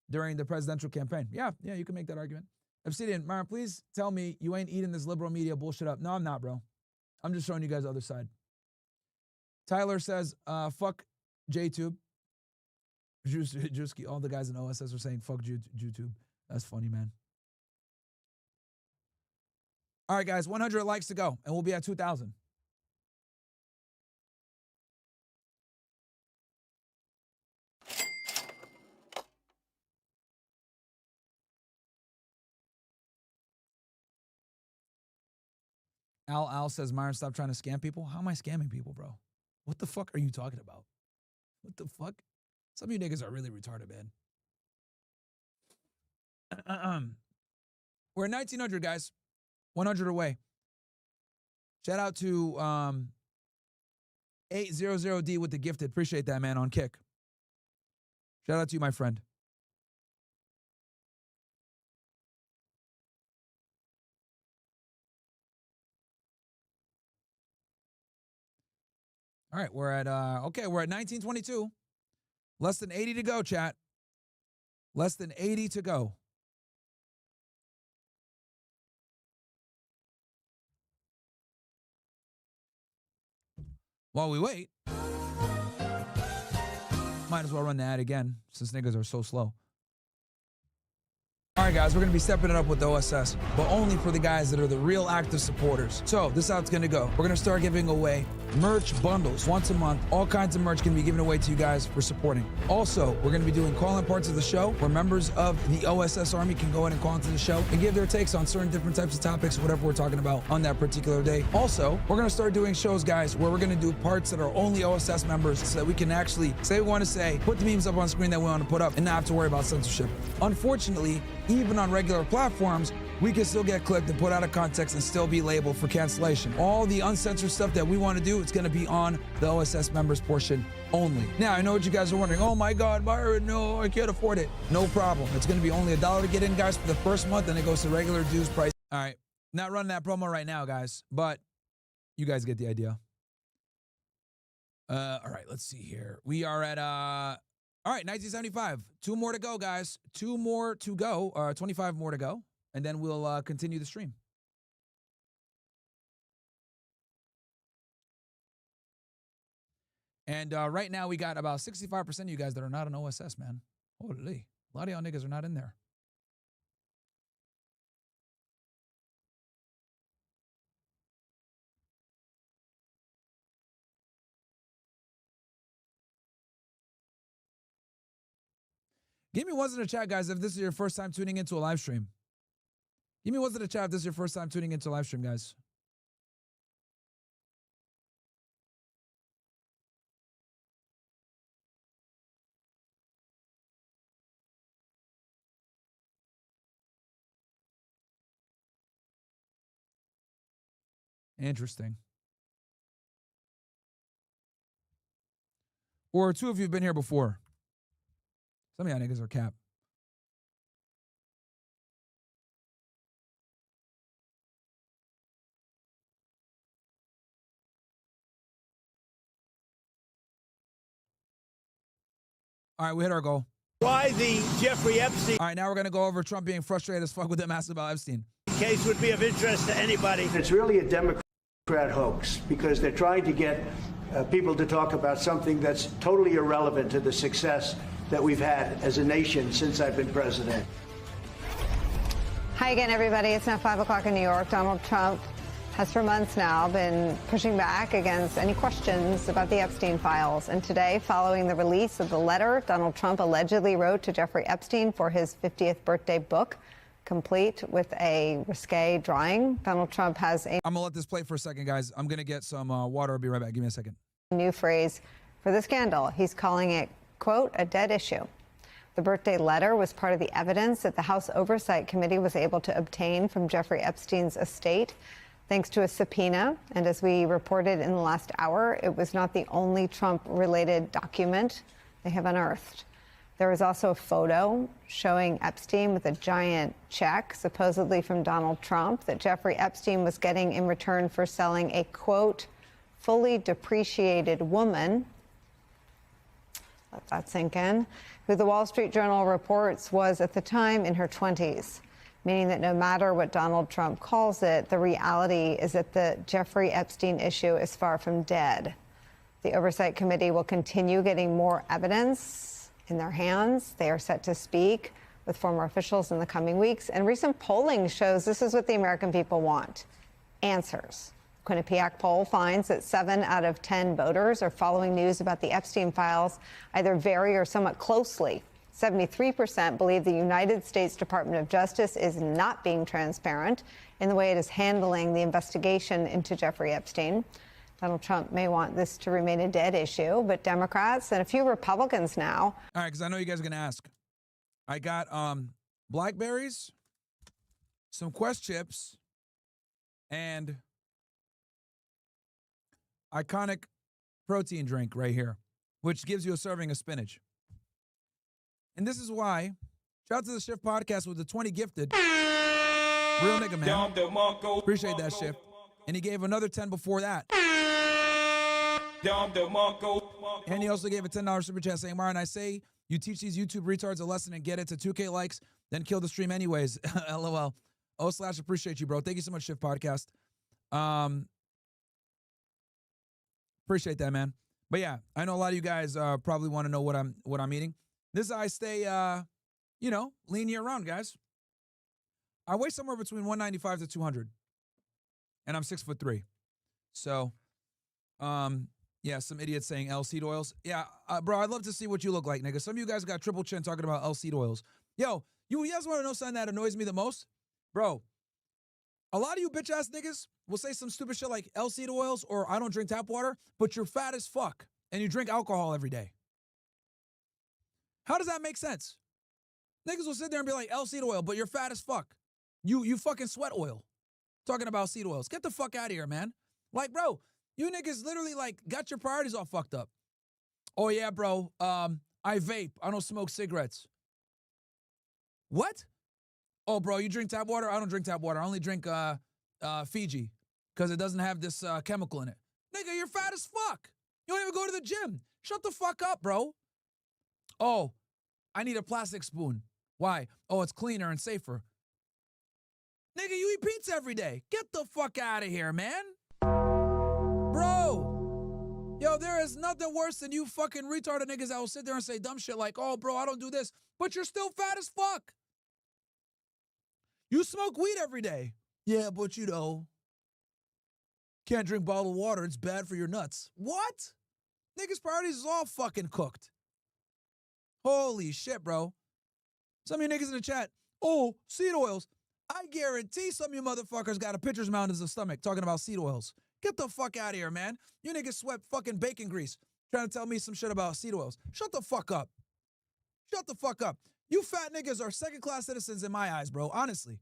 during the presidential campaign? Yeah, you can make that argument. Obsidian, Myron, please tell me you ain't eating this liberal media bullshit up. No, I'm not, bro. I'm just showing you guys the other side. Tyler says, fuck JTube. Juski, all the guys in OSS are saying, fuck YouTube. That's funny, man. All right, guys, 100 likes to go, and we'll be at 2,000. Al says, Myron, stop trying to scam people. How am I scamming people, bro? What the fuck are you talking about? What the fuck? Some of you niggas are really retarded, man. We're at 1,900, guys. 100 away. Shout out to 800D with the gifted. Appreciate that, man, on Kick. Shout out to you, my friend. All right, we're at we're at 1922. Less than 80 to go, chat. Less than 80 to go. While we wait, might as well run the ad again since niggas are so slow. All right, guys, we're going to be stepping it up with the OSS, but only for the guys that are the real active supporters. So this is how it's going to go. We're going to start giving away merch bundles once a month. All kinds of merch can be given away to you guys for supporting. Also, we're going to be doing call-in parts of the show where members of the OSS Army can go in and call into the show and give their takes on certain different types of topics, whatever we're talking about on that particular day. Also, we're going to start doing shows, guys, where we're going to do parts that are only OSS members so that we can actually say what we want to say, put the memes up on screen that we want to put up, and not have to worry about censorship. Unfortunately, even on regular platforms, we can still get clipped and put out of context and still be labeled for cancellation. All the uncensored stuff that we want to do, it's going to be on the OSS members portion only. Now, I know what you guys are wondering. Oh my God, Myron, no, I can't afford it. No problem. It's going to be only $1 to get in, guys, for the first month, and it goes to regular dues price. All right, not running that promo right now, guys, but you guys get the idea. All right, let's see here. We are at, all right, 1975. 2 more to go, guys. 2 more to go, 25 more to go. And then we'll continue the stream. And right now, we got about 65% of you guys that are not in OSS, man. Holy. A lot of y'all niggas are not in there. Give me ones in the chat, guys, if this is your first time tuning into a live stream. Give me ones in the chat if this is your first time tuning into a live stream, guys. Interesting. Or 2 of you have been here before. Some of y'all niggas are cap. All right, we hit our goal. Why the Jeffrey Epstein All right, now we're going to go over Trump being frustrated as fuck with them asking about Epstein. case would be of interest to anybody. It's really a Democrat hoax because they're trying to get people to talk about something that's totally irrelevant to the success that we've had as a nation since I've been president. Hi again, everybody. It's now 5 o'clock in New York. Donald Trump has for months now been pushing back against any questions about the Epstein files. And today, following the release of the letter Donald Trump allegedly wrote to Jeffrey Epstein for his 50th birthday book, complete with a risque drawing, Donald Trump has a I'm gonna let this play for a second, guys. I'm gonna get some water. I'll be right back. Give me a second. new phrase for the scandal. He's calling it, quote, a dead issue. The birthday letter was part of the evidence that the House Oversight Committee was able to obtain from Jeffrey Epstein's estate, thanks to a subpoena. And as we reported in the last hour, it was not the only Trump-related document they have unearthed. There was also a photo showing Epstein with a giant check, supposedly from Donald Trump, that Jeffrey Epstein was getting in return for selling a, quote, fully depreciated woman, let that sink in, who the Wall Street Journal reports was at the time in her 20s, meaning that no matter what Donald Trump calls it, the reality is that the Jeffrey Epstein issue is far from dead. The Oversight Committee will continue getting more evidence in their hands. They are set to speak with former officials in the coming weeks. And recent polling shows this is what the American people want: answers. Quinnipiac poll finds that 7 out of 10 voters are following news about the Epstein files either very or somewhat closely. 73% believe the United States Department of Justice is not being transparent in the way it is handling the investigation into Jeffrey Epstein. Donald Trump may want this to remain a dead issue, but Democrats and a few Republicans now. All right, because I know you guys are going to ask. I got blackberries, some Quest chips, and iconic protein drink right here, which gives you a serving of spinach. And this is why, shout out to the Shift Podcast with the 20 gifted. Real nigga, man. Appreciate that, Shift. And he gave another 10 before that. And he also gave a $10 super chat saying, Martin, I say you teach these YouTube retards a lesson and get it to 2K likes, then kill the stream anyways. LOL. /appreciate you, bro. Thank you so much, Shift Podcast. Appreciate that, man. But yeah, I know a lot of you guys probably want to know what I'm eating. This I stay, lean year round, guys. I weigh somewhere between 195 to 200, and I'm 6'3". So, yeah, some idiots saying L-seed oils. Yeah, bro, I'd love to see what you look like, nigga. Some of you guys got triple chin talking about L-seed oils. Yo, you guys want to know something that annoys me the most? Bro, a lot of you bitch ass niggas will say some stupid shit like L-seed oils or I don't drink tap water, but you're fat as fuck and you drink alcohol every day. How does that make sense? Niggas will sit there and be like L-seed oil, but you're fat as fuck. You fucking sweat oil. Talking about seed oils. Get the fuck out of here, man. Like, bro, you niggas literally like got your priorities all fucked up. Oh yeah, bro. I vape. I don't smoke cigarettes. What? Oh, bro, you drink tap water? I don't drink tap water. I only drink Fiji because it doesn't have this chemical in it. Nigga, you're fat as fuck. You don't even go to the gym. Shut the fuck up, bro. Oh, I need a plastic spoon. Why? Oh, it's cleaner and safer. Nigga, you eat pizza every day. Get the fuck out of here, man. Bro. Yo, there is nothing worse than you fucking retarded niggas that will sit there and say dumb shit like, oh, bro, I don't do this. But you're still fat as fuck. You smoke weed every day. Yeah, but you know, can't drink bottled water. It's bad for your nuts. What? Niggas' priorities is all fucking cooked. Holy shit, bro. Some of you niggas in the chat, oh, seed oils. I guarantee some of you motherfuckers got a pitcher's mound in the stomach talking about seed oils. Get the fuck out of here, man. You niggas sweat fucking bacon grease trying to tell me some shit about seed oils. Shut the fuck up. Shut the fuck up. You fat niggas are second-class citizens in my eyes, bro. Honestly.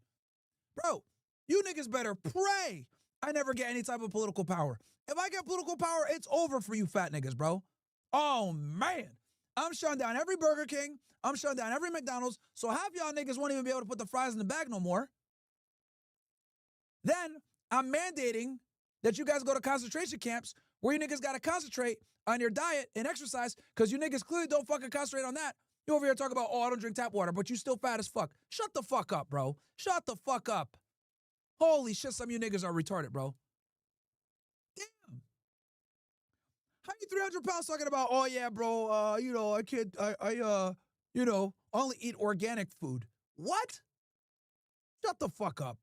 Bro, you niggas better pray I never get any type of political power. If I get political power, it's over for you fat niggas, bro. Oh, man. I'm shutting down every Burger King. I'm shutting down every McDonald's. So half y'all niggas won't even be able to put the fries in the bag no more. Then I'm mandating that you guys go to concentration camps where you niggas got to concentrate on your diet and exercise because you niggas clearly don't fucking concentrate on that. You over here talking about, oh, I don't drink tap water, but you still fat as fuck. Shut the fuck up, bro. Shut the fuck up. Holy shit, some of you niggas are retarded, bro. Damn. How you 300 pounds talking about, oh, yeah, bro, I can't, only eat organic food. What? Shut the fuck up.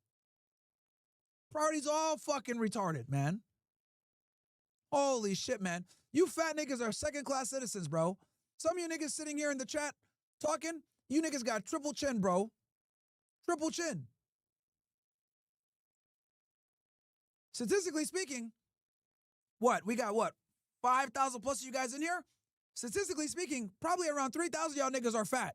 Priorities all fucking retarded, man. Holy shit, man. You fat niggas are second-class citizens, bro. Some of you niggas sitting here in the chat talking, you niggas got triple chin, bro. Triple chin. Statistically speaking, what? We got what? 5,000 plus of you guys in here? Statistically speaking, probably around 3,000 y'all niggas are fat.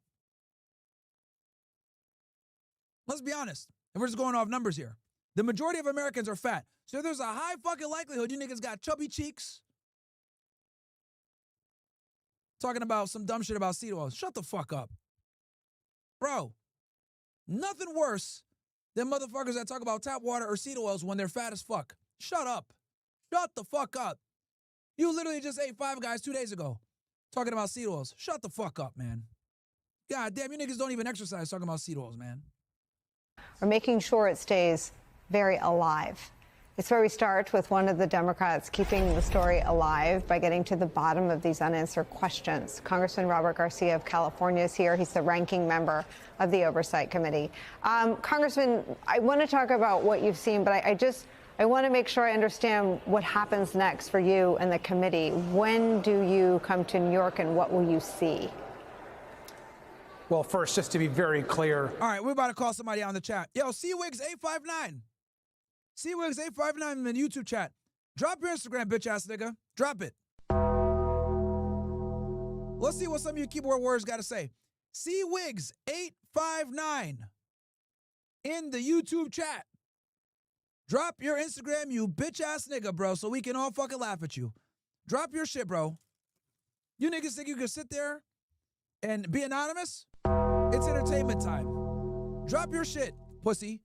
Let's be honest. And we're just going off numbers here. The majority of Americans are fat. So there's a high fucking likelihood you niggas got chubby cheeks. Talking about some dumb shit about seed oils. Shut the fuck up. Bro, nothing worse than motherfuckers that talk about tap water or seed oils when they're fat as fuck. Shut up. Shut the fuck up. You literally just ate 5 Guys 2 days ago talking about seed oils. Shut the fuck up, man. God damn, you niggas don't even exercise talking about seed oils, man. Or making sure it stays very alive. It's where we start with one of the Democrats keeping the story alive by getting to the bottom of these unanswered questions. Congressman Robert Garcia of California is here. He's the ranking member of the Oversight Committee. Congressman, I want to talk about what you've seen, but I want to make sure I understand what happens next for you and the committee. When do you come to New York and what will you see? Well, first, just to be very clear. All right, we're about to call somebody out in the chat. Yo, CWIGS859. CWIGS859 in the YouTube chat. Drop your Instagram, bitch ass nigga. Drop it. Let's see what some of you keyboard warriors got to say. CWIGS859 in the YouTube chat. Drop your Instagram, you bitch ass nigga, bro, so we can all fucking laugh at you. Drop your shit, bro. You niggas think you can sit there and be anonymous? It's entertainment time. Drop your shit, pussy.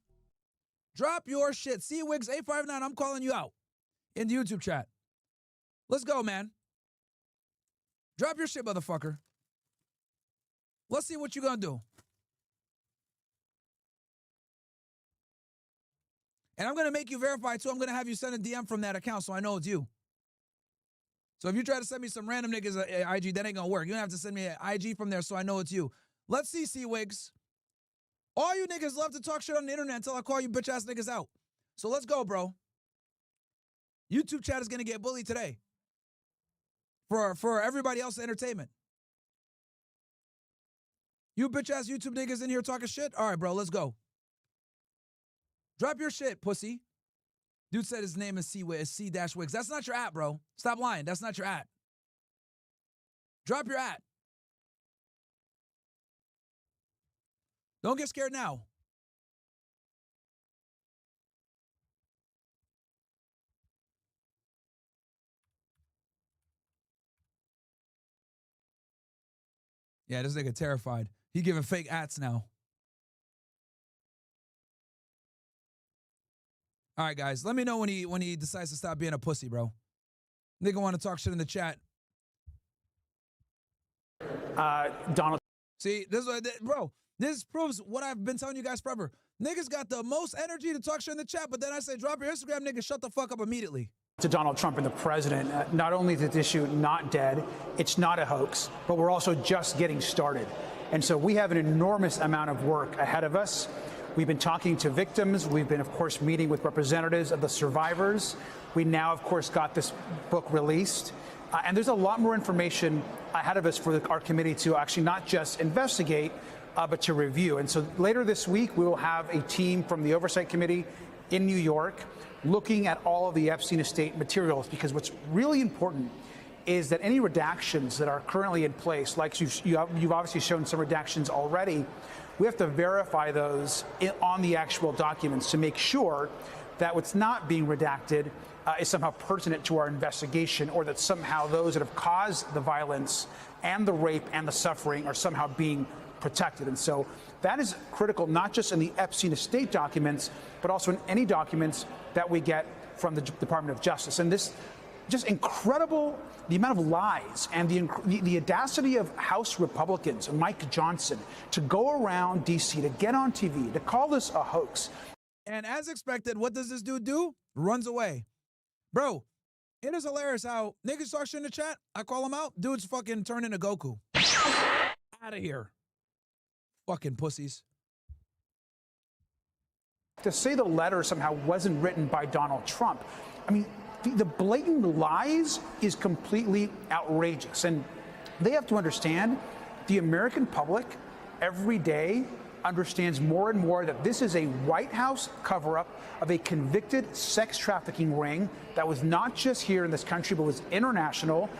Drop your shit. CWIGS859, I'm calling you out in the YouTube chat. Let's go, man. Drop your shit, motherfucker. Let's see what you gonna do. And I'm gonna make you verify too. I'm gonna have you send a DM from that account so I know it's you. So if you try to send me some random niggas at IG, that ain't gonna work. You don't have to send me an IG from there so I know it's you. Let's see, CWIGS. All you niggas love to talk shit on the internet until I call you bitch ass niggas out. So let's go, bro. YouTube chat is gonna get bullied today. For everybody else's entertainment. You bitch ass YouTube niggas in here talking shit? All right, bro, let's go. Drop your shit, pussy. Dude said his name is C-Wigs. That's not your at, bro. Stop lying. That's not your at. Drop your at. Don't get scared now. Yeah, this nigga terrified. He giving fake ats now. All right, guys. Let me know when he decides to stop being a pussy, bro. Nigga want to talk shit in the chat. Donald. See, bro, this proves what I've been telling you guys forever. Niggas got the most energy to talk shit in the chat, but then I say, drop your Instagram, nigga, shut the fuck up immediately. To Donald Trump and the president, not only is this issue not dead, it's not a hoax, but we're also just getting started. And so we have an enormous amount of work ahead of us. We've been talking to victims. We've been, of course, meeting with representatives of the survivors. We now, of course, got this book released. And there's a lot more information ahead of us for our committee to actually not just investigate, but to review. And so later this week, we will have a team from the Oversight Committee in New York looking at all of the Epstein estate materials, because what's really important is that any redactions that are currently in place, like you've obviously shown some redactions already, we have to verify those on the actual documents to make sure that what's not being redacted is somehow pertinent to our investigation, or that somehow those that have caused the violence and the rape and the suffering are somehow being protected. And so that is critical, not just in the Epstein estate documents, but also in any documents that we get from the Department of Justice. And this just incredible, the amount of lies and the audacity of House Republicans, Mike Johnson, to go around D.C., to get on TV, to call this a hoax. And as expected, what does this dude do? Runs away. Bro, it is hilarious how niggas talk shit in the chat. I call him out. Dudes fucking turn into Goku. Out of here. Fucking pussies. To say the letter somehow wasn't written by Donald Trump, I mean, the blatant lies is completely outrageous. And they have to understand, the American public every day understands more and more that this is a White House cover-up of a convicted sex trafficking ring that was not just here in this country, but was international.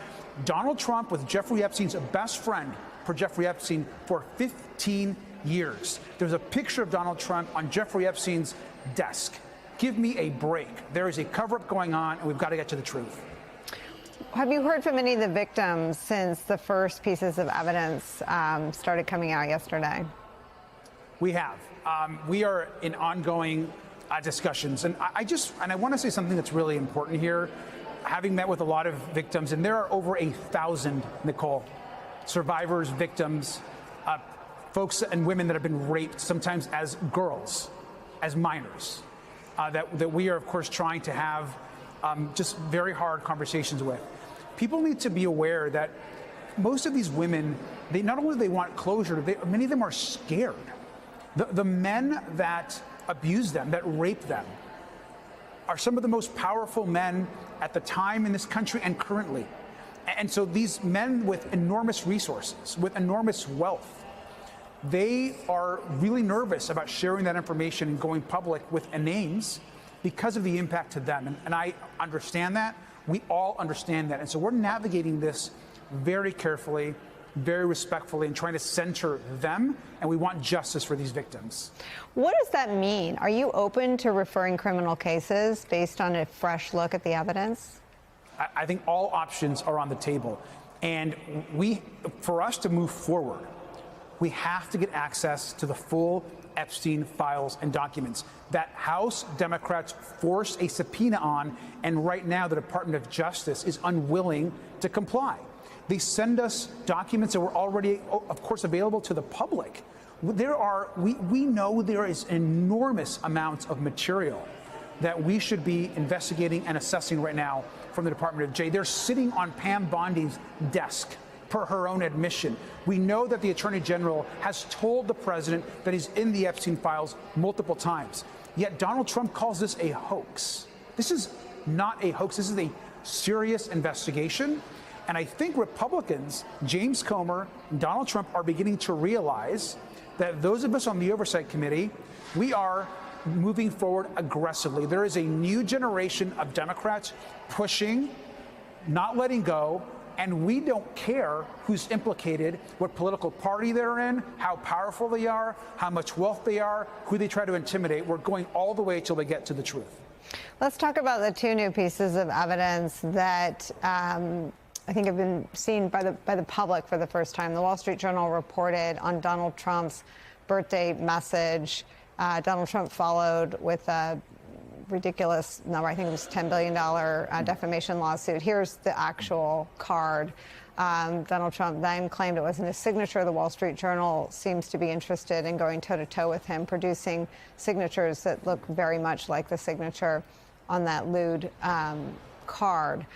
Donald Trump was Jeffrey Epstein's best friend for Jeffrey Epstein for 15 years. There's a picture of Donald Trump on Jeffrey Epstein's desk. Give me a break. There is a cover-up going on, and we've got to get to the truth. Have you heard from any of the victims since the first pieces of evidence started coming out yesterday? We have. We are in ongoing discussions. And I want to say something that's really important here. Having met with a lot of victims, and there are over 1,000, Nicole, survivors, victims, folks and women that have been raped, sometimes as girls, as minors, that we are, of course, trying to have just very hard conversations with. People need to be aware that most of these women, they not only they want closure, many of them are scared. The men that abuse them, that rape them, are some of the most powerful men at the time in this country and currently. And so these men with enormous resources, with enormous wealth, they are really nervous about sharing that information and going public with names because of the impact to them. And I understand that. We all understand that. And so we're navigating this very carefully, very respectfully, and trying to center them. And we want justice for these victims. What does that mean? Are you open to referring criminal cases based on a fresh look at the evidence? I think all options are on the table. And for us to move forward, we have to get access to the full Epstein files and documents that House Democrats forced a subpoena on, and right now the Department of Justice is unwilling to comply. They send us documents that were already, of course, available to the public. We know there is enormous amounts of material that we should be investigating and assessing right now from the Department of J. They're sitting on Pam Bondi's desk, per her own admission. We know that the Attorney General has told the president that he's in the Epstein files multiple times. Yet Donald Trump calls this a hoax. This is not a hoax. This is a serious investigation. And I think Republicans, James Comer and Donald Trump, are beginning to realize that those of us on the Oversight Committee, we are moving forward aggressively. There is a new generation of Democrats pushing, not letting go, and we don't care who's implicated, what political party they're in, how powerful they are, how much wealth they are, who they try to intimidate. We're going all the way till they get to the truth. Let's talk about the two new pieces of evidence that I think have been seen by the public for the first time. The Wall Street Journal reported on Donald Trump's birthday message. Donald Trump followed with a ridiculous number, I think it was $10 billion defamation lawsuit. Here's the actual card. Donald Trump then claimed it wasn't his signature. The Wall Street Journal seems to be interested in going toe-to-toe with him, producing signatures that look very much like the signature on that lewd card.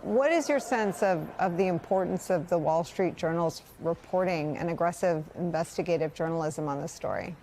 What is your sense of the importance of the Wall Street Journal's reporting and aggressive investigative journalism on this story?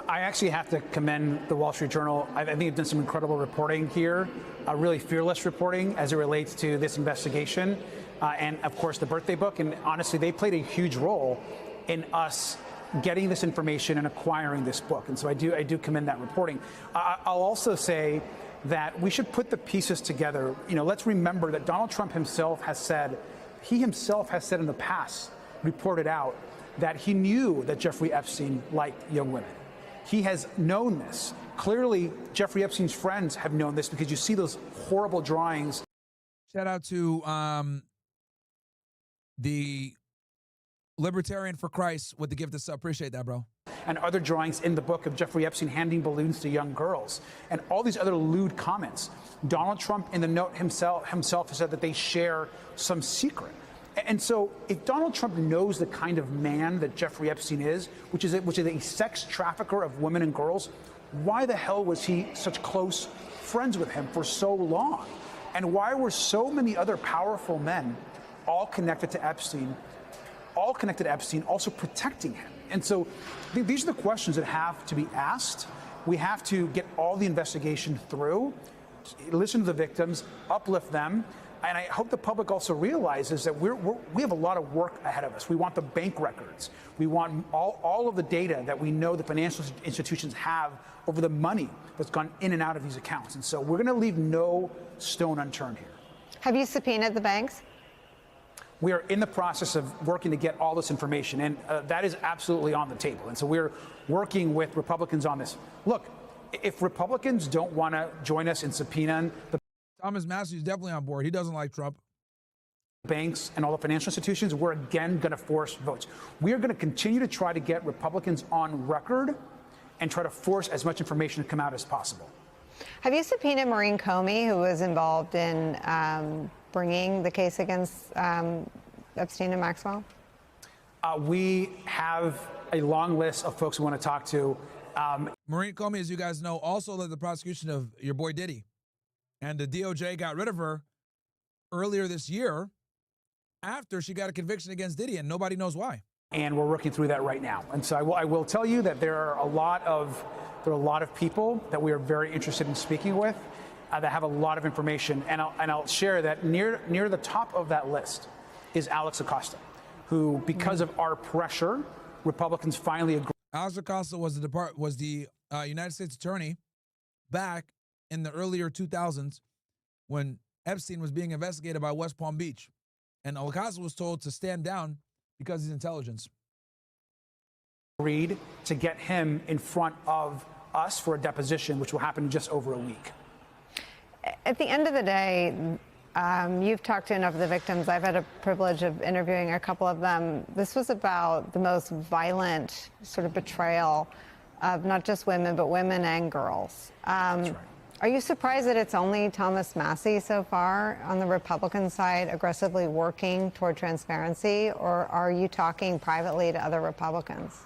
I actually have to commend the Wall Street Journal. I think they've done some incredible reporting here, really fearless reporting as it relates to this investigation, and of course the birthday book. And honestly, they played a huge role in us getting this information and acquiring this book. And so I do commend that reporting. I'll also say that we should put the pieces together. You know, let's remember that Donald Trump himself has said in the past, reported out, that he knew that Jeffrey Epstein liked young women. He has known this. Clearly, Jeffrey Epstein's friends have known this because you see those horrible drawings. Shout out to the Libertarian for Christ with the gift of sub. Appreciate that, bro. And other drawings in the book of Jeffrey Epstein handing balloons to young girls, and all these other lewd comments. Donald Trump, in the note himself has said that they share some secret. And so if Donald Trump knows the kind of man that Jeffrey Epstein is, which is a sex trafficker of women and girls, why the hell was he such close friends with him for so long? And why were so many other powerful men all connected to Epstein, also protecting him? And so I think these are the questions that have to be asked. We have to get all the investigation through, listen to the victims, uplift them. And I hope the public also realizes that we have a lot of work ahead of us. We want the bank records. We want all of the data that we know the financial institutions have over the money that's gone in and out of these accounts. And so we're going to leave no stone unturned here. Have you subpoenaed the banks? We are in the process of working to get all this information, and that is absolutely on the table. And so we're working with Republicans on this. Look, if Republicans don't want to join us in subpoenaing the Thomas Massey is definitely on board. He doesn't like Trump. banks and all the financial institutions, we're again going to force votes. We are going to continue to try to get Republicans on record and try to force as much information to come out as possible. Have you subpoenaed Maureen Comey, who was involved in bringing the case against Epstein and Maxwell? We have a long list of folks we want to talk to. Maureen Comey, as you guys know, also led the prosecution of your boy Diddy. And the DOJ got rid of her earlier this year after she got a conviction against Diddy, and nobody knows why. And we're working through that right now. And so I will tell you that there are a lot of people that we are very interested in speaking with that have a lot of information. And I'll share that near the top of that list is Alex Acosta, who, because of our pressure, Republicans finally agreed. Alex Acosta was the United States attorney back in the earlier 2000s when Epstein was being investigated by West Palm Beach. And Acosta was told to stand down because of his intelligence. Agreed to get him in front of us for a deposition, which will happen in just over a week. At the end of the day, you've talked to enough of the victims. I've had a privilege of interviewing a couple of them. This was about the most violent sort of betrayal of not just women, but women and girls. That's right. Are you surprised that it's only Thomas Massey so far on the Republican side aggressively working toward transparency, or are you talking privately to other Republicans?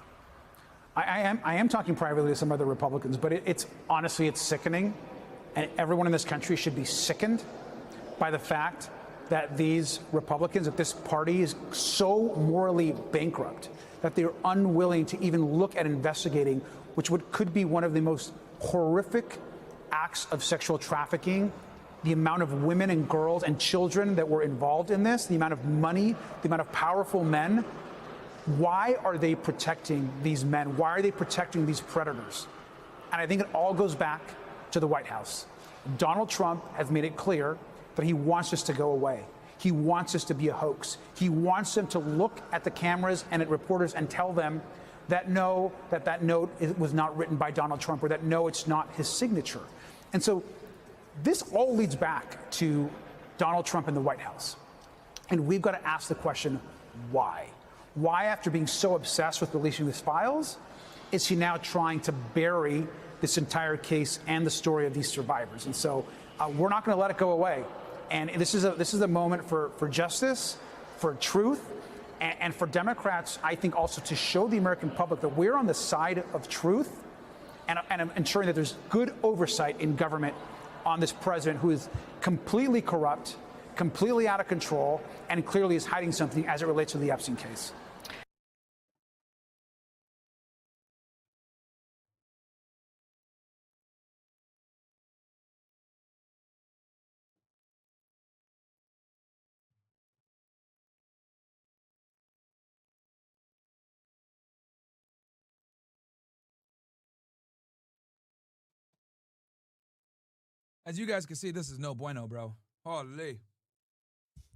I am talking privately to some other Republicans, but it's honestly, it's sickening. And everyone in this country should be sickened by the fact that these Republicans, that this party is so morally bankrupt that they're unwilling to even look at investigating, which could be one of the most horrific acts of sexual trafficking, the amount of women and girls and children that were involved in this, the amount of money, the amount of powerful men. Why are they protecting these men? Why are they protecting these predators? And I think it all goes back to the White House. Donald Trump has made it clear that he wants this to go away. He wants this to be a hoax. He wants them to look at the cameras and at reporters and tell them that no, that note was not written by Donald Trump, or that no, it's not his signature. And so this all leads back to Donald Trump and the White House. And we've got to ask the question, why? Why, after being so obsessed with releasing these files, is he now trying to bury this entire case and the story of these survivors? And so we're not going to let it go away. And this is a moment for justice, for truth, and for Democrats, I think, also to show the American public that we're on the side of truth and ensuring that there's good oversight in government on this president who is completely corrupt, completely out of control, and clearly is hiding something as it relates to the Epstein case. As you guys can see, this is no bueno, bro. Holy.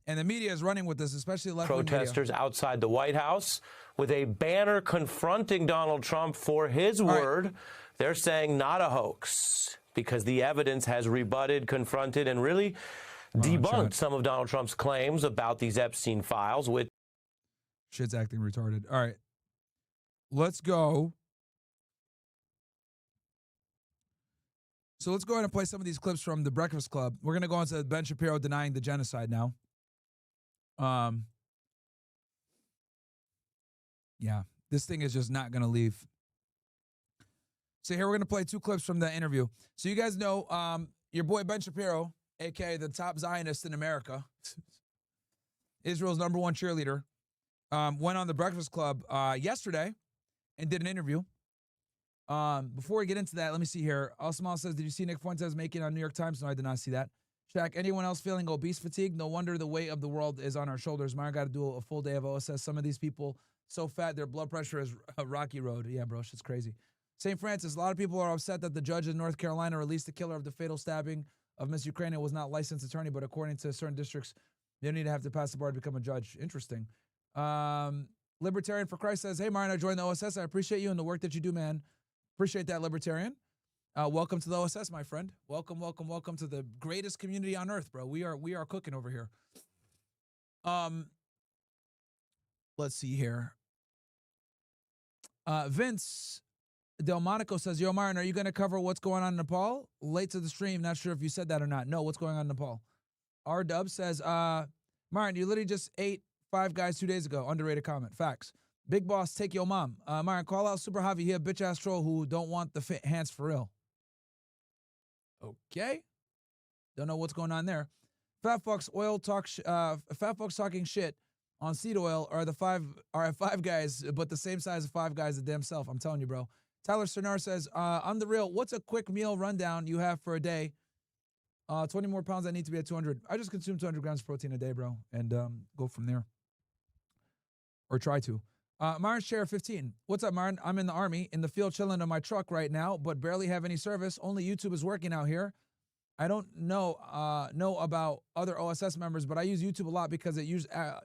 And the media is running with this, especially left-wing protesters outside the White House with a banner confronting Donald Trump for his word. They're saying not a hoax because the evidence has rebutted, confronted, and really debunked some of Donald Trump's claims about these Epstein files. Which shit's acting retarded. All right. Let's go. So let's go ahead and play some of these clips from The Breakfast Club. We're going to go into Ben Shapiro denying the genocide now. Yeah, this thing is just not going to leave. So here we're going to play two clips from the interview. So you guys know your boy Ben Shapiro, a.k.a. the top Zionist in America, Israel's #1 cheerleader, went on The Breakfast Club yesterday and did an interview. Before we get into that, let me see here. Osmal says, did you see Nick Fuentes making on New York Times? No, I did not see that. Shaq, anyone else feeling obese fatigue? No wonder the weight of the world is on our shoulders. Myron got to do a full day of OSS. Some of these people so fat their blood pressure is a rocky road. Yeah, bro, shit's crazy. St. Francis, a lot of people are upset that the judge in North Carolina released the killer of the fatal stabbing of Miss Ukraine. It was not licensed attorney, but according to certain districts, you don't need to have to pass the bar to become a judge. Interesting. Libertarian for Christ says, hey, Myron, I joined the OSS. I appreciate you and the work that you do, man. Appreciate that, Libertarian. Welcome to the OSS, my friend. Welcome, welcome, welcome to the greatest community on earth, bro. We are cooking over here. Let's see here. Vince Delmonico says, yo, Myron, are you going to cover what's going on in Nepal? Late to the stream, not sure if you said that or not. No, what's going on in Nepal? R-Dub says, Myron, you literally just ate Five Guys 2 days ago. Underrated comment. Facts. Big Boss, take your mom. Myron, call out Super Javi here, bitch-ass troll who don't want the fit hands for real. Okay. Don't know what's going on there. Fat Fox oil talk. Fat Fox talking shit on seed oil are at Five Guys, but the same size of Five Guys the damn self. I'm telling you, bro. Tyler Cernar says, on the real, what's a quick meal rundown you have for a day? 20 more pounds. I need to be at 200. I just consume 200 grams of protein a day, bro, and go from there. Or try to. Myron's Chair 15. What's up, Myron? I'm in the Army, in the field chilling on my truck right now, but barely have any service. Only YouTube is working out here. I don't know about other OSS members, but I use YouTube a lot because it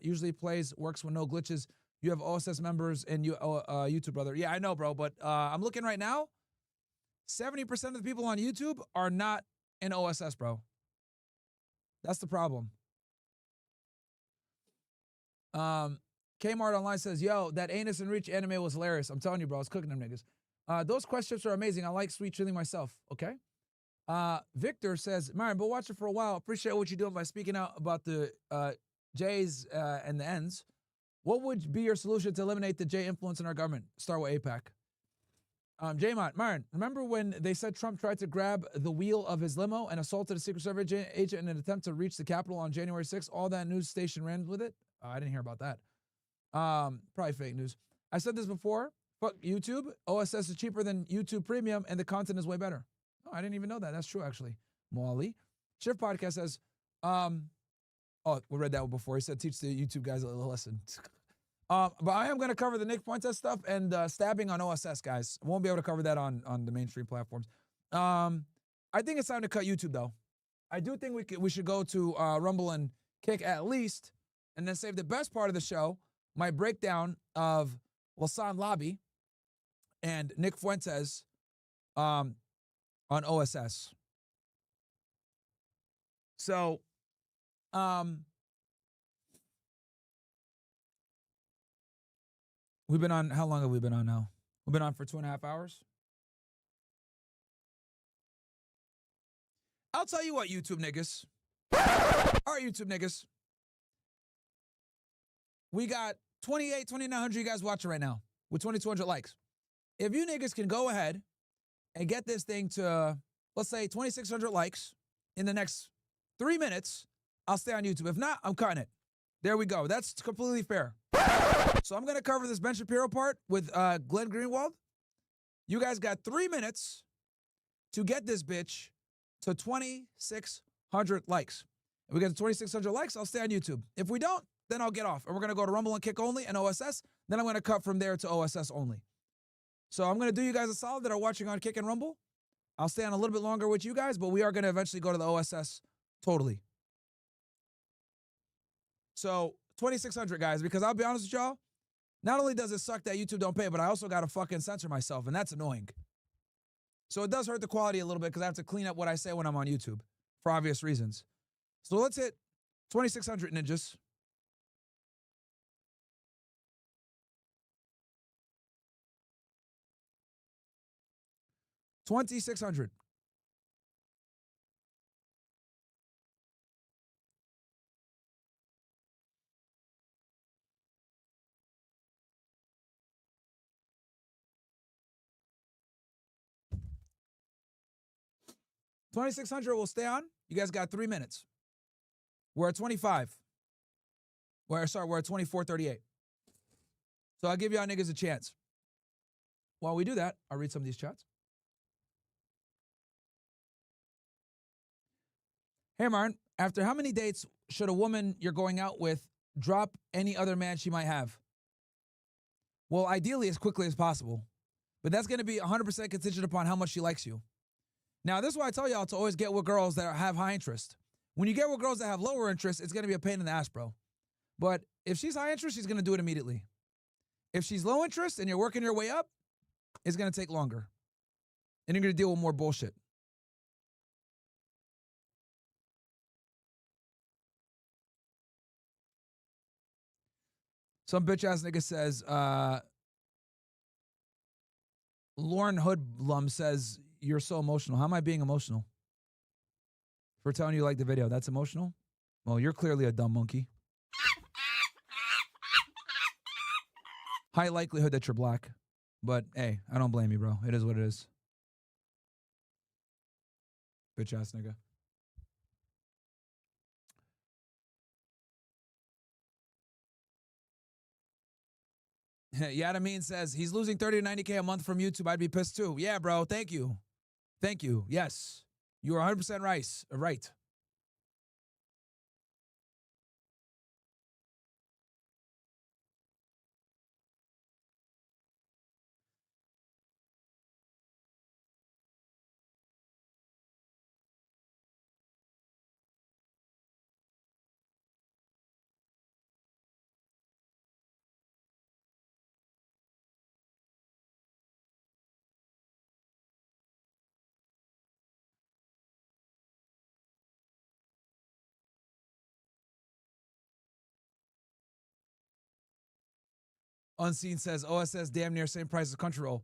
usually works with no glitches. You have OSS members and YouTube, brother. Yeah, I know, bro, but I'm looking right now. 70% of the people on YouTube are not in OSS, bro. That's the problem. Kmart Online says, yo, that Anus and Reach anime was hilarious. I'm telling you, bro, I was cooking them niggas. Those quest chips are amazing. I like sweet chili myself. Okay. Victor says, Myron, but watch it for a while. Appreciate what you're doing by speaking out about the J's and the N's. What would be your solution to eliminate the J influence in our government? Start with AIPAC. J-Mont, Myron, remember when they said Trump tried to grab the wheel of his limo and assaulted a Secret Service agent in an attempt to reach the Capitol on January 6th? All that news station ran with it? I didn't hear about that. Probably fake news. I said this before. Fuck YouTube. OSS is cheaper than YouTube Premium, and the content is way better. Oh, I didn't even know that. That's true, actually. Molly. Shift Podcast says, oh, we read that one before. He said, teach the YouTube guys a little lesson. But I am going to cover the Nick Fuentes stuff and stabbing on OSS, guys. I won't be able to cover that on the mainstream platforms. I think it's time to cut YouTube, though. I do think we should go to Rumble and Kick at least, and then save the best part of the show, my breakdown of Lasan Lobby and Nick Fuentes on OSS. So, we've been on, how long have we been on now? We've been on for 2.5 hours. I'll tell you what, YouTube niggas. All right, YouTube niggas. We got 2,900 you guys watching right now with 2,200 likes. If you niggas can go ahead and get this thing to, let's say, 2,600 likes in the next 3 minutes, I'll stay on YouTube. If not, I'm cutting it. There we go. That's completely fair. So I'm going to cover this Ben Shapiro part with Glenn Greenwald. You guys got 3 minutes to get this bitch to 2,600 likes. If we get to 2,600 likes, I'll stay on YouTube. If we don't, then I'll get off. And we're going to go to Rumble and Kick only and OSS. Then I'm going to cut from there to OSS only. So I'm going to do you guys a solid that are watching on Kick and Rumble. I'll stay on a little bit longer with you guys, but we are going to eventually go to the OSS totally. So 2,600 guys, because I'll be honest with y'all, not only does it suck that YouTube don't pay, but I also got to fucking censor myself, and that's annoying. So it does hurt the quality a little bit because I have to clean up what I say when I'm on YouTube for obvious reasons. So let's hit 2,600 ninjas. $2,600. $2,600 will stay on. You guys got 3 minutes. We're at 25. We're at 24:38. So I'll give y'all niggas a chance. while we do that, I'll read some of these chats. Hey, Martin, after how many dates should a woman you're going out with drop any other man she might have? Well, ideally as quickly as possible. But that's going to be 100% contingent upon how much she likes you. Now, this is why I tell y'all to always get with girls that have high interest. When you get with girls that have lower interest, it's going to be a pain in the ass, bro. But if she's high interest, she's going to do it immediately. If she's low interest and you're working your way up, it's going to take longer. And you're going to deal with more bullshit. Some bitch ass nigga says, Lauren Hoodlum says, you're so emotional. How am I being emotional? For telling you like the video, that's emotional? Well, you're clearly a dumb monkey. High likelihood that you're black. But hey, I don't blame you, bro. It is what it is. Bitch ass nigga. Yadamin says, he's losing 30 to 90K a month from YouTube. I'd be pissed too. Yeah, bro. Thank you. Thank you. Yes. You are 100% right. Unseen says, OSS damn near same price as Crunchyroll.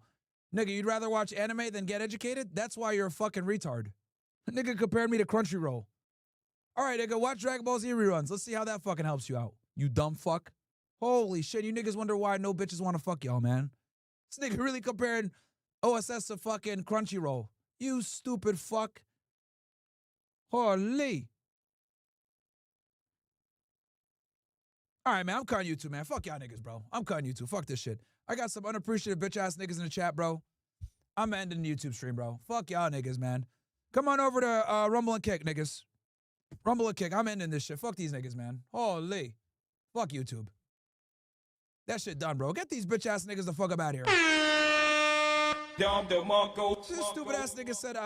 Nigga, you'd rather watch anime than get educated? That's why you're a fucking retard. Nigga compared me to Crunchyroll. All right, nigga, watch Dragon Ball Z reruns. Let's see how that fucking helps you out. You dumb fuck. Holy shit, you niggas wonder why no bitches want to fuck y'all, man. This nigga really comparing OSS to fucking Crunchyroll. You stupid fuck. Holy. All right, man, I'm cutting you too, man. Fuck y'all niggas, bro. I'm cutting you too. Fuck this shit. I got some unappreciative bitch-ass niggas in the chat, bro. I'm ending the YouTube stream, bro. Fuck y'all niggas, man. Come on over to Rumble and Kick, niggas. Rumble and Kick. I'm ending this shit. Fuck these niggas, man. Holy. Fuck YouTube. That shit done, bro. Get these bitch-ass niggas the fuck up out of here. This stupid-ass nigga said,